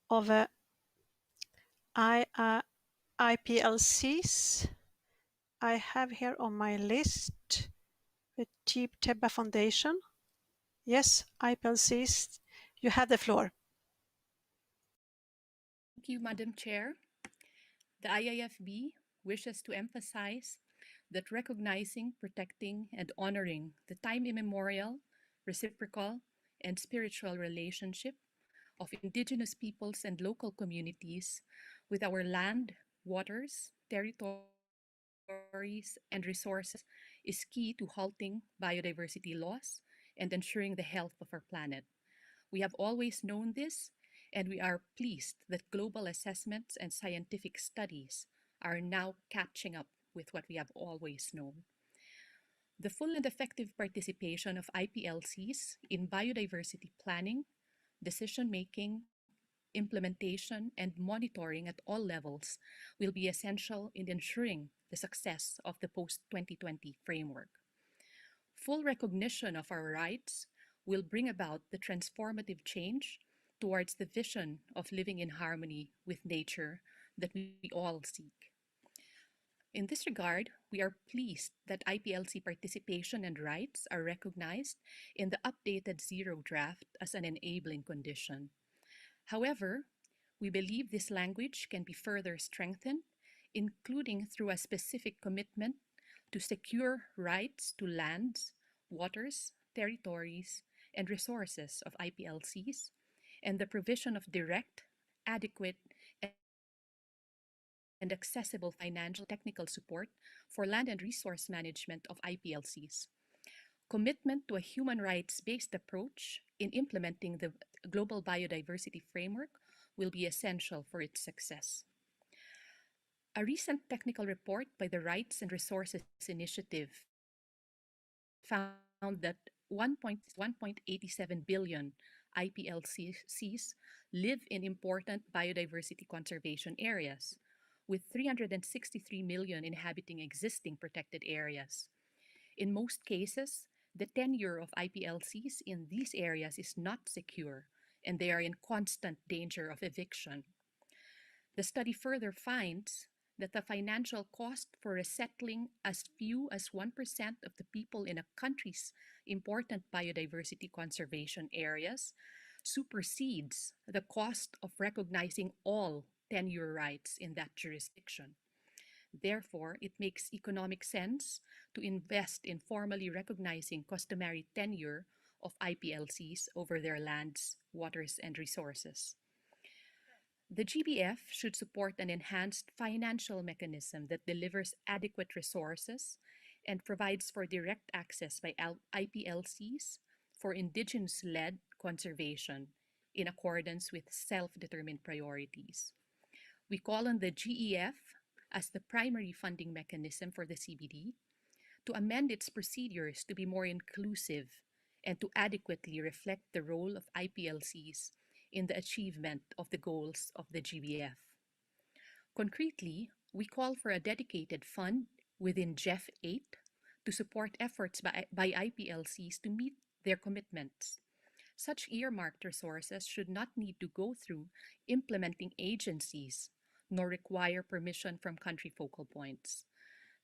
[SPEAKER 1] of the IPLCs, I have here on my list the Cheap Teba Foundation. Yes, IPLCs, you have the floor.
[SPEAKER 15] Thank you, Madam Chair. The IIFB wishes to emphasize that recognizing, protecting, and honoring the time immemorial, reciprocal, and spiritual relationship of indigenous peoples and local communities with our land, waters, territories, and resources is key to halting biodiversity loss and ensuring the health of our planet. We have always known this, and we are pleased that global assessments and scientific studies are now catching up with what we have always known. The full and effective participation of IPLCs in biodiversity planning, decision-making, implementation, and monitoring at all levels will be essential in ensuring the success of the post-2020 framework. Full recognition of our rights will bring about the transformative change towards the vision of living in harmony with nature that we all seek. In this regard, we are pleased that IPLC participation and rights are recognized in the updated Zero draft as an enabling condition. However, we believe this language can be further strengthened, including through a specific commitment to secure rights to lands, waters, territories, and resources of IPLCs, and the provision of direct, adequate, and accessible financial technical support for land and resource management of IPLCs. Commitment to a human rights-based approach in implementing the Global Biodiversity Framework will be essential for its success. A recent technical report by the Rights and Resources Initiative found that 1.87 billion IPLCs live in important biodiversity conservation areas, with 363 million inhabiting existing protected areas. In most cases, the tenure of IPLCs in these areas is not secure, and they are in constant danger of eviction. The study further finds that the financial cost for resettling as few as 1% of the people in a country's important biodiversity conservation areas supersedes the cost of recognizing all tenure rights in that jurisdiction. Therefore, it makes economic sense to invest in formally recognizing customary tenure of IPLCs over their lands, waters, and resources. The GBF should support an enhanced financial mechanism that delivers adequate resources and provides for direct access by IPLCs for indigenous-led conservation in accordance with self-determined priorities. We call on the GEF as the primary funding mechanism for the CBD to amend its procedures to be more inclusive and to adequately reflect the role of IPLCs in the achievement of the goals of the GBF. Concretely, we call for a dedicated fund within GEF 8 to support efforts by IPLCs to meet their commitments. Such earmarked resources should not need to go through implementing agencies nor require permission from country focal points.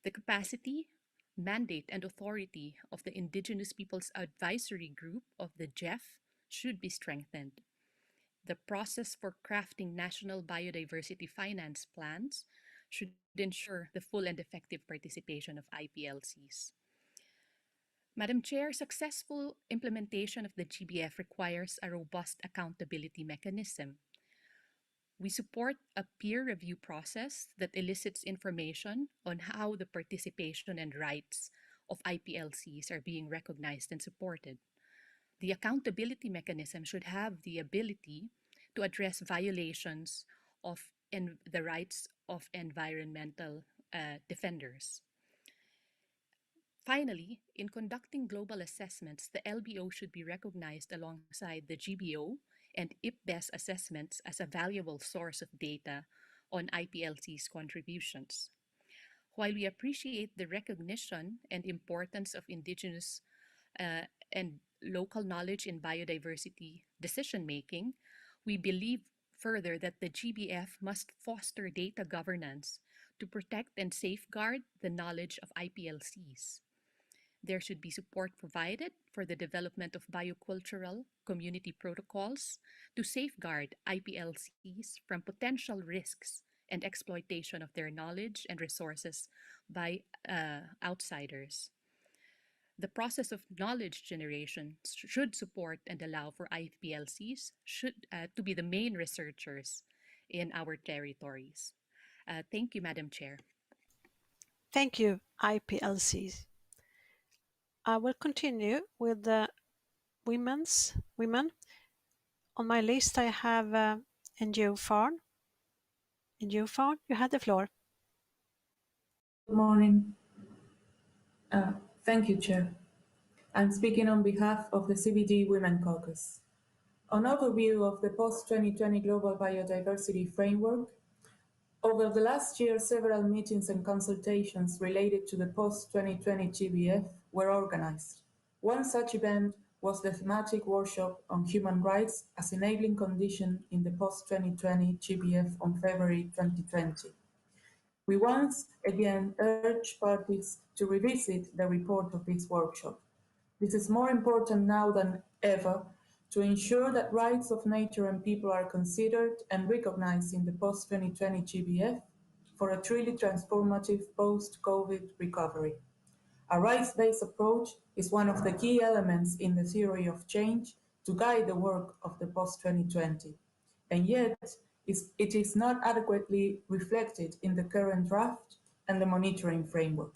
[SPEAKER 15] The capacity, mandate, and authority of the Indigenous Peoples Advisory Group of the GEF should be strengthened. The process for crafting national biodiversity finance plans should ensure the full and effective participation of IPLCs. Madam Chair, successful implementation of the GBF requires a robust accountability mechanism. We support a peer review process that elicits information on how the participation and rights of IPLCs are being recognized and supported. The accountability mechanism should have the ability to address violations of the rights of environmental defenders. Finally, in conducting global assessments, the LBO should be recognized alongside the GBO and IPBES assessments as a valuable source of data on IPLC's contributions. While we appreciate the recognition and importance of indigenous and local knowledge in biodiversity decision-making, we believe further that the GBF must foster data governance to protect and safeguard the knowledge of IPLCs. There should be support provided for the development of biocultural community protocols to safeguard IPLCs from potential risks and exploitation of their knowledge and resources by outsiders. The process of knowledge generation should support and allow for IPLCs to be the main researchers in our territories. Thank you, Madam Chair.
[SPEAKER 1] Thank you, IPLCs. I will continue with the women. On my list, I have NGO Farn. NGO Farn, you have the floor.
[SPEAKER 16] Good morning. Thank you, Chair. I'm speaking on behalf of the CBD Women Caucus. An overview of the post-2020 Global Biodiversity Framework. Over the last year, several meetings and consultations related to the post-2020 GBF were organized. One such event was the thematic workshop on human rights as enabling condition in the post-2020 GBF on February 2020. We once again urge parties to revisit the report of this workshop. This is more important now than ever to ensure that rights of nature and people are considered and recognized in the post-2020 GBF for a truly transformative post-COVID recovery. A rights-based approach is one of the key elements in the theory of change to guide the work of the post-2020, and yet it is not adequately reflected in the current draft and the monitoring framework.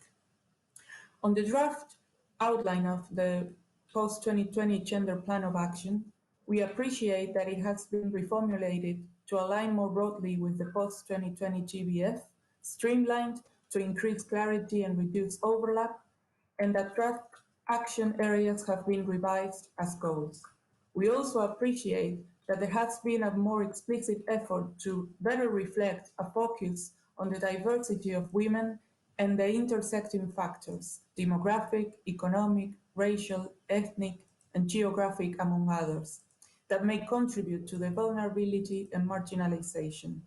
[SPEAKER 16] On the draft outline of the post-2020 Gender Plan of Action, we appreciate that it has been reformulated to align more broadly with the post-2020 GBF, streamlined to increase clarity and reduce overlap, and that draft action areas have been revised as goals. We also appreciate that there has been a more explicit effort to better reflect a focus on the diversity of women and the intersecting factors, demographic, economic, racial, ethnic, and geographic, among others, that may contribute to the vulnerability and marginalization.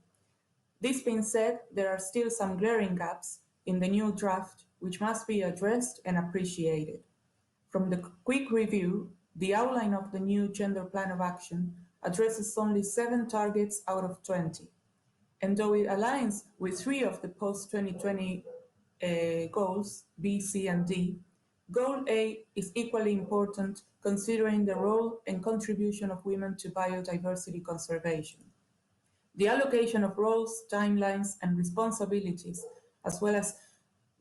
[SPEAKER 16] This being said, there are still some glaring gaps in the new draft which must be addressed and appreciated. From the quick review, the outline of the new Gender Plan of Action addresses only 7 targets out of 20. And though it aligns with 3 of the post-2020 goals, B, C, and D, Goal A is equally important considering the role and contribution of women to biodiversity conservation. The allocation of roles, timelines, and responsibilities, as well as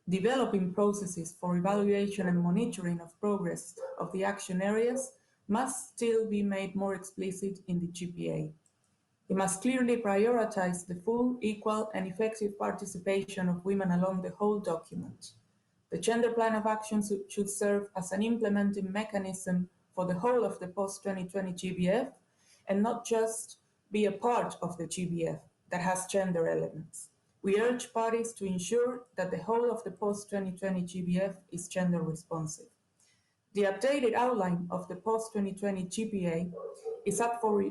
[SPEAKER 16] developing processes for evaluation and monitoring of progress of the action areas, must still be made more explicit in the GPA. It must clearly prioritize the full, equal, and effective participation of women along the whole document. The Gender Plan of Action should serve as an implementing mechanism for the whole of the post-2020 GBF and not just be a part of the GBF that has gender elements. We urge parties to ensure that the whole of the post-2020 GBF is gender responsive. The updated outline of the post-2020 GPA is up for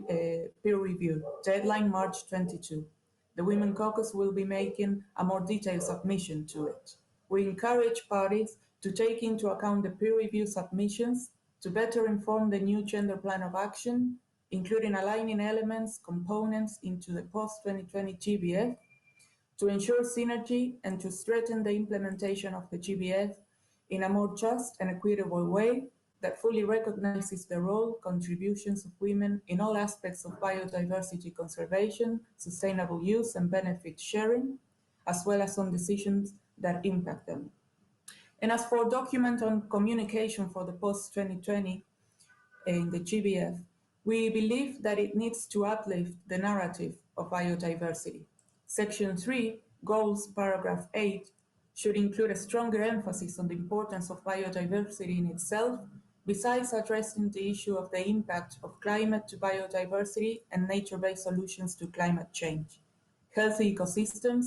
[SPEAKER 16] peer review, deadline March 22. The Women Caucus will be making a more detailed submission to it. We encourage parties to take into account the peer review submissions to better inform the new Gender Plan of Action, including aligning elements, components into the post-2020 GBF, to ensure synergy and to strengthen the implementation of the GBF in a more just and equitable way that fully recognizes the role, contributions of women in all aspects of biodiversity conservation, sustainable use and benefit sharing, as well as on decisions that impact them. And as for document on communication for the post-2020 in the GBF, we believe that it needs to uplift the narrative of biodiversity. Section 3, Goals, paragraph 8, should include a stronger emphasis on the importance of biodiversity in itself, besides addressing the issue of the impact of climate to biodiversity and nature-based solutions to climate change. Healthy ecosystems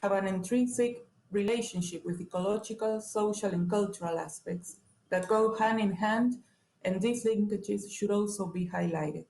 [SPEAKER 16] have an intrinsic relationship with ecological, social, and cultural aspects that go hand in hand, and these linkages should also be highlighted.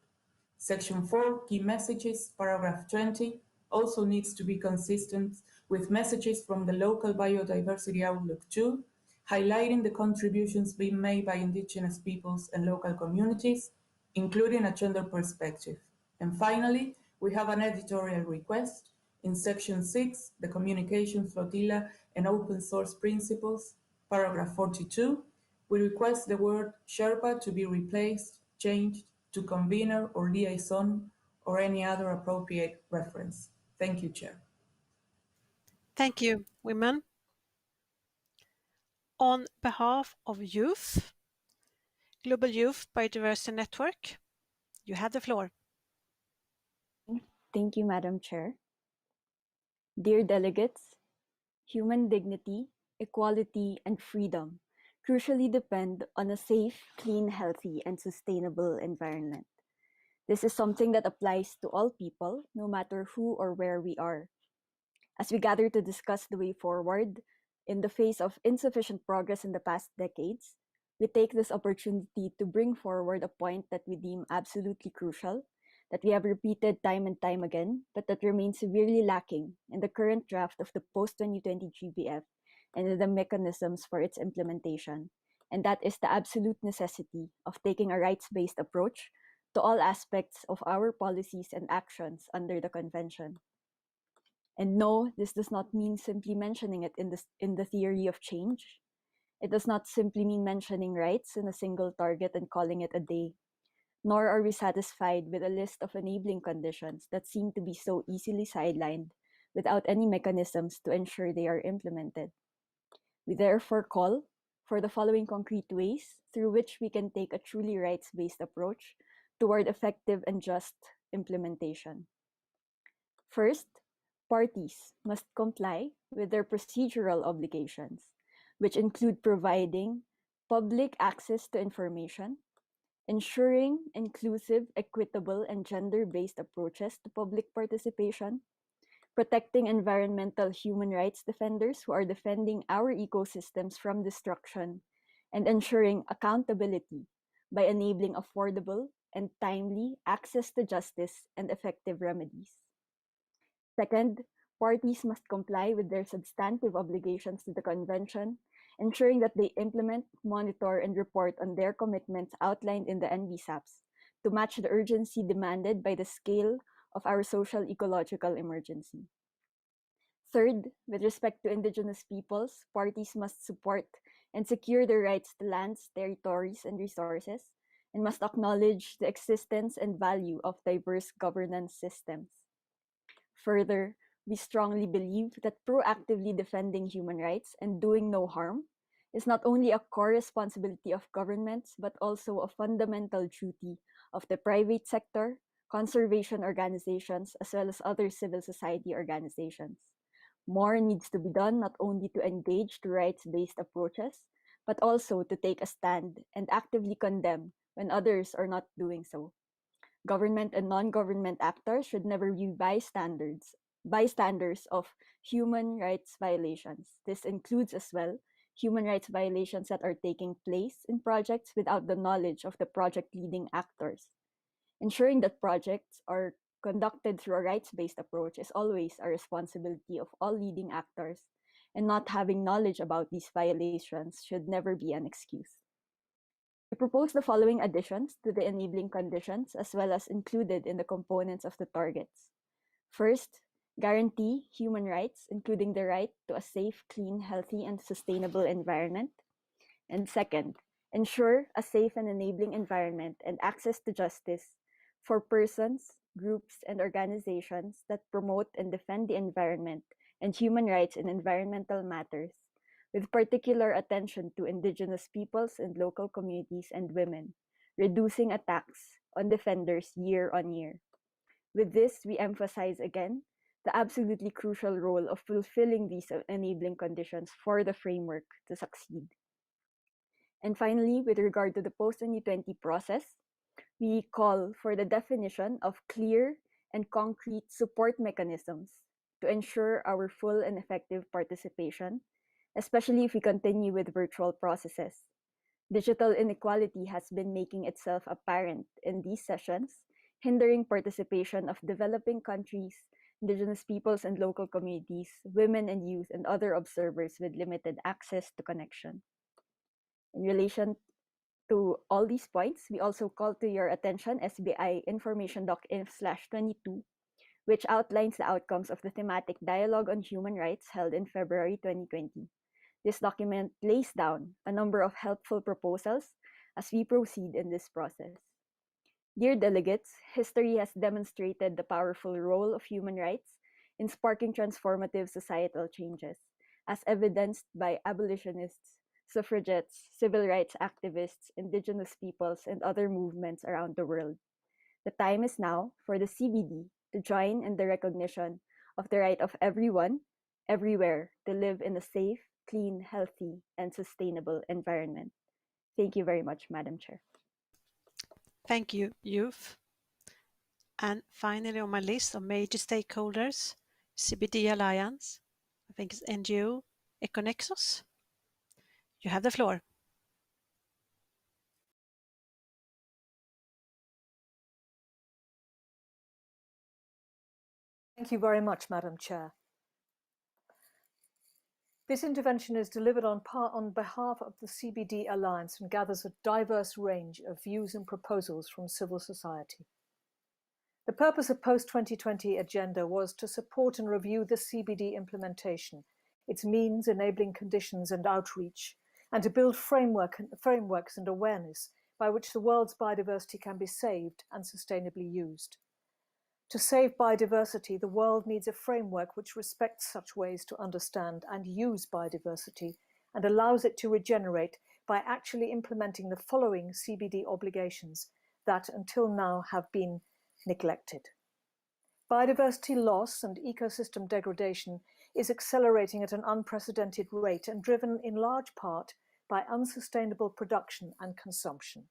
[SPEAKER 16] Section 4, Key Messages, paragraph 20, also needs to be consistent with messages from the local biodiversity outlook too, highlighting the contributions being made by indigenous peoples and local communities, including a gender perspective. And finally, we have an editorial request. In section 6, the communication flotilla and open source principles, paragraph 42, we request the word Sherpa to be replaced, changed to convener or liaison or any other appropriate reference. Thank you, Chair.
[SPEAKER 1] Thank you, women. On behalf of youth, Global Youth Biodiversity Network, you have the floor.
[SPEAKER 17] Thank you, Madam Chair. Dear delegates, human dignity, equality, and freedom crucially depend on a safe, clean, healthy, and sustainable environment. This is something that applies to all people, no matter who or where we are. As we gather to discuss the way forward, in the face of insufficient progress in the past decades, we take this opportunity to bring forward a point that we deem absolutely crucial, that we have repeated time and time again, but that remains severely lacking in the current draft of the post-2020 GBF and in the mechanisms for its implementation. And that is the absolute necessity of taking a rights-based approach to all aspects of our policies and actions under the Convention. And no, this does not mean simply mentioning it in the theory of change. It does not simply mean mentioning rights in a single target and calling it a day. Nor are we satisfied with a list of enabling conditions that seem to be so easily sidelined without any mechanisms to ensure they are implemented. We therefore call for the following concrete ways through which we can take a truly rights-based approach toward effective and just implementation. First, parties must comply with their procedural obligations, which include providing public access to information, ensuring inclusive, equitable, and gender-based approaches to public participation, protecting environmental human rights defenders who are defending our ecosystems from destruction, and ensuring accountability by enabling affordable and timely access to justice and effective remedies. Second, Parties must comply with their substantive obligations to the Convention, ensuring that they implement, monitor, and report on their commitments outlined in the NBSAPs to match the urgency demanded by the scale of our social ecological emergency. Third, with respect to indigenous peoples, parties must support and secure their rights to lands, territories, and resources, and must acknowledge the existence and value of diverse governance systems. Further, we strongly believe that proactively defending human rights and doing no harm is not only a core responsibility of governments, but also a fundamental duty of the private sector, conservation organizations, as well as other civil society organizations. More needs to be done not only to engage to rights-based approaches, but also to take a stand and actively condemn when others are not doing so. Government and non-government actors should never be bystanders of human rights violations. This includes as well human rights violations that are taking place in projects without the knowledge of the project leading actors. Ensuring that projects are conducted through a rights-based approach is always a responsibility of all leading actors, and not having knowledge about these violations should never be an excuse. We propose the following additions to the enabling conditions as well as included in the components of the targets. First, guarantee human rights, including the right to a safe, clean, healthy, and sustainable environment. And second, ensure a safe and enabling environment and access to justice for persons, groups, and organizations that promote and defend the environment and human rights in environmental matters, with particular attention to indigenous peoples and local communities and women, reducing attacks on defenders year on year. With this, we emphasize again the absolutely crucial role of fulfilling these enabling conditions for the framework to succeed. And finally, with regard to the post-2020 process, we call for the definition of clear and concrete support mechanisms to ensure our full and effective participation, especially if we continue with virtual processes. Digital inequality has been making itself apparent in these sessions, hindering participation of developing countries, indigenous peoples and local communities, women and youth, and other observers with limited access to connection. In relation to all these points, we also call to your attention SBI Information Doc Inf/22, which outlines the outcomes of the thematic dialogue on human rights held in February 2020. This document lays down a number of helpful proposals as we proceed in this process. Dear delegates, history has demonstrated the powerful role of human rights in sparking transformative societal changes, as evidenced by abolitionists, suffragettes, civil rights activists, indigenous peoples, and other movements around the world. The time is now for the CBD to join in the recognition of the right of everyone, everywhere, to live in a safe, clean, healthy, and sustainable environment. Thank you very much, Madam Chair.
[SPEAKER 1] Thank you, Youth. And finally on my list of major stakeholders, CBD Alliance, I think it's NGO Econexus. You have the floor.
[SPEAKER 19] Thank you very much, Madam Chair. This intervention is delivered on behalf of the CBD Alliance and gathers a diverse range of views and proposals from civil society. The purpose of Post-2020 Agenda was to support and review the CBD implementation, its means, enabling conditions and outreach, and to build frameworks and awareness by which the world's biodiversity can be saved and sustainably used. To save biodiversity, the world needs a framework which respects such ways to understand and use biodiversity and allows it to regenerate by actually implementing the following CBD obligations that until now have been neglected. Biodiversity loss and ecosystem degradation is accelerating at an unprecedented rate and driven in large part by unsustainable production and consumption.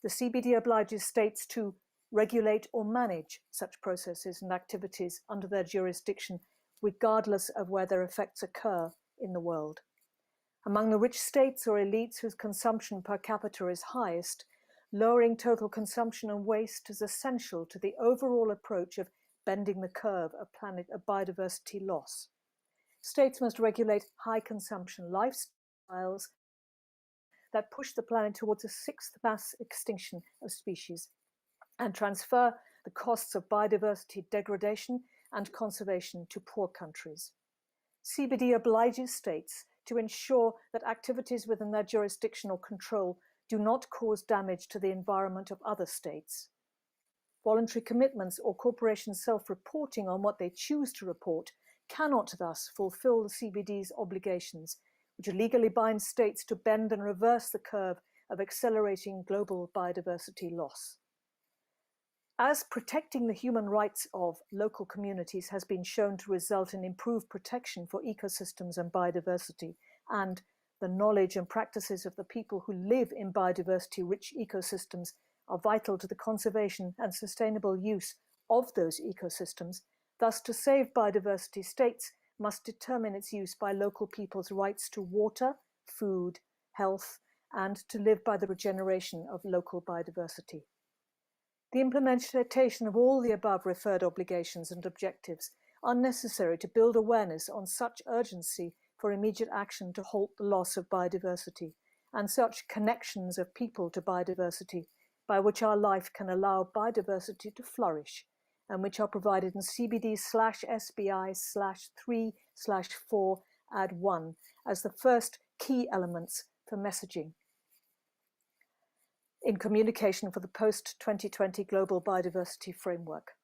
[SPEAKER 19] The CBD obliges states to regulate or manage such processes and activities under their jurisdiction, regardless of where their effects occur in the world. Among the rich states or elites whose consumption per capita is highest, lowering total consumption and waste is essential to the overall approach of bending the curve of biodiversity loss. States must regulate high consumption lifestyles that push the planet towards a sixth mass extinction of species and transfer the costs of biodiversity degradation and conservation to poor countries. CBD obliges states to ensure that activities within their jurisdiction or control do not cause damage to the environment of other states. Voluntary commitments or corporations self-reporting on what they choose to report cannot thus fulfill the CBD's obligations, which legally bind states to bend and reverse the curve of accelerating global biodiversity loss. As protecting the human rights of local communities has been shown to result in improved protection for ecosystems and biodiversity, and the knowledge and practices of the people who live in biodiversity-rich ecosystems are vital to the conservation and sustainable use of those ecosystems, thus to save biodiversity, states must determine its use by local people's rights to water, food, health, and to live by the regeneration of local biodiversity. The implementation of all the above referred obligations and objectives are necessary to build awareness on such urgency for immediate action to halt the loss of biodiversity and such connections of people to biodiversity by which our life can allow biodiversity to flourish and which are provided in CBD/SBI/3/4 add 1 as the first key elements for messaging in communication for the post-2020 Global Biodiversity Framework.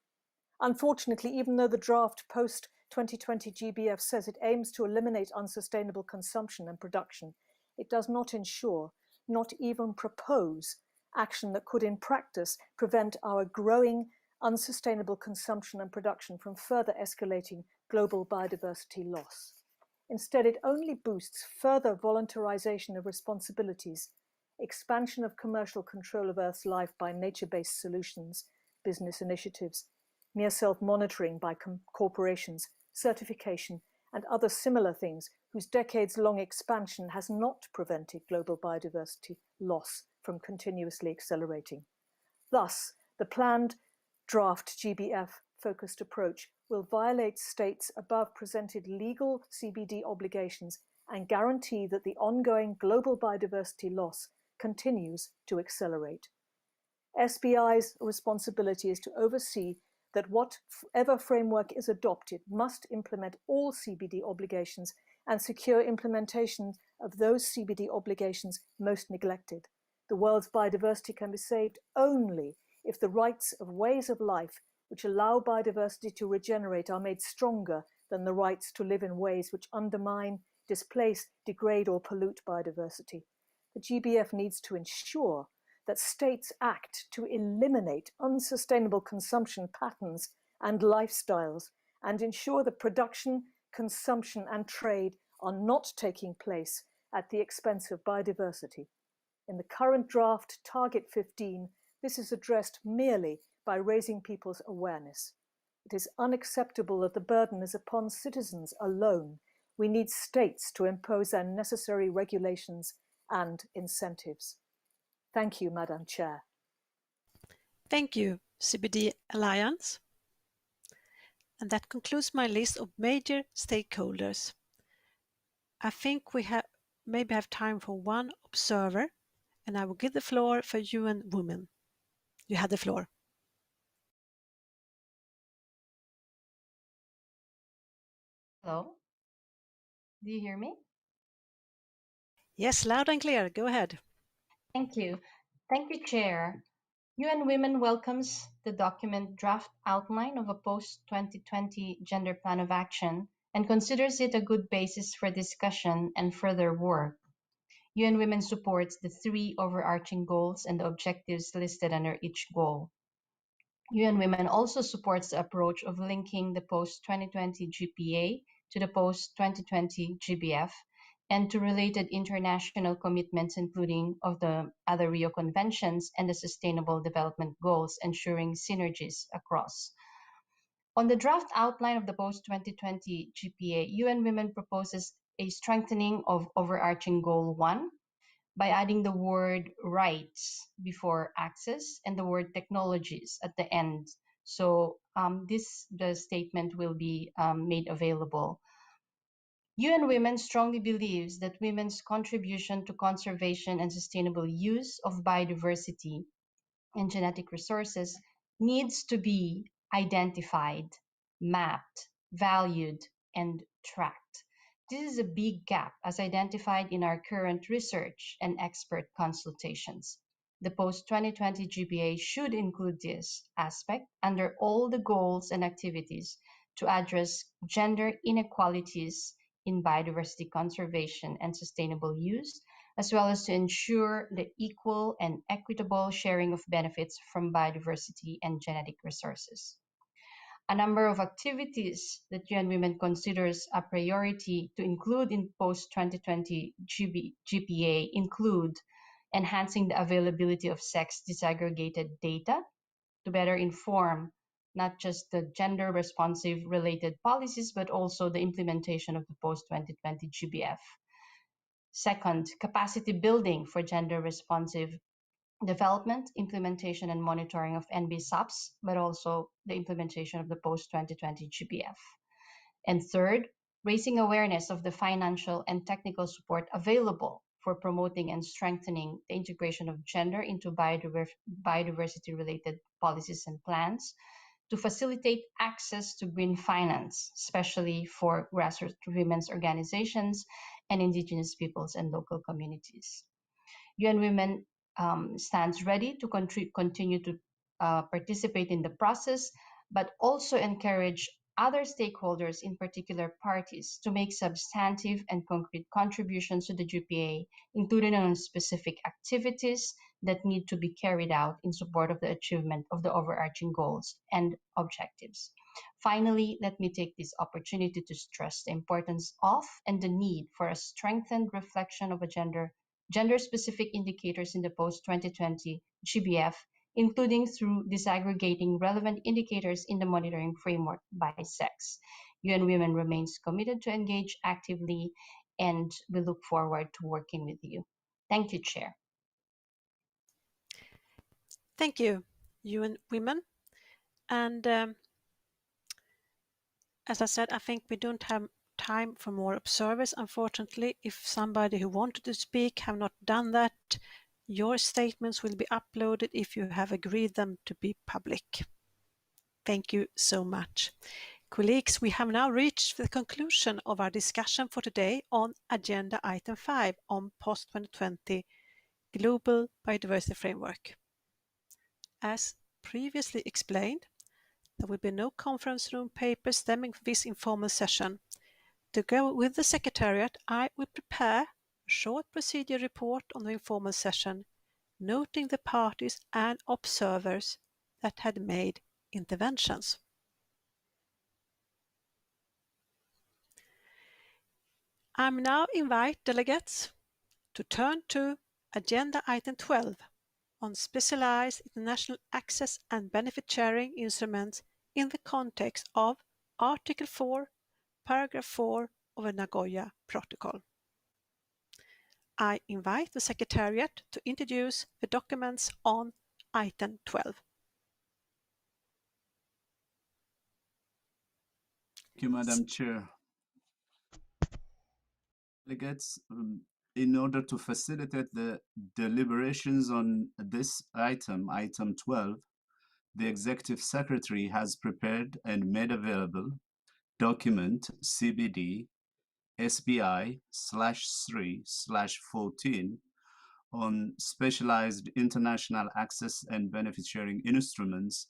[SPEAKER 19] Unfortunately, even though the draft post-2020 GBF says it aims to eliminate unsustainable consumption and production, it does not ensure, not even propose, action that could in practice prevent our growing unsustainable consumption and production from further escalating global biodiversity loss. Instead, it only boosts further voluntarization of responsibilities, expansion of commercial control of Earth's life by nature-based solutions, business initiatives, mere self-monitoring by corporations, certification, and other similar things whose decades-long expansion has not prevented global biodiversity loss from continuously accelerating. Thus, the planned draft GBF-focused approach will violate states' above presented legal CBD obligations and guarantee that the ongoing global biodiversity loss continues to accelerate. SBI's responsibility is to oversee that whatever framework is adopted must implement all CBD obligations and secure implementation of those CBD obligations most neglected. The world's biodiversity can be saved only if the rights of ways of life which allow biodiversity to regenerate are made stronger than the rights to live in ways which undermine, displace, degrade, or pollute biodiversity. The GBF needs to ensure that states act to eliminate unsustainable consumption patterns and lifestyles and ensure that production, consumption, and trade are not taking place at the expense of biodiversity. In the current draft Target 15, this is addressed merely by raising people's awareness. It is unacceptable that the burden is upon citizens alone. We need states to impose their necessary regulations and incentives. Thank you, Madam Chair.
[SPEAKER 1] Thank you, CBD Alliance. And that concludes my list of major stakeholders. I think we maybe have time for one observer, and I will give the floor for UN Women. You have the floor.
[SPEAKER 20] Hello? Do you hear me?
[SPEAKER 1] Yes, loud and clear. Go ahead.
[SPEAKER 20] Thank you. Thank you, Chair. UN Women welcomes the document Draft Outline of a Post-2020 Gender Plan of Action and considers it a good basis for discussion and further work. UN Women supports the 3 overarching goals and the objectives listed under each goal. UN Women also supports the approach of linking the post-2020 GPA to the post-2020 GBF and to related international commitments, including of the other Rio Conventions and the Sustainable Development Goals, ensuring synergies across. On the draft outline of the post-2020 GPA, UN Women proposes a strengthening of overarching Goal 1 by adding the word rights before access and the word technologies at the end So the statement will be made available. UN Women strongly believes that women's contribution to conservation and sustainable use of biodiversity and genetic resources needs to be identified, mapped, valued, and tracked. This is a big gap as identified in our current research and expert consultations. The post-2020 GBA should include this aspect under all the goals and activities to address gender inequalities in biodiversity conservation and sustainable use, as well as to ensure the equal and equitable sharing of benefits from biodiversity and genetic resources. A number of activities that UN Women considers a priority to include in post-2020 GPA include enhancing the availability of sex disaggregated data to better inform not just the gender responsive related policies, but also the implementation of the post-2020 GBF. Second, capacity building for gender responsive development, implementation, and monitoring of NBSOPs, but also the implementation of the post-2020 GBF. And third, raising awareness of the financial and technical support available for promoting and strengthening the integration of gender into biodiversity-related policies and plans to facilitate access to green finance, especially for grassroots women's organizations and indigenous peoples and local communities. UN Women stands ready to continue to participate in the process, but also encourage other stakeholders, in particular parties, to make substantive and concrete contributions to the GPA, including on specific activities that need to be carried out in support of the achievement of the overarching goals and objectives. Finally, let me take this opportunity to stress the importance of and the need for a strengthened reflection of a gender-specific indicators in the post-2020 GBF, including through disaggregating relevant indicators in the monitoring framework by sex. UN Women remains committed to engage actively, and we look forward to working with you. Thank you, Chair.
[SPEAKER 1] Thank you, UN Women. And as I said, I think we don't have time for more observers, unfortunately. If somebody who wanted to speak have not done that, your statements will be uploaded if you have agreed them to be public. Thank you so much. Colleagues, we have now reached the conclusion of our discussion for today on Agenda Item 5 on Post-2020 Global Biodiversity Framework. As previously explained, there will be no conference room papers stemming from this informal session. To go with the Secretariat, I will prepare a short procedure report on the informal session, noting the parties and observers that had made interventions. I now invite delegates to turn to Agenda Item 12 on specialized international access and benefit sharing instruments in the context of Article 4, Paragraph 4 of the Nagoya Protocol. I invite the Secretariat to introduce the documents on Item 12.
[SPEAKER 3] Thank you, Madam Chair. Delegates, in order to facilitate the deliberations on this item, Item 12, the Executive Secretary has prepared and made available document CBD SBI-3/14 on specialized international access and benefit sharing instruments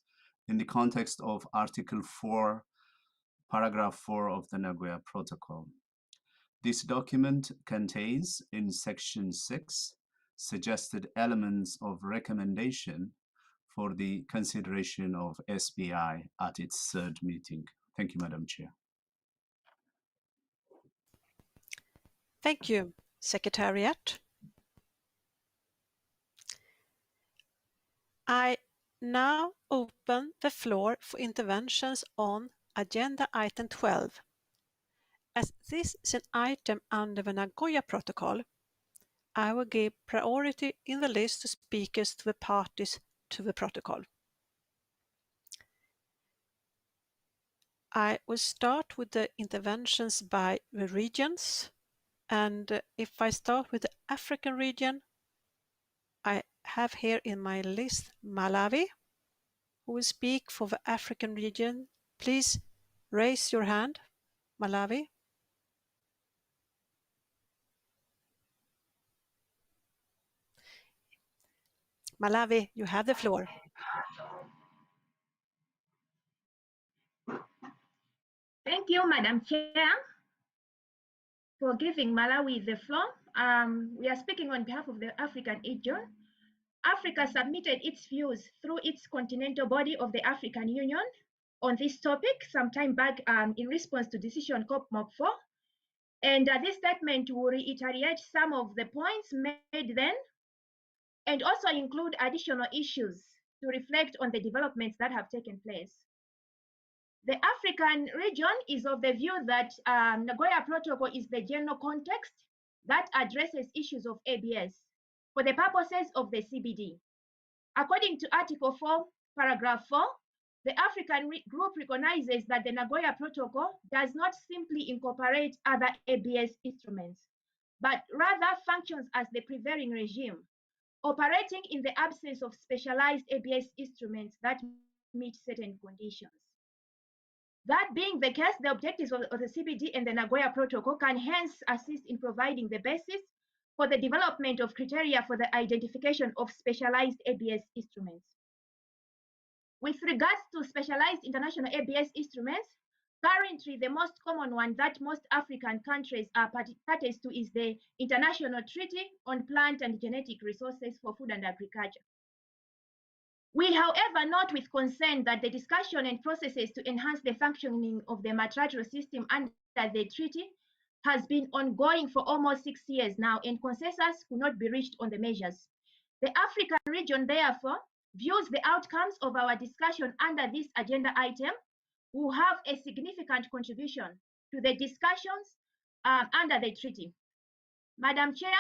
[SPEAKER 3] in the context of Article 4, Paragraph 4 of the Nagoya Protocol. This document contains, in Section 6, suggested elements of recommendation for the consideration of SBI at its third meeting. Thank you, Madam Chair.
[SPEAKER 1] Thank you, Secretariat. I now open the floor for interventions on Agenda Item 12. As this is an item under the Nagoya Protocol, I will give priority in the list of speakers to the parties to the protocol. I will start with the interventions by the regions. And if I start with the African region, I have here in my list Malawi, who will speak for the African region. Please raise your hand, Malawi. Malawi, you have the floor.
[SPEAKER 4] Thank you, Madam Chair, for giving Malawi the floor. We are speaking on behalf of the African region. Africa submitted its views through its continental body of the African Union on this topic sometime back in response to decision COP4. And this statement will reiterate some of the points made then and also include additional issues to reflect on the developments that have taken place. The African region is of the view that Nagoya Protocol is the general context that addresses issues of ABS for the purposes of the CBD. According to Article 4, Paragraph 4, the African group recognizes that the Nagoya Protocol does not simply incorporate other ABS instruments, but rather functions as the prevailing regime, operating in the absence of specialized ABS instruments that meet certain conditions. That being the case, the objectives of the CBD and the Nagoya Protocol can hence assist in providing the basis for the development of criteria for the identification of specialized ABS instruments. With regards to specialized international ABS instruments, currently the most common one that most African countries are parties to is the International Treaty on Plant and Genetic Resources for Food and Agriculture. We, however, note with concern that the discussion and processes to enhance the functioning of the multilateral system under the treaty has been ongoing for almost 6 years now, and consensus could not be reached on the measures. The African region, therefore, views the outcomes of our discussion under this agenda item will have a significant contribution to the discussions under the treaty. Madam Chair,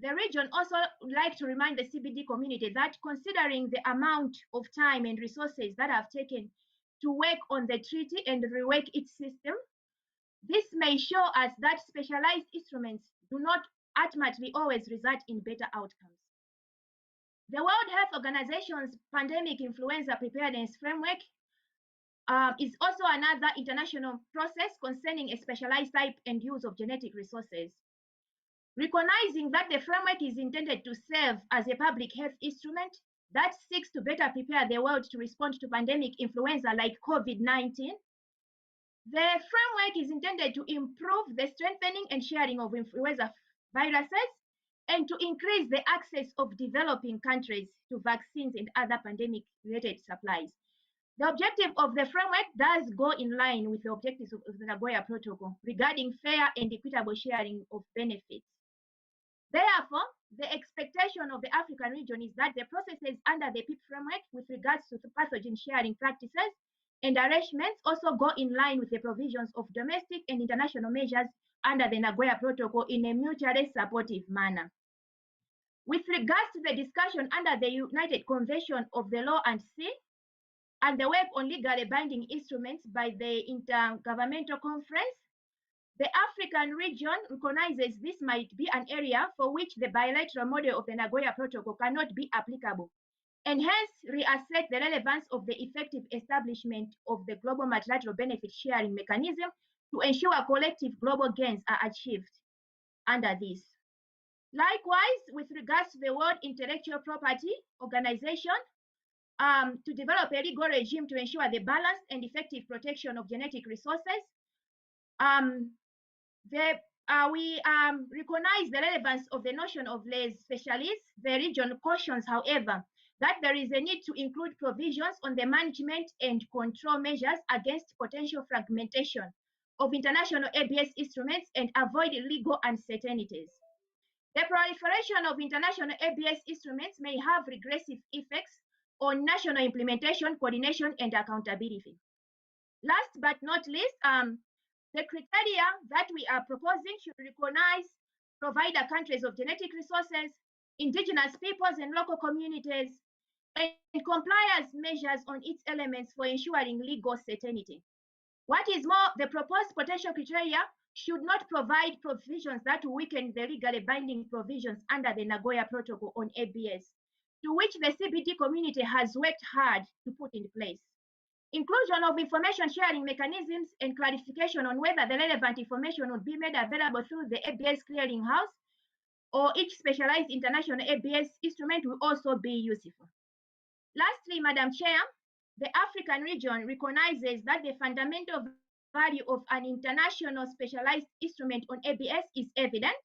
[SPEAKER 4] the region also would like to remind the CBD community that considering the amount of time and resources that have taken to work on the treaty and rework its system, this may show us that specialized instruments do not ultimately always result in better outcomes. The World Health Organization's pandemic influenza preparedness framework is also another international process concerning a specialized type and use of genetic resources. Recognizing that the framework is intended to serve as a public health instrument that seeks to better prepare the world to respond to pandemic influenza like COVID-19, the framework is intended to improve the strengthening and sharing of influenza viruses and to increase the access of developing countries to vaccines and other pandemic-related supplies. The objective of the framework does go in line with the objectives of the Nagoya Protocol regarding fair and equitable sharing of benefits. Therefore, the expectation of the African region is that the processes under the PIP framework with regards to pathogen sharing practices and arrangements also go in line with the provisions of domestic and international measures under the Nagoya Protocol in a mutually supportive manner. With regards to the discussion under the United Convention of the Law and Sea and the work on legally binding instruments by the Intergovernmental Conference, the African region recognizes this might be an area for which the bilateral model of the Nagoya Protocol cannot be applicable, and hence reassert the relevance of the effective establishment of the global multilateral benefit sharing mechanism to ensure collective global gains are achieved under this. Likewise, with regards to the World Intellectual Property Organization, to develop a legal regime to ensure the balanced and effective protection of genetic resources, we recognize the relevance of the notion of les spécialistes. The region cautions, however, that there is a need to include provisions on the management and control measures against potential fragmentation of international ABS instruments and avoid legal uncertainties. The proliferation of international ABS instruments may have regressive effects on national implementation, coordination, and accountability. Last but not least, the criteria that we are proposing should recognize provider countries of genetic resources, indigenous peoples and local communities, and compliance measures on its elements for ensuring legal certainty. What is more, the proposed potential criteria should not provide provisions that weaken the legally binding provisions under the Nagoya Protocol on ABS, to which the CBD community has worked hard to put in place. Inclusion of information sharing mechanisms and clarification on whether the relevant information would be made available through the ABS clearinghouse or each specialized international ABS instrument will also be useful. Lastly, Madam Chair, the African region recognizes that the fundamental value of an international specialized instrument on ABS is evident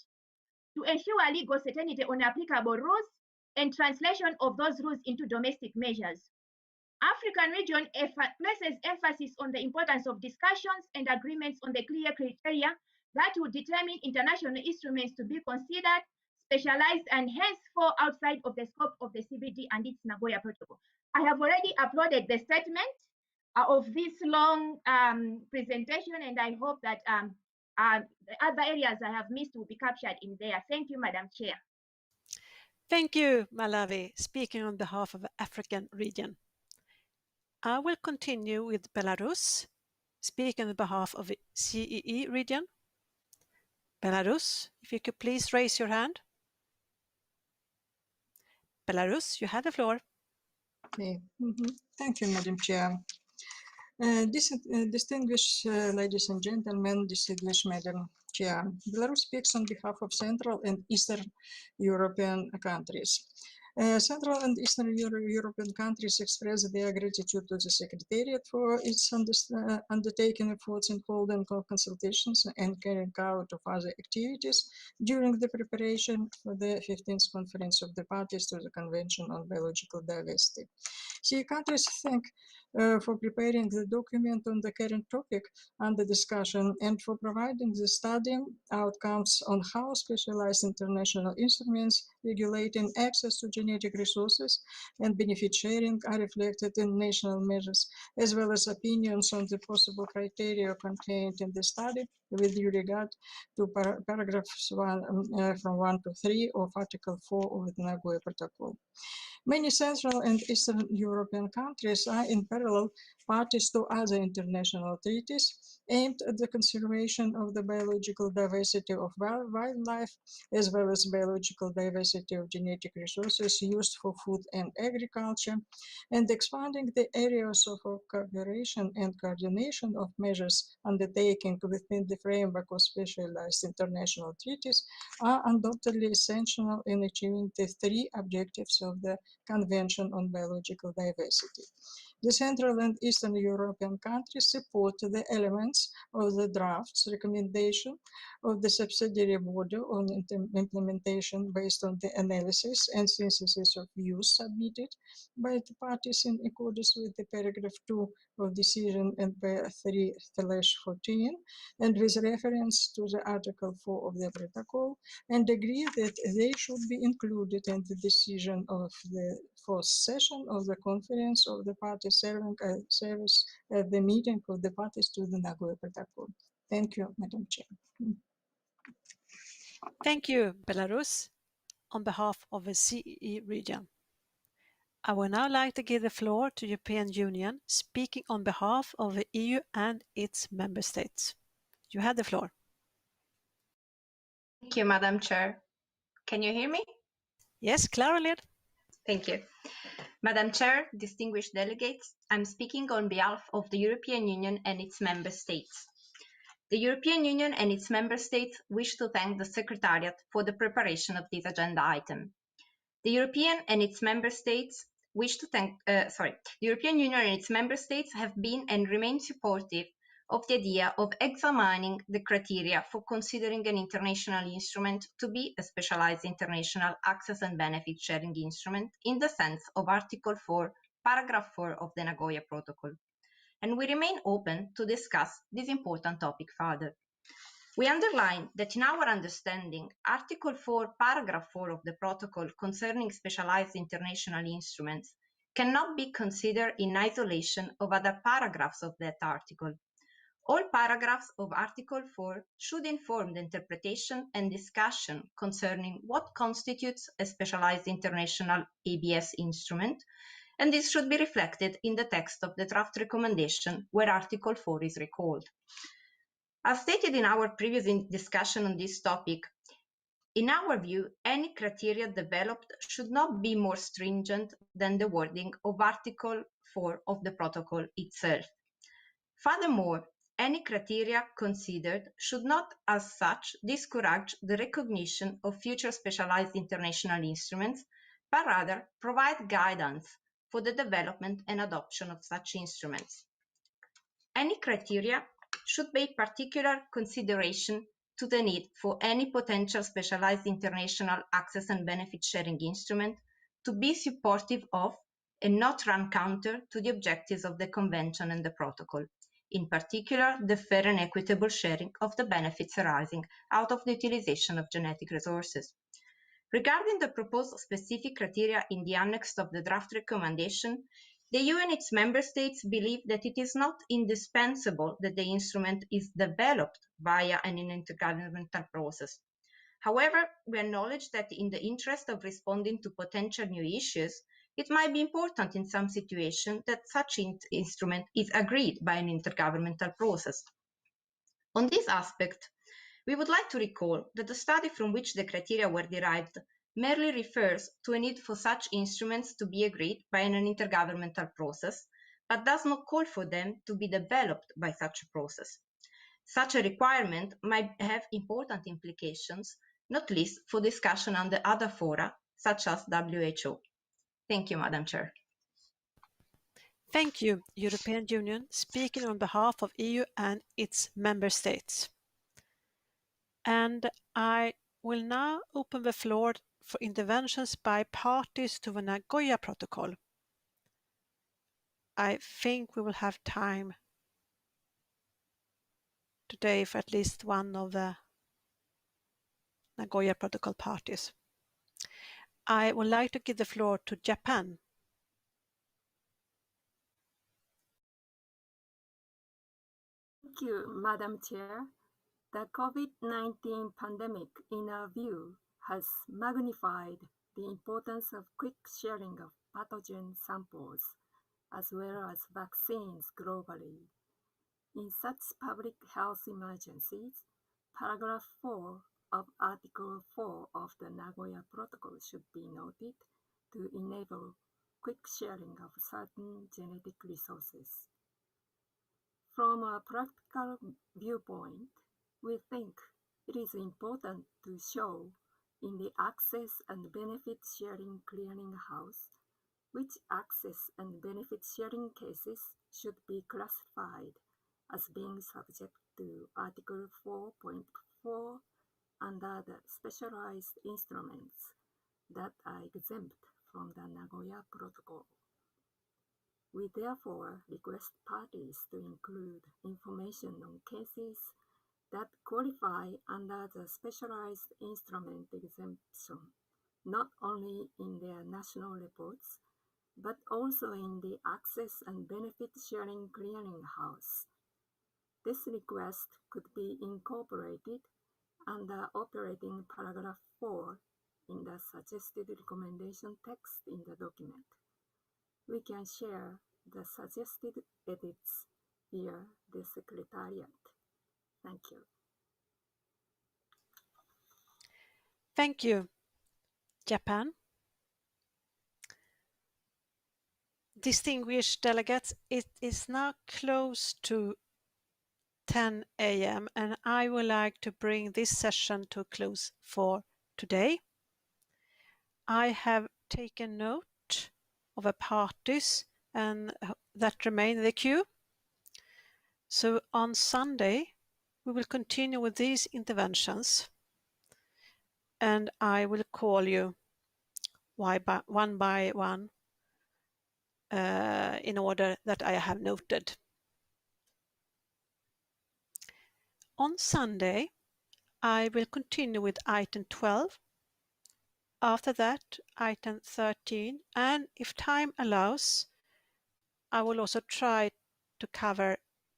[SPEAKER 4] to ensure legal certainty on applicable rules and translation of those rules into domestic measures. African region places emphasis on the importance of discussions and agreements on the clear criteria that will determine international instruments to be considered specialized and hence fall outside of the scope of the CBD and its Nagoya Protocol. I have already uploaded the statement of this long presentation, and I hope that the other areas I have missed will be captured in there. Thank you, Madam Chair.
[SPEAKER 1] Thank you, Malawi, speaking on behalf of the African region. I will continue with Belarus, speaking on behalf of the CEE region. Belarus, if you could please raise your hand. Belarus, you have the floor.
[SPEAKER 5] Okay. Thank you, Madam Chair. Distinguished ladies and gentlemen, distinguished Madam Chair, Belarus speaks on behalf of Central and Eastern European countries. Central and Eastern European countries express their gratitude to the Secretariat for its undertaking efforts in holding consultations and carrying out of other activities during the preparation for the 15th Conference of the Parties to the Convention on Biological Diversity. CE countries thank for preparing the document on the current topic under discussion and for providing the study outcomes on how specialized international instruments regulating access to genetic resources and benefit sharing are reflected in national measures, as well as opinions on the possible criteria contained in the study with due regard to paragraphs from 1 to 3 of Article 4 of the Nagoya Protocol. Many Central and Eastern European countries are in parallel parties to other international treaties aimed at the conservation of the biological diversity of wildlife, as well as biological diversity of genetic resources used for food and agriculture, and expanding the areas of cooperation and coordination of measures undertaken within the framework of specialized international treaties are undoubtedly essential in achieving the three objectives of the Convention on Biological Diversity. The Central and Eastern European countries support the elements of the draft's recommendation of the subsidiary body on implementation based on the analysis and synthesis of views submitted by the parties in accordance with the paragraph 2 of decision NP 3/14 and with reference to the Article 4 of the protocol, and agree that they should be included in the decision of the fourth session of the Conference of the Parties serving service at the meeting of the parties to the Nagoya Protocol. Thank you, Madam Chair.
[SPEAKER 1] Thank you, Belarus, on behalf of the CEE region. I would now like to give the floor to the European Union, speaking on behalf of the EU and its member states. You have the floor.
[SPEAKER 21] Thank you, Madam Chair. Can you hear me?
[SPEAKER 1] Yes, clearly.
[SPEAKER 21] Thank you. Madam Chair, distinguished delegates, I'm speaking on behalf of the European Union and its member states. The European Union and its member states wish to thank the Secretariat for the preparation of this agenda item. The European and its member states the European Union and its member states have been and remain supportive of the idea of examining the criteria for considering an international instrument to be a specialized international access and benefit sharing instrument in the sense of Article 4, Paragraph 4 of the Nagoya Protocol. And we remain open to discuss this important topic further. We underline that in our understanding, Article 4, Paragraph 4 of the Protocol concerning specialized international instruments cannot be considered in isolation of other paragraphs of that article. All paragraphs of Article 4 should inform the interpretation and discussion concerning what constitutes a specialized international ABS instrument and this should be reflected in the text of the draft recommendation where Article 4 is recalled. As stated in our previous discussion on this topic, in our view, any criteria developed should not be more stringent than the wording of Article 4 of the protocol itself. Furthermore, any criteria considered should not as such discourage the recognition of future specialized international instruments, but rather provide guidance for the development and adoption of such instruments. Any criteria should pay particular consideration to the need for any potential specialized international access and benefit sharing instrument to be supportive of and not run counter to the objectives of the Convention and the Protocol, in particular the fair and equitable sharing of the benefits arising out of the utilization of genetic resources. Regarding the proposed specific criteria in the annex of the draft recommendation, the EU and its member states believe that it is not indispensable that the instrument is developed via an intergovernmental process. However, we acknowledge that in the interest of responding to potential new issues, it might be important in some situations that such instrument is agreed by an intergovernmental process. On this aspect, we would like to recall that the study from which the criteria were derived merely refers to a need for such instruments to be agreed by an intergovernmental process, but does not call for them to be developed by such a process. Such a requirement might have important implications, not least for discussion under other fora, such as WHO. Thank you, Madam Chair.
[SPEAKER 1] Thank you, European Union, speaking on behalf of EU and its member states. And I will now open the floor for interventions by parties to the Nagoya Protocol. I think we will have time today for at least one of the Nagoya Protocol parties. I would like to give the floor to Japan.
[SPEAKER 6] Thank you, Madam Chair. The COVID-19 pandemic, in our view, has magnified the importance of quick sharing of pathogen samples, as well as vaccines globally. In such public health emergencies, paragraph 4 of Article 4 of the Nagoya Protocol should be noted to enable quick sharing of certain genetic resources. From a practical viewpoint, we think it is important to show in the Access and Benefit Sharing Clearinghouse which access and benefit sharing cases should be classified as being subject to Article 4.4 under the specialized instruments that are exempt from the Nagoya Protocol. We therefore request parties to include information on cases that qualify under the specialized instrument exemption, not only in their national reports, but also in the Access and Benefit Sharing Clearinghouse. This request could be incorporated under operating paragraph 4 in the suggested recommendation text in the document. We can share the suggested edits via the Secretariat. Thank you.
[SPEAKER 1] Thank you, Japan. Distinguished delegates, it is now close to 10 a.m. and I would like to bring this session to a close for today. I have taken note of the parties and that remain in the queue. So on Sunday, we will continue with these interventions and I will call you one by one in order that I have noted. On Sunday, I will continue with item 12. After that, item 13, and if time allows, I will also try to cover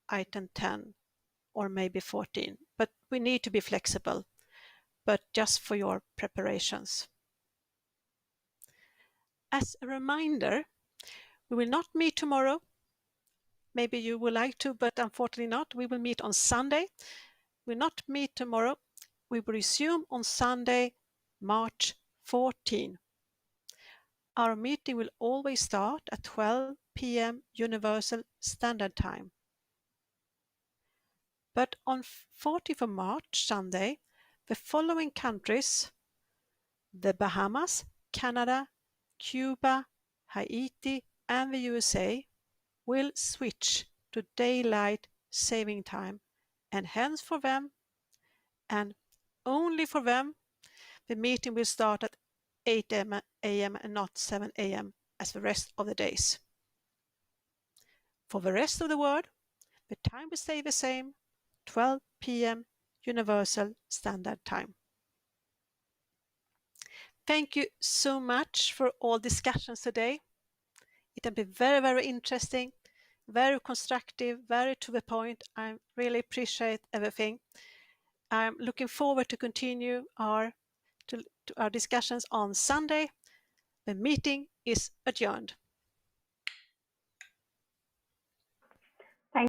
[SPEAKER 1] item 10 or maybe 14, but we need to be flexible, but just for your preparations. As a reminder, We will not meet tomorrow. Maybe you would like to, but unfortunately not. We will meet on Sunday. We will not meet tomorrow. We will resume on Sunday, March 14. Our meeting will always start at 12 p.m. Universal Standard Time. But on 14th of March, Sunday, the following countries, the Bahamas, Canada, Cuba, Haiti, and the USA, will switch to daylight saving time, and hence for them, and only for them, the meeting will start at 8 a.m. and not 7 a.m. as the rest of the days. For the rest of the world, the time will stay the same, 12 p.m. Universal Standard Time. Thank you so much for all discussions today. It has been very, very interesting, very constructive, very to the point. I really appreciate everything. I'm looking forward to continue our discussions on Sunday. The meeting is adjourned.